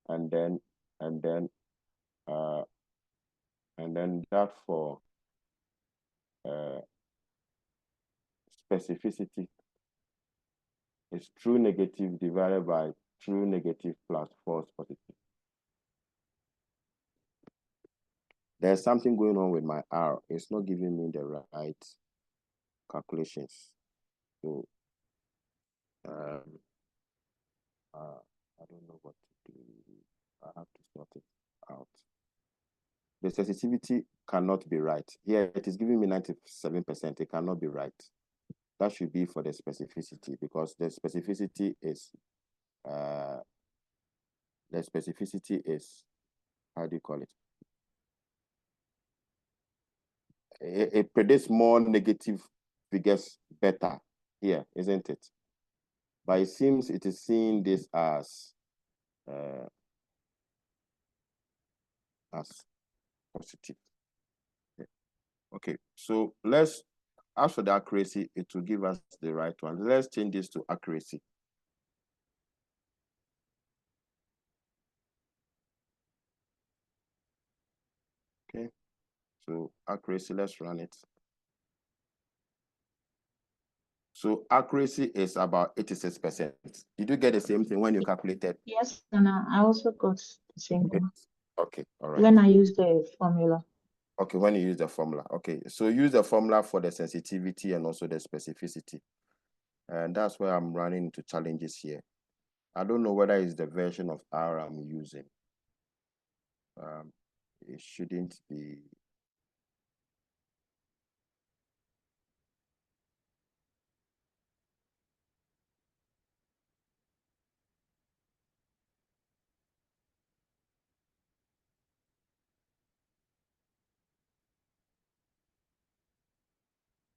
And then that for specificity is true negative divided by true negative plus false positive. There's something going on with my R. It's not giving me the right calculations. So I don't know what to do. I have to sort it out. The sensitivity cannot be right. Here it is giving me 97%. It cannot be right. That should be for the specificity, because the specificity is how do you call it? It predicts more negative figures better here, isn't it? But it seems it is seeing this as positive. Okay, so let's, as for the accuracy, it will give us the right one. Let's change this to accuracy. Okay, so accuracy, let's run it. So accuracy is about 86%. Did you get the same thing when you calculated? Yes, and I also got the same one. Okay, all right. When I use the formula. Okay, when you use the formula. Okay, so use the formula for the sensitivity and also the specificity. And that's where I'm running into challenges here. I don't know whether it's the version of R I'm using. It shouldn't be.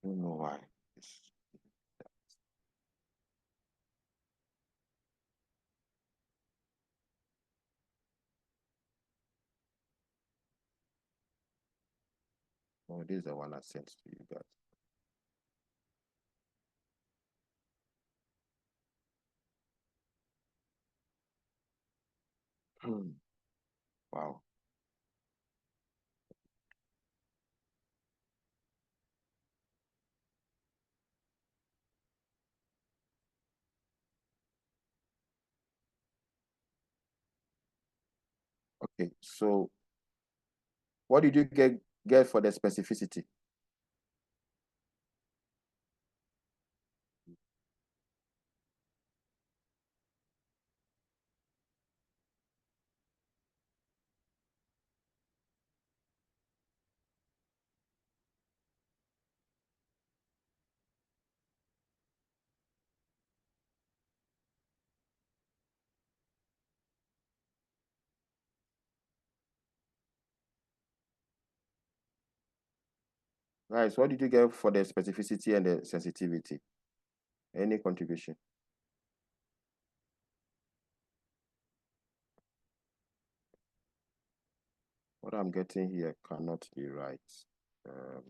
I don't know why. Oh, this is the one I sent to you guys. Wow. Okay, so what did you get for the specificity? Guys, what did you get for the specificity and the sensitivity? Any contribution? What I'm getting here cannot be right. Oh.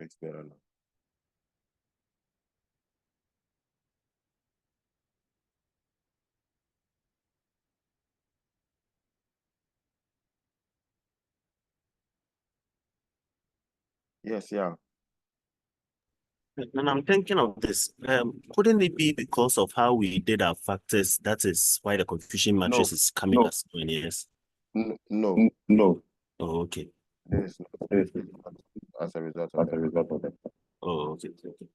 It's better now. Yes, yeah. And I'm thinking of this. Couldn't it be because of how we did our factors? That is why the confusion matrix is coming as 20 years. No. No. Oh, okay. There's not as a result of that. Oh, okay. Okay.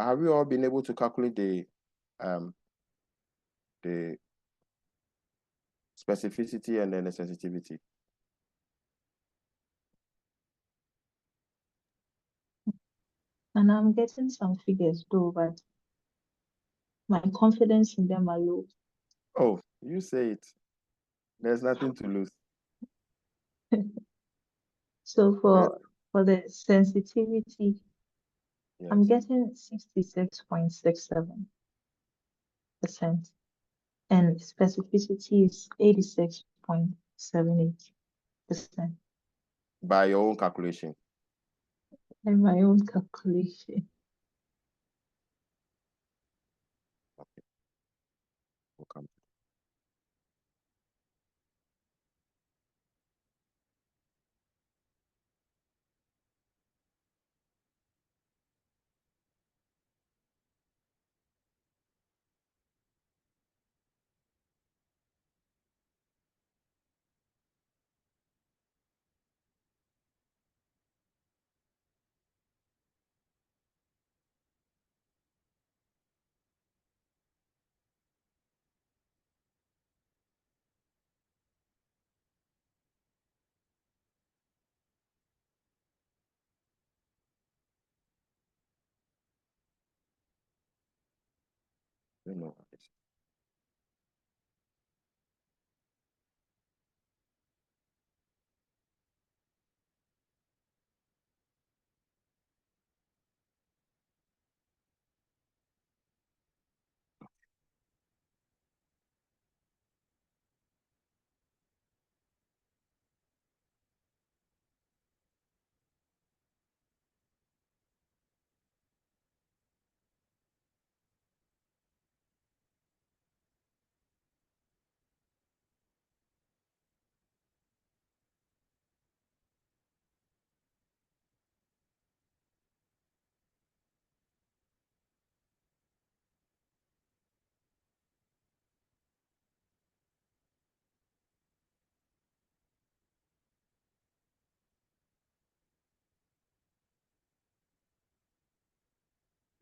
Have you all been able to calculate the specificity and then the sensitivity? And I'm getting some figures though, but my confidence in them are low. Oh, you say it. There's nothing to lose. So for the sensitivity, yes. I'm getting 66.67%, and specificity is 86.78%. By your own calculation. By my own calculation. Okay. We'll come. You know what this is.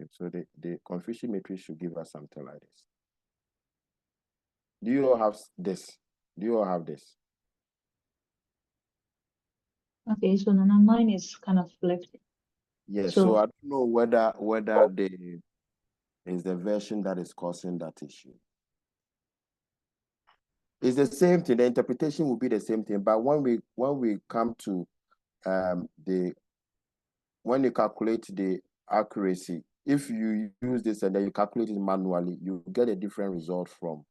Okay, so the confusion matrix should give us something like this. Do you all have this? Do you all have this? Okay, so now mine is kind of flipped. Yes, so I don't know whether the is the version that is causing that issue. It's the same thing. The interpretation will be the same thing, but when we come to when you calculate the accuracy, if you use this and then you calculate it manually, you get a different result from.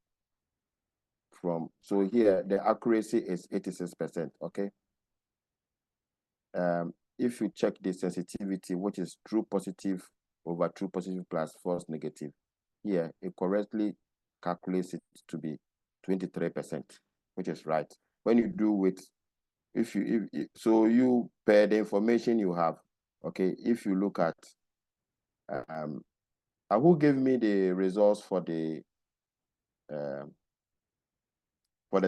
So here the accuracy is 86%. Okay. If you check the sensitivity, which is true positive over true positive plus false negative, here it correctly calculates it to be 23%, which is right. When you do with, so you per the information you have, okay, if you look at, who gave me the results for the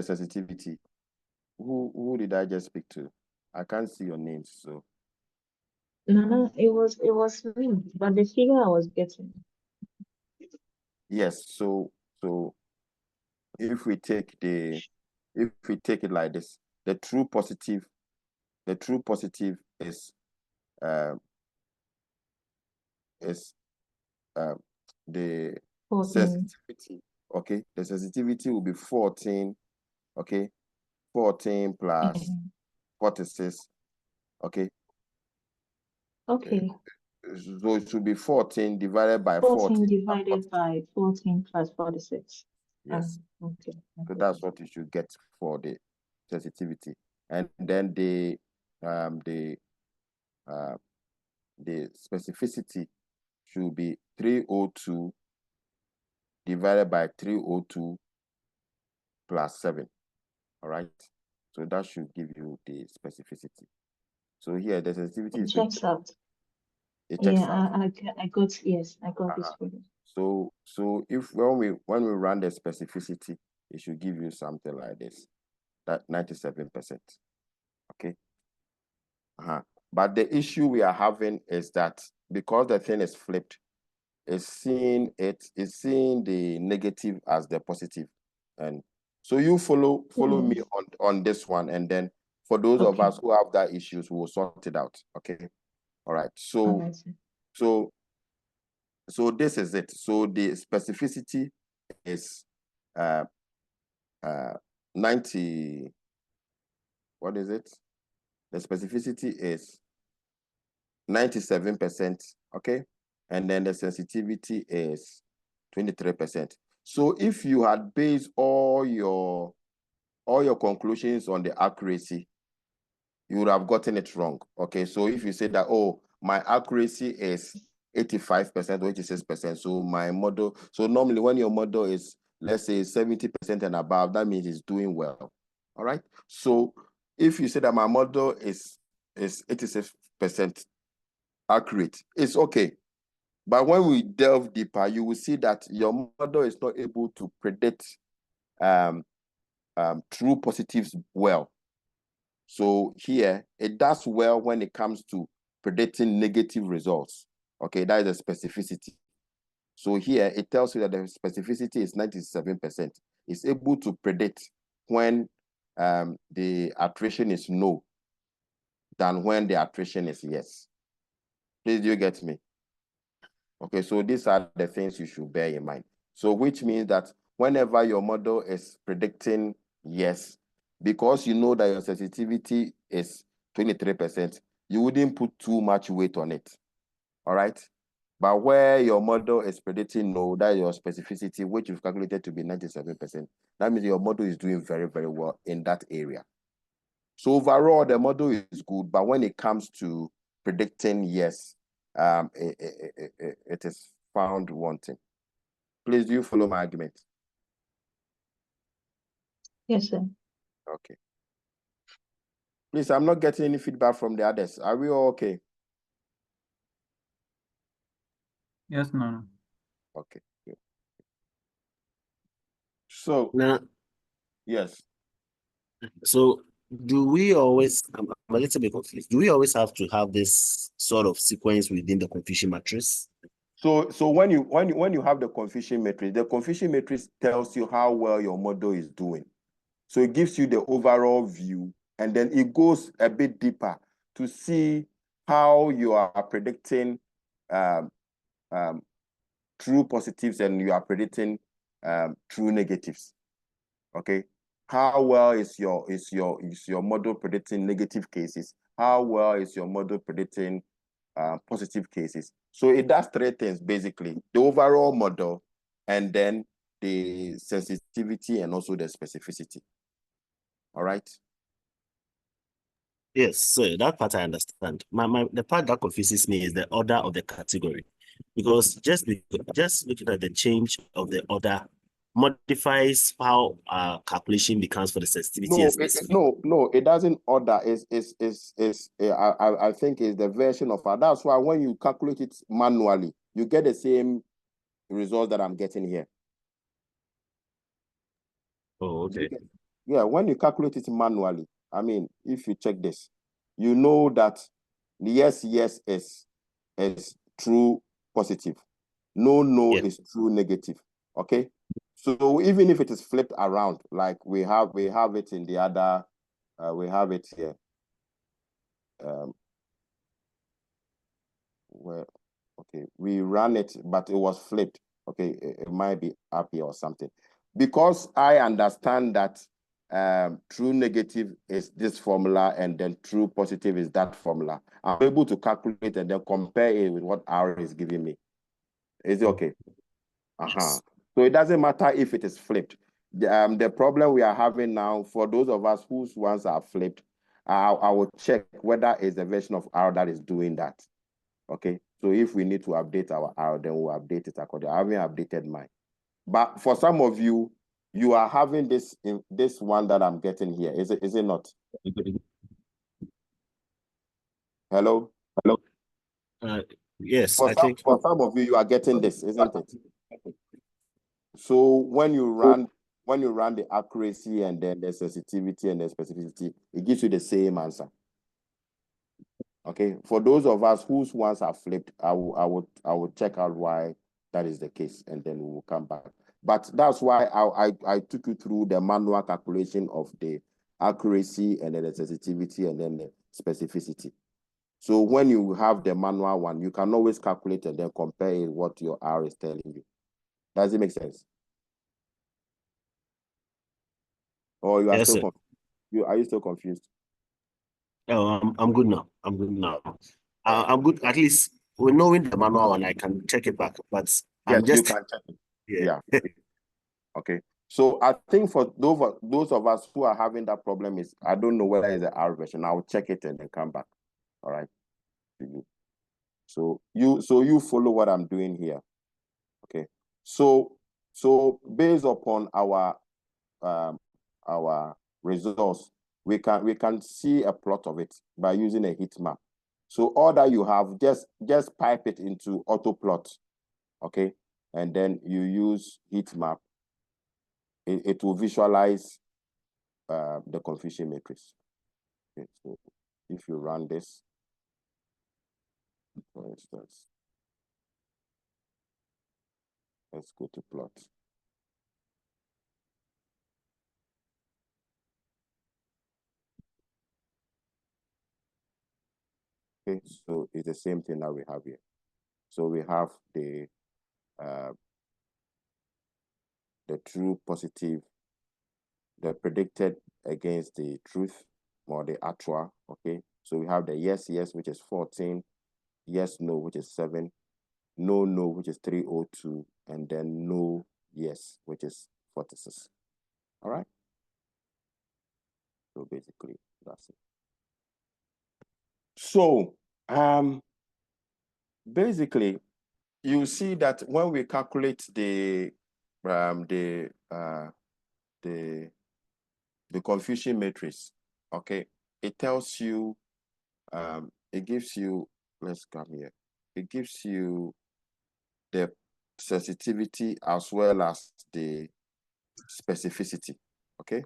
sensitivity? Who did I just speak to? I can't see your names, so. No, it was me, but the figure I was getting. Yes, so if we take it like this, the true positive is the 14. sensitivity. Okay, the sensitivity will be 14. Okay, 14 plus 46. Okay. Okay. So it should be 14 divided by 14 divided by 14 plus 46. Yes. Okay. So that's what you should get for the sensitivity, and then the specificity should be 302 divided by 302 plus 7. All right. So that should give you the specificity. So here the sensitivity it checks out. It checks out. I got this figure. So if when we run the specificity, it should give you something like this, that 97%. Okay. But the issue we are having is that because the thing is flipped, is seeing the negative as the positive. And so you follow me on this one, and then for those of us who have that issues, we will sort it out. Okay. All right. So this is it. So the specificity is 90. What is it? The specificity is 97%. Okay. And then the sensitivity is 23%. So if you had based all your conclusions on the accuracy, you would have gotten it wrong. Okay. So if you say that, oh, my accuracy is 85% or 86%, so my model, so normally when your model is, let's say 70% and above, that means it's doing well. All right. So if you say that my model is 86% accurate, it's okay. But when we delve deeper, you will see that your model is not able to predict true positives well. So here, it does well when it comes to predicting negative results. Okay, that is a specificity. So here, it tells you that the specificity is 97%. It's able to predict when the attrition is no than when the attrition is yes. Please, do you get me? Okay, so these are the things you should bear in mind. So which means that whenever your model is predicting yes, because you know that your sensitivity is 23%, you wouldn't put too much weight on it. All right? But where your model is predicting no, that is your specificity, which you've calculated to be 97%, that means your model is doing very, very well in that area. So overall, the model is good, but when it comes to predicting yes, it is found wanting. Please, do you follow my argument? Yes, sir. Okay. Please, I'm not getting any feedback from the others. Are we all okay? Yes, no. Okay. Good. So now, yes. So do we always, I'm a little bit confused. Do we always have to have this sort of sequence within the confusion matrix? So when you have the confusion matrix tells you how well your model is doing. So it gives you the overall view, and then it goes a bit deeper to see how you are predicting true positives and you are predicting true negatives. Okay, how well is your model predicting negative cases? How well is your model predicting positive cases? So it does three things basically: the overall model, and then the sensitivity, and also the specificity. All right. Yes, so that part I understand. The part that confuses me is the order of the category, because just looking at the change of the order modifies how calculation becomes for the sensitivity. No, it doesn't order. I think is the version of that. That's why when you calculate it manually, you get the same result that I'm getting here. Oh, okay. Yeah, when you calculate it manually, I mean, if you check this, you know that yes is true positive. No is true negative. Okay. So even if it is flipped around, like we have it in the other, we have it here. Well, okay, we ran it, but it was flipped. Okay, it might be up here or something. Because I understand that true negative is this formula and then true positive is that formula, I'm able to calculate and then compare it with what R is giving me. Is it okay? Yes. So it doesn't matter if it is flipped. The problem we are having now, for those of us whose ones are flipped, I will check whether it's the version of R that is doing that. Okay, so if we need to update our R, then we'll update it accordingly. I haven't updated mine. But for some of you, you are having this one that I'm getting here. Is it not? Hello? Yes, for some of you, you are getting this, isn't it? So when you run the accuracy and then the sensitivity and the specificity, it gives you the same answer. Okay, for those of us whose ones are flipped, I will check out why that is the case, and then we will come back. But that's why I took you through the manual calculation of the accuracy and then the sensitivity and then the specificity. So when you have the manual one, you can always calculate and then compare it what your R is telling you. Does it make sense? Or you are Yes, still sir. are you still confused? Oh, I'm good now. I'm good now. I'm good. At least we're knowing the manual and I can check it back. But Yes, I'm just you can check it. yeah. Okay. So I think for those of us who are having that problem is, I don't know whether it's the R version. I'll check it and then come back. All right. So you follow what I'm doing here. Okay. So based upon our results, we can see a plot of it by using a heat map. So all that you have, just pipe it into autoplot, okay, and then you use heat map. It will visualize the confusion matrix. Okay, so if you run this, for instance, let's go to plot. Okay, so it's the same thing that we have here. So we have the true positive, the predicted against the truth or the actual. Okay, so we have the yes, which is 14, yes, no, which is 7, no, which is 302, and then no, yes, which is 46. All right. So basically, that's it. So basically, you see that when we calculate the confusion matrix, okay, it tells you, it gives you, let's come here, it gives you the sensitivity as well as the specificity, okay?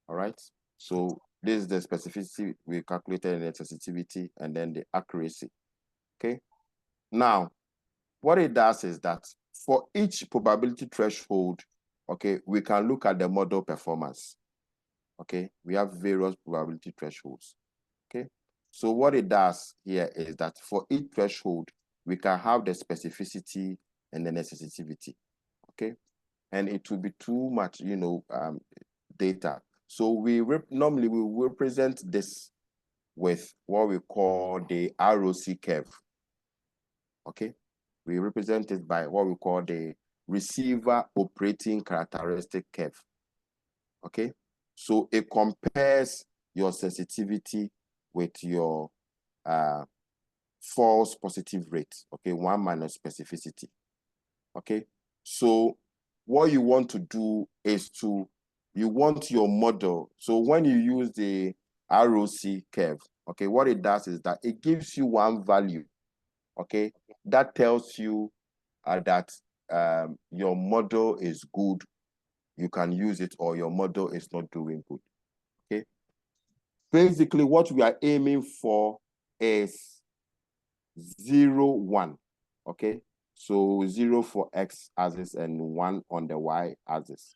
All right, so this is the specificity we calculated, and the sensitivity, and then the accuracy, okay? Now, what it does is that for each probability threshold, okay, we can look at the model performance, okay? We have various probability thresholds, okay? So what it does here is that for each threshold, we can have the specificity and then the sensitivity, okay? And it will be too much, data. So normally we represent this with what we call the ROC curve, okay? We represent it by what we call the receiver operating characteristic curve, okay? So it compares your sensitivity with your false positive rate, okay? 1 minus specificity, okay? So what you want to do is you want your model. So when you use the ROC curve, okay, what it does is that it gives you one value, okay, that tells you that your model is good, you can use it, or your model is not doing good, okay? Basically, what we are aiming for is 0, 1, okay? So 0 for X axis and 1 on the Y axis,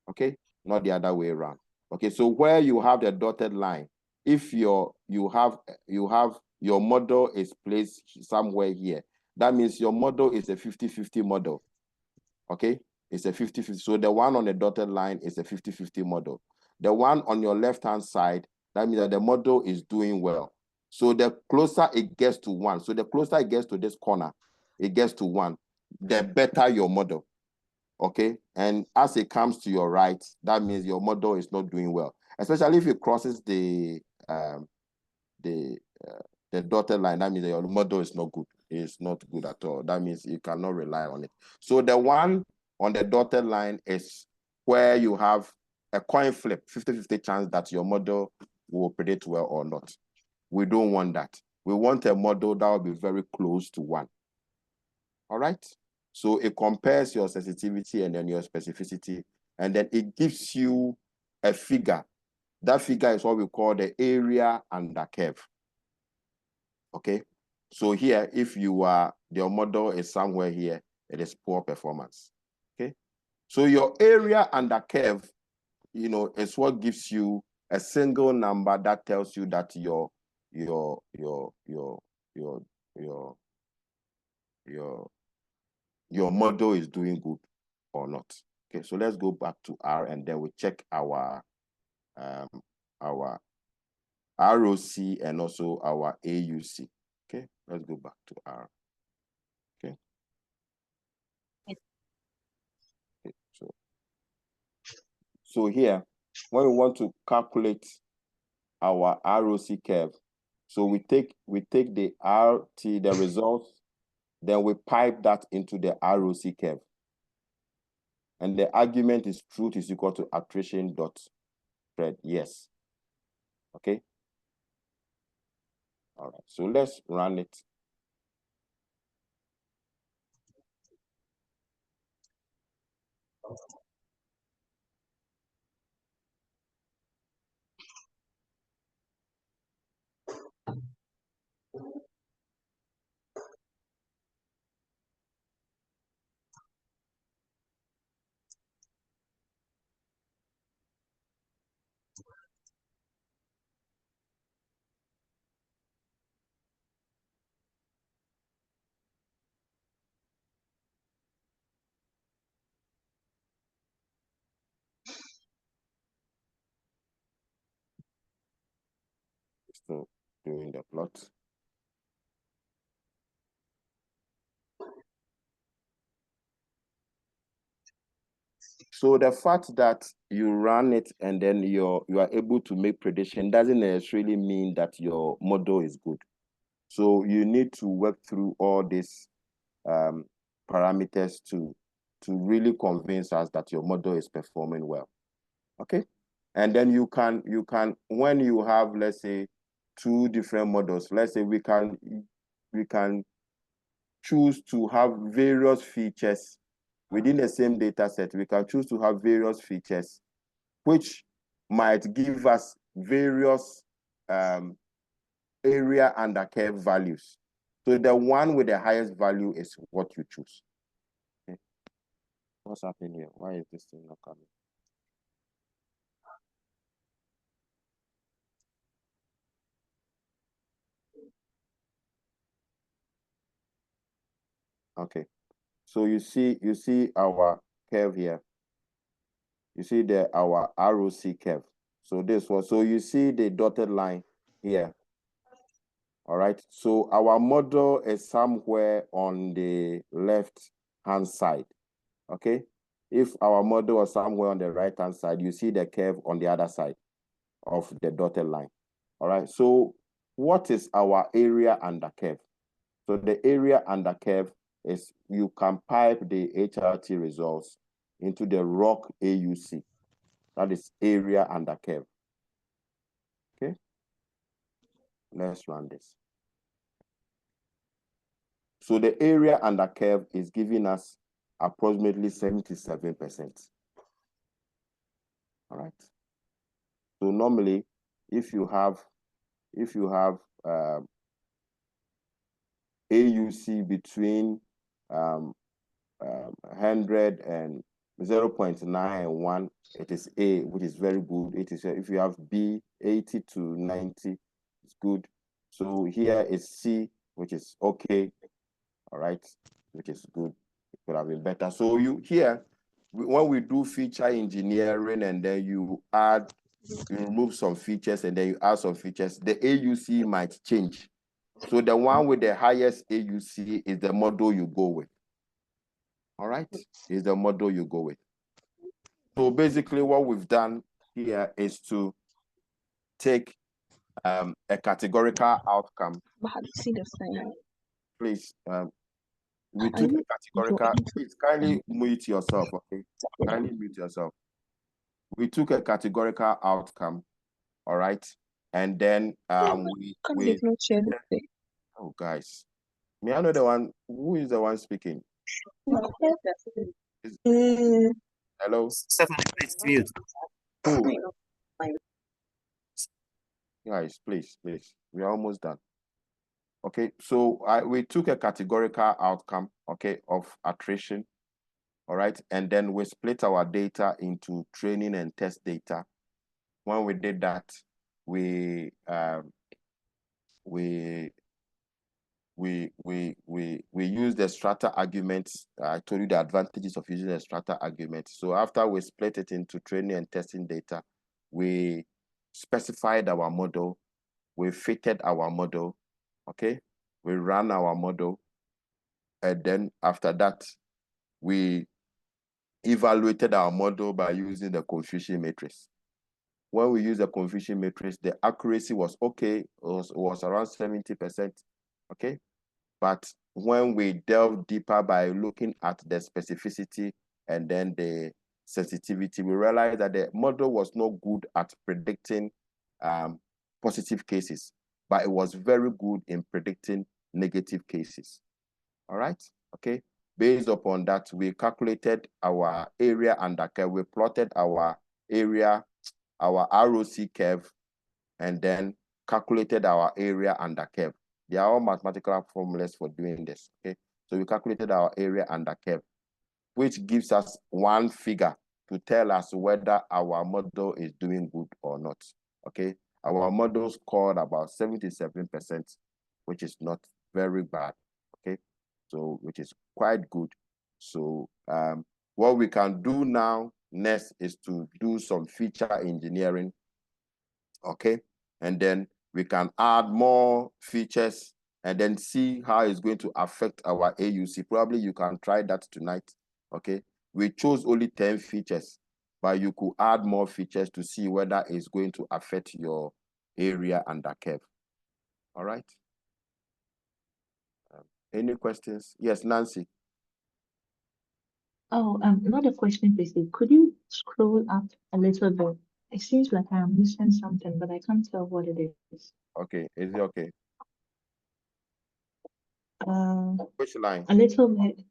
okay? Not the other way around. Okay, so where you have the dotted line, if you have your model is placed somewhere here, that means your model is a 50-50 model, okay? It's a 50-50. So the one on the dotted line is a 50-50 model. The one on your left-hand side, that means that the model is doing well. So the closer it gets to 1, so the closer it gets to this corner, it gets to 1, the better your model, okay? And as it comes to your right, that means your model is not doing well, especially if it crosses the dotted line. That means that your model is not good. It's not good at all. That means you cannot rely on it. So the one on the dotted line is where you have a coin flip, 50-50 chance that your model will predict well or not. We don't want that. We want a model that will be very close to 1. All right? So it compares your sensitivity and then your specificity, and then it gives you a figure. That figure is what we call the area under curve. Okay? So here, if your model is somewhere here, it is poor performance. Okay, so your area under curve, you know, is what gives you a single number that tells you that your model is doing good or not. Okay, so let's go back to R, and then we check our ROC and also our AUC. Okay, let's go back to R. Okay. Okay, so here, when we want to calculate our ROC curve, so we take the RT, the results, then we pipe that into the ROC curve. And the argument is truth is equal to attrition dot spread. Yes. Okay. All right. So let's run it. Still doing the plot. So the fact that you run it and then you are able to make prediction doesn't necessarily mean that your model is good. So you need to work through all these parameters to really convince us that your model is performing well. Okay, and then you can when you have, let's say, two different models, let's say we can choose to have various features within the same data set. We can choose to have various features which might give us various area under curve values. So the one with the highest value is what you choose. Okay. What's happening here? Why is this thing not coming? Okay, so you see our curve here. You see our ROC curve. So this one, so you see the dotted line here. All right, so our model is somewhere on the left hand side. Okay, if our model was somewhere on the right hand side, you see the curve on the other side of the dotted line. All right, so what is our area under curve? So the area under curve is you can pipe the HRT results into the ROC AUC. That is area under curve. Okay, let's run this. So the area under curve is giving us approximately 77%. All right. So normally, if you have AUC between 100 and 0.9 and 1, it is A, which is very good. It is if you have B, 80 to 90, it's good. So here is C, which is okay. All right, which is good. It could have been better. So you here, when we do feature engineering and then you remove some features and then you add some features, the AUC might change. So the one with the highest AUC is the model you go with. All right, is the model you go with. So basically what we've done here is to take a categorical outcome. Please, we took a categorical, please kindly mute yourself, okay? Kindly mute yourself. We took a categorical outcome, all right? And then oh guys, may I know the one, who is the one speaking? Hello? Mute. Who? Guys, please, we are almost done. Okay, so we took a categorical outcome, okay, of attrition, all right, and then we split our data into training and test data. When we did that, we used the strata arguments. I told you the advantages of using the strata argument. So after we split it into training and testing data, we specified our model, we fitted our model, okay? We ran our model, and then after that, we evaluated our model by using the confusion matrix. When we use the confusion matrix, the accuracy was okay, it was around 70%, okay? But when we delve deeper by looking at the specificity and then the sensitivity, we realized that the model was not good at predicting positive cases, but it was very good in predicting negative cases. All right, okay? Based upon that, we calculated our area under curve. We plotted our area, our ROC curve, and then calculated our area under curve. They are all mathematical formulas for doing this, okay? So we calculated our area under curve, which gives us one figure to tell us whether our model is doing good or not, okay? Our model scored about 77%, which is not very bad, okay? So, which is quite good. So what we can do now next is to do some feature engineering, okay? And then we can add more features and then see how it's going to affect our AUC. Probably you can try that tonight, okay? We chose only 10 features, but you could add more features to see whether it's going to affect your area under curve. All right? Any questions? Yes, Nancy. Oh, not a question, basically. Could you scroll up a little bit? It seems like I'm missing something, but I can't tell what it is. Okay, is it okay? Which line? A little bit.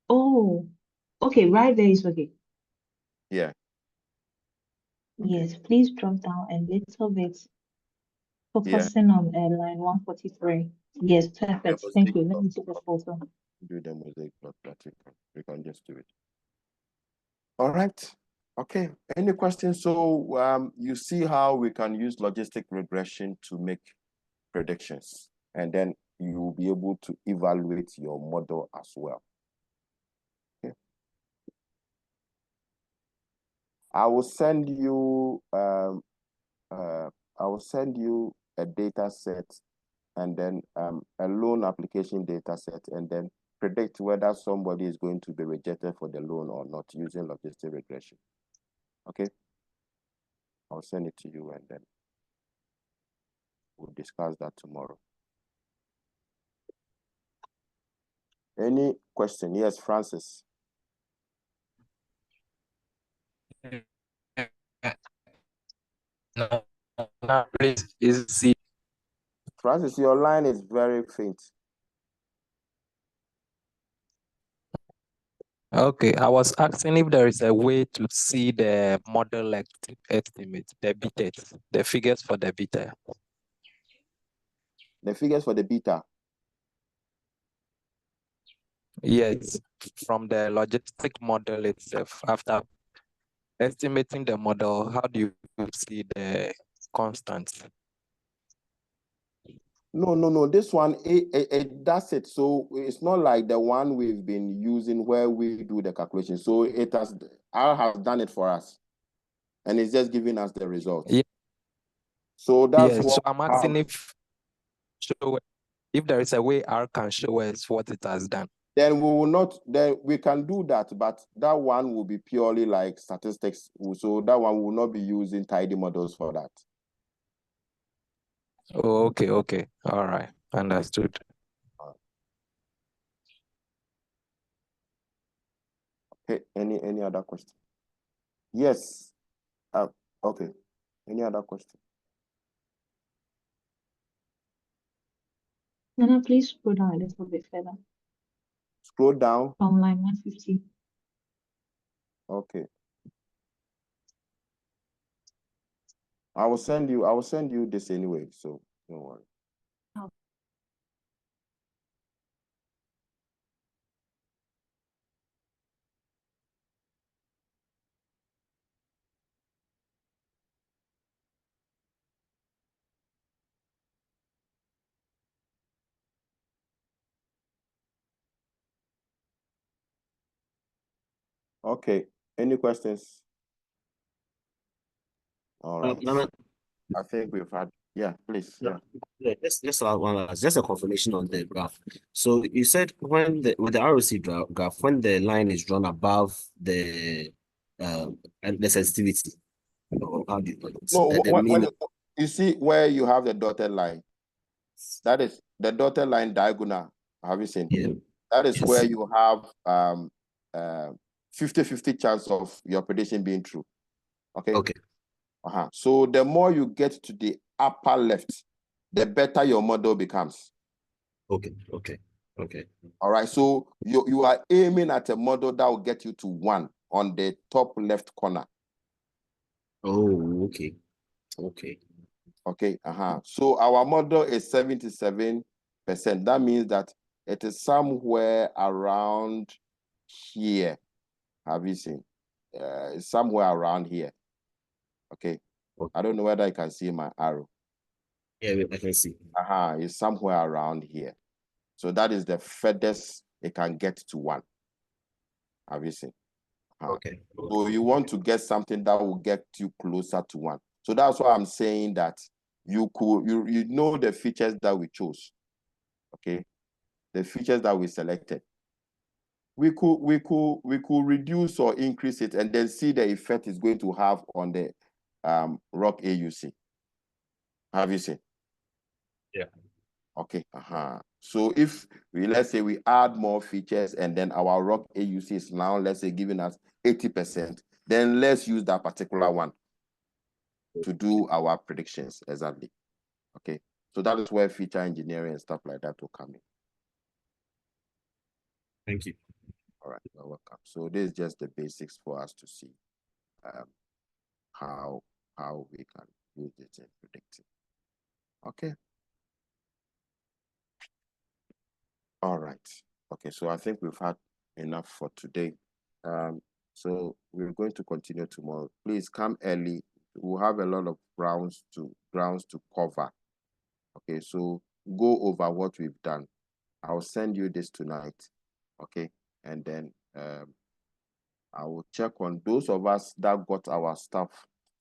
Oh, okay, right there is okay. Yeah. Yes, please drop down a little bit, Yeah. focusing on line 143. Yes, perfect. Thank you. Let me take a photo. Do the mosaic plot practical. We can just do it. All right. Okay. Any questions? So you see how we can use logistic regression to make predictions, and then you will be able to evaluate your model as well. Okay. I will send you a data set, and then a loan application data set, and then predict whether somebody is going to be rejected for the loan or not using logistic regression. Okay. I'll send it to you, and then we'll discuss that tomorrow. Any question? Yes, Francis. No, please, is Francis, your line is very faint. Okay, I was asking if there is a way to see the model estimate, the beta, the figures for the beta. The figures for the beta? Yes, from the logistic model itself. After estimating the model, how do you see the constants? No. This one, it does it. So it's not like the one we've been using where we do the calculation. So R has done it for us, and it's just giving us the results. Yeah. So that's what. So I'm asking if there is a way R can show us what it has done. Then we will not. Then we can do that, but that one will be purely like statistics. So that one will not be using tidymodels for that. Oh, okay. All right. Understood. Okay. Any other question? Yes. Okay. Any other question? No, please scroll down a little bit further. Scroll down. From line 150. Okay. I will send you this anyway. So Don't worry. Okay. Any questions? All right. I think we've had, yeah, please. Yeah. Just one last, just a confirmation on the graph. So you said with the ROC graph, when the line is drawn above the sensitivity, or how do you call it? No, you see where you have the dotted line, that is the dotted line diagonal. Have you seen? Yeah. That is where you have 50-50 chance of your prediction being true. Okay. Okay. So the more you get to the upper left, the better your model becomes. Okay. All right. So you are aiming at a model that will get you to 1 on the top left corner. Oh, okay. So our model is 77%. That means that it is somewhere around here. Have you seen? It's somewhere around here. Okay. I don't know whether I can see my arrow. Yeah, I can see. It's somewhere around here. So that is the furthest it can get to 1. Have you seen? Okay. So you want to get something that will get you closer to 1. So that's why I'm saying that you know the features that we chose. Okay. The features that we selected. We could reduce or increase it and then see the effect it's going to have on the ROC AUC. Have you seen? Yeah. Okay. So if let's say we add more features and then our ROC AUC is now, let's say, giving us 80%, then let's use that particular one to do our predictions exactly. Okay. So that is where feature engineering and stuff like that will come in. Thank you. All right, you're welcome. So this is just the basics for us to see how we can use it in predicting. Okay. All right. Okay, so I think we've had enough for today. So we're going to continue tomorrow. Please come early. We'll have a lot of grounds to cover. Okay, so go over what we've done. I'll send you this tonight. Okay, and then I will check on those of us that got our stuff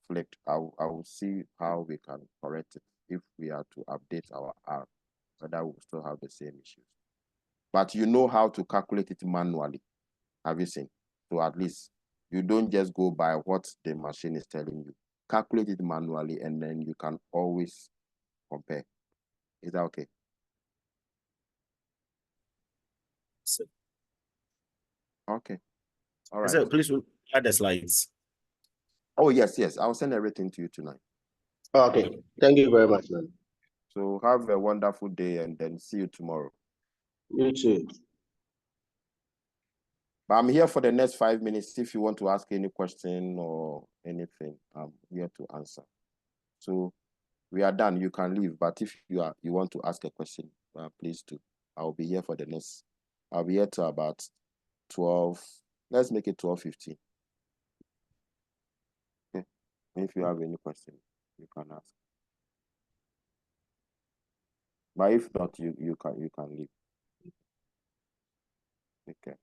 flipped. I will see how we can correct it if we are to update our R, whether we'll still have the same issues. But you know how to calculate it manually. Have you seen? So at least you don't just go by what the machine is telling you. Calculate it manually, and then you can always compare. Is that okay? Okay. All right. So please add the slides. Oh, yes. I'll send everything to you tonight. Okay. Thank you very much, man. So have a wonderful day and then see you tomorrow. You too. But I'm here for the next 5 minutes. If you want to ask any question or anything, I'm here to answer. So we are done. You can leave. But if you want to ask a question, please do. I'll be here for the next. I'll be here till about 12. Let's make it 12:15. Okay. If you have any question, you can ask. But if not, you can leave. Okay.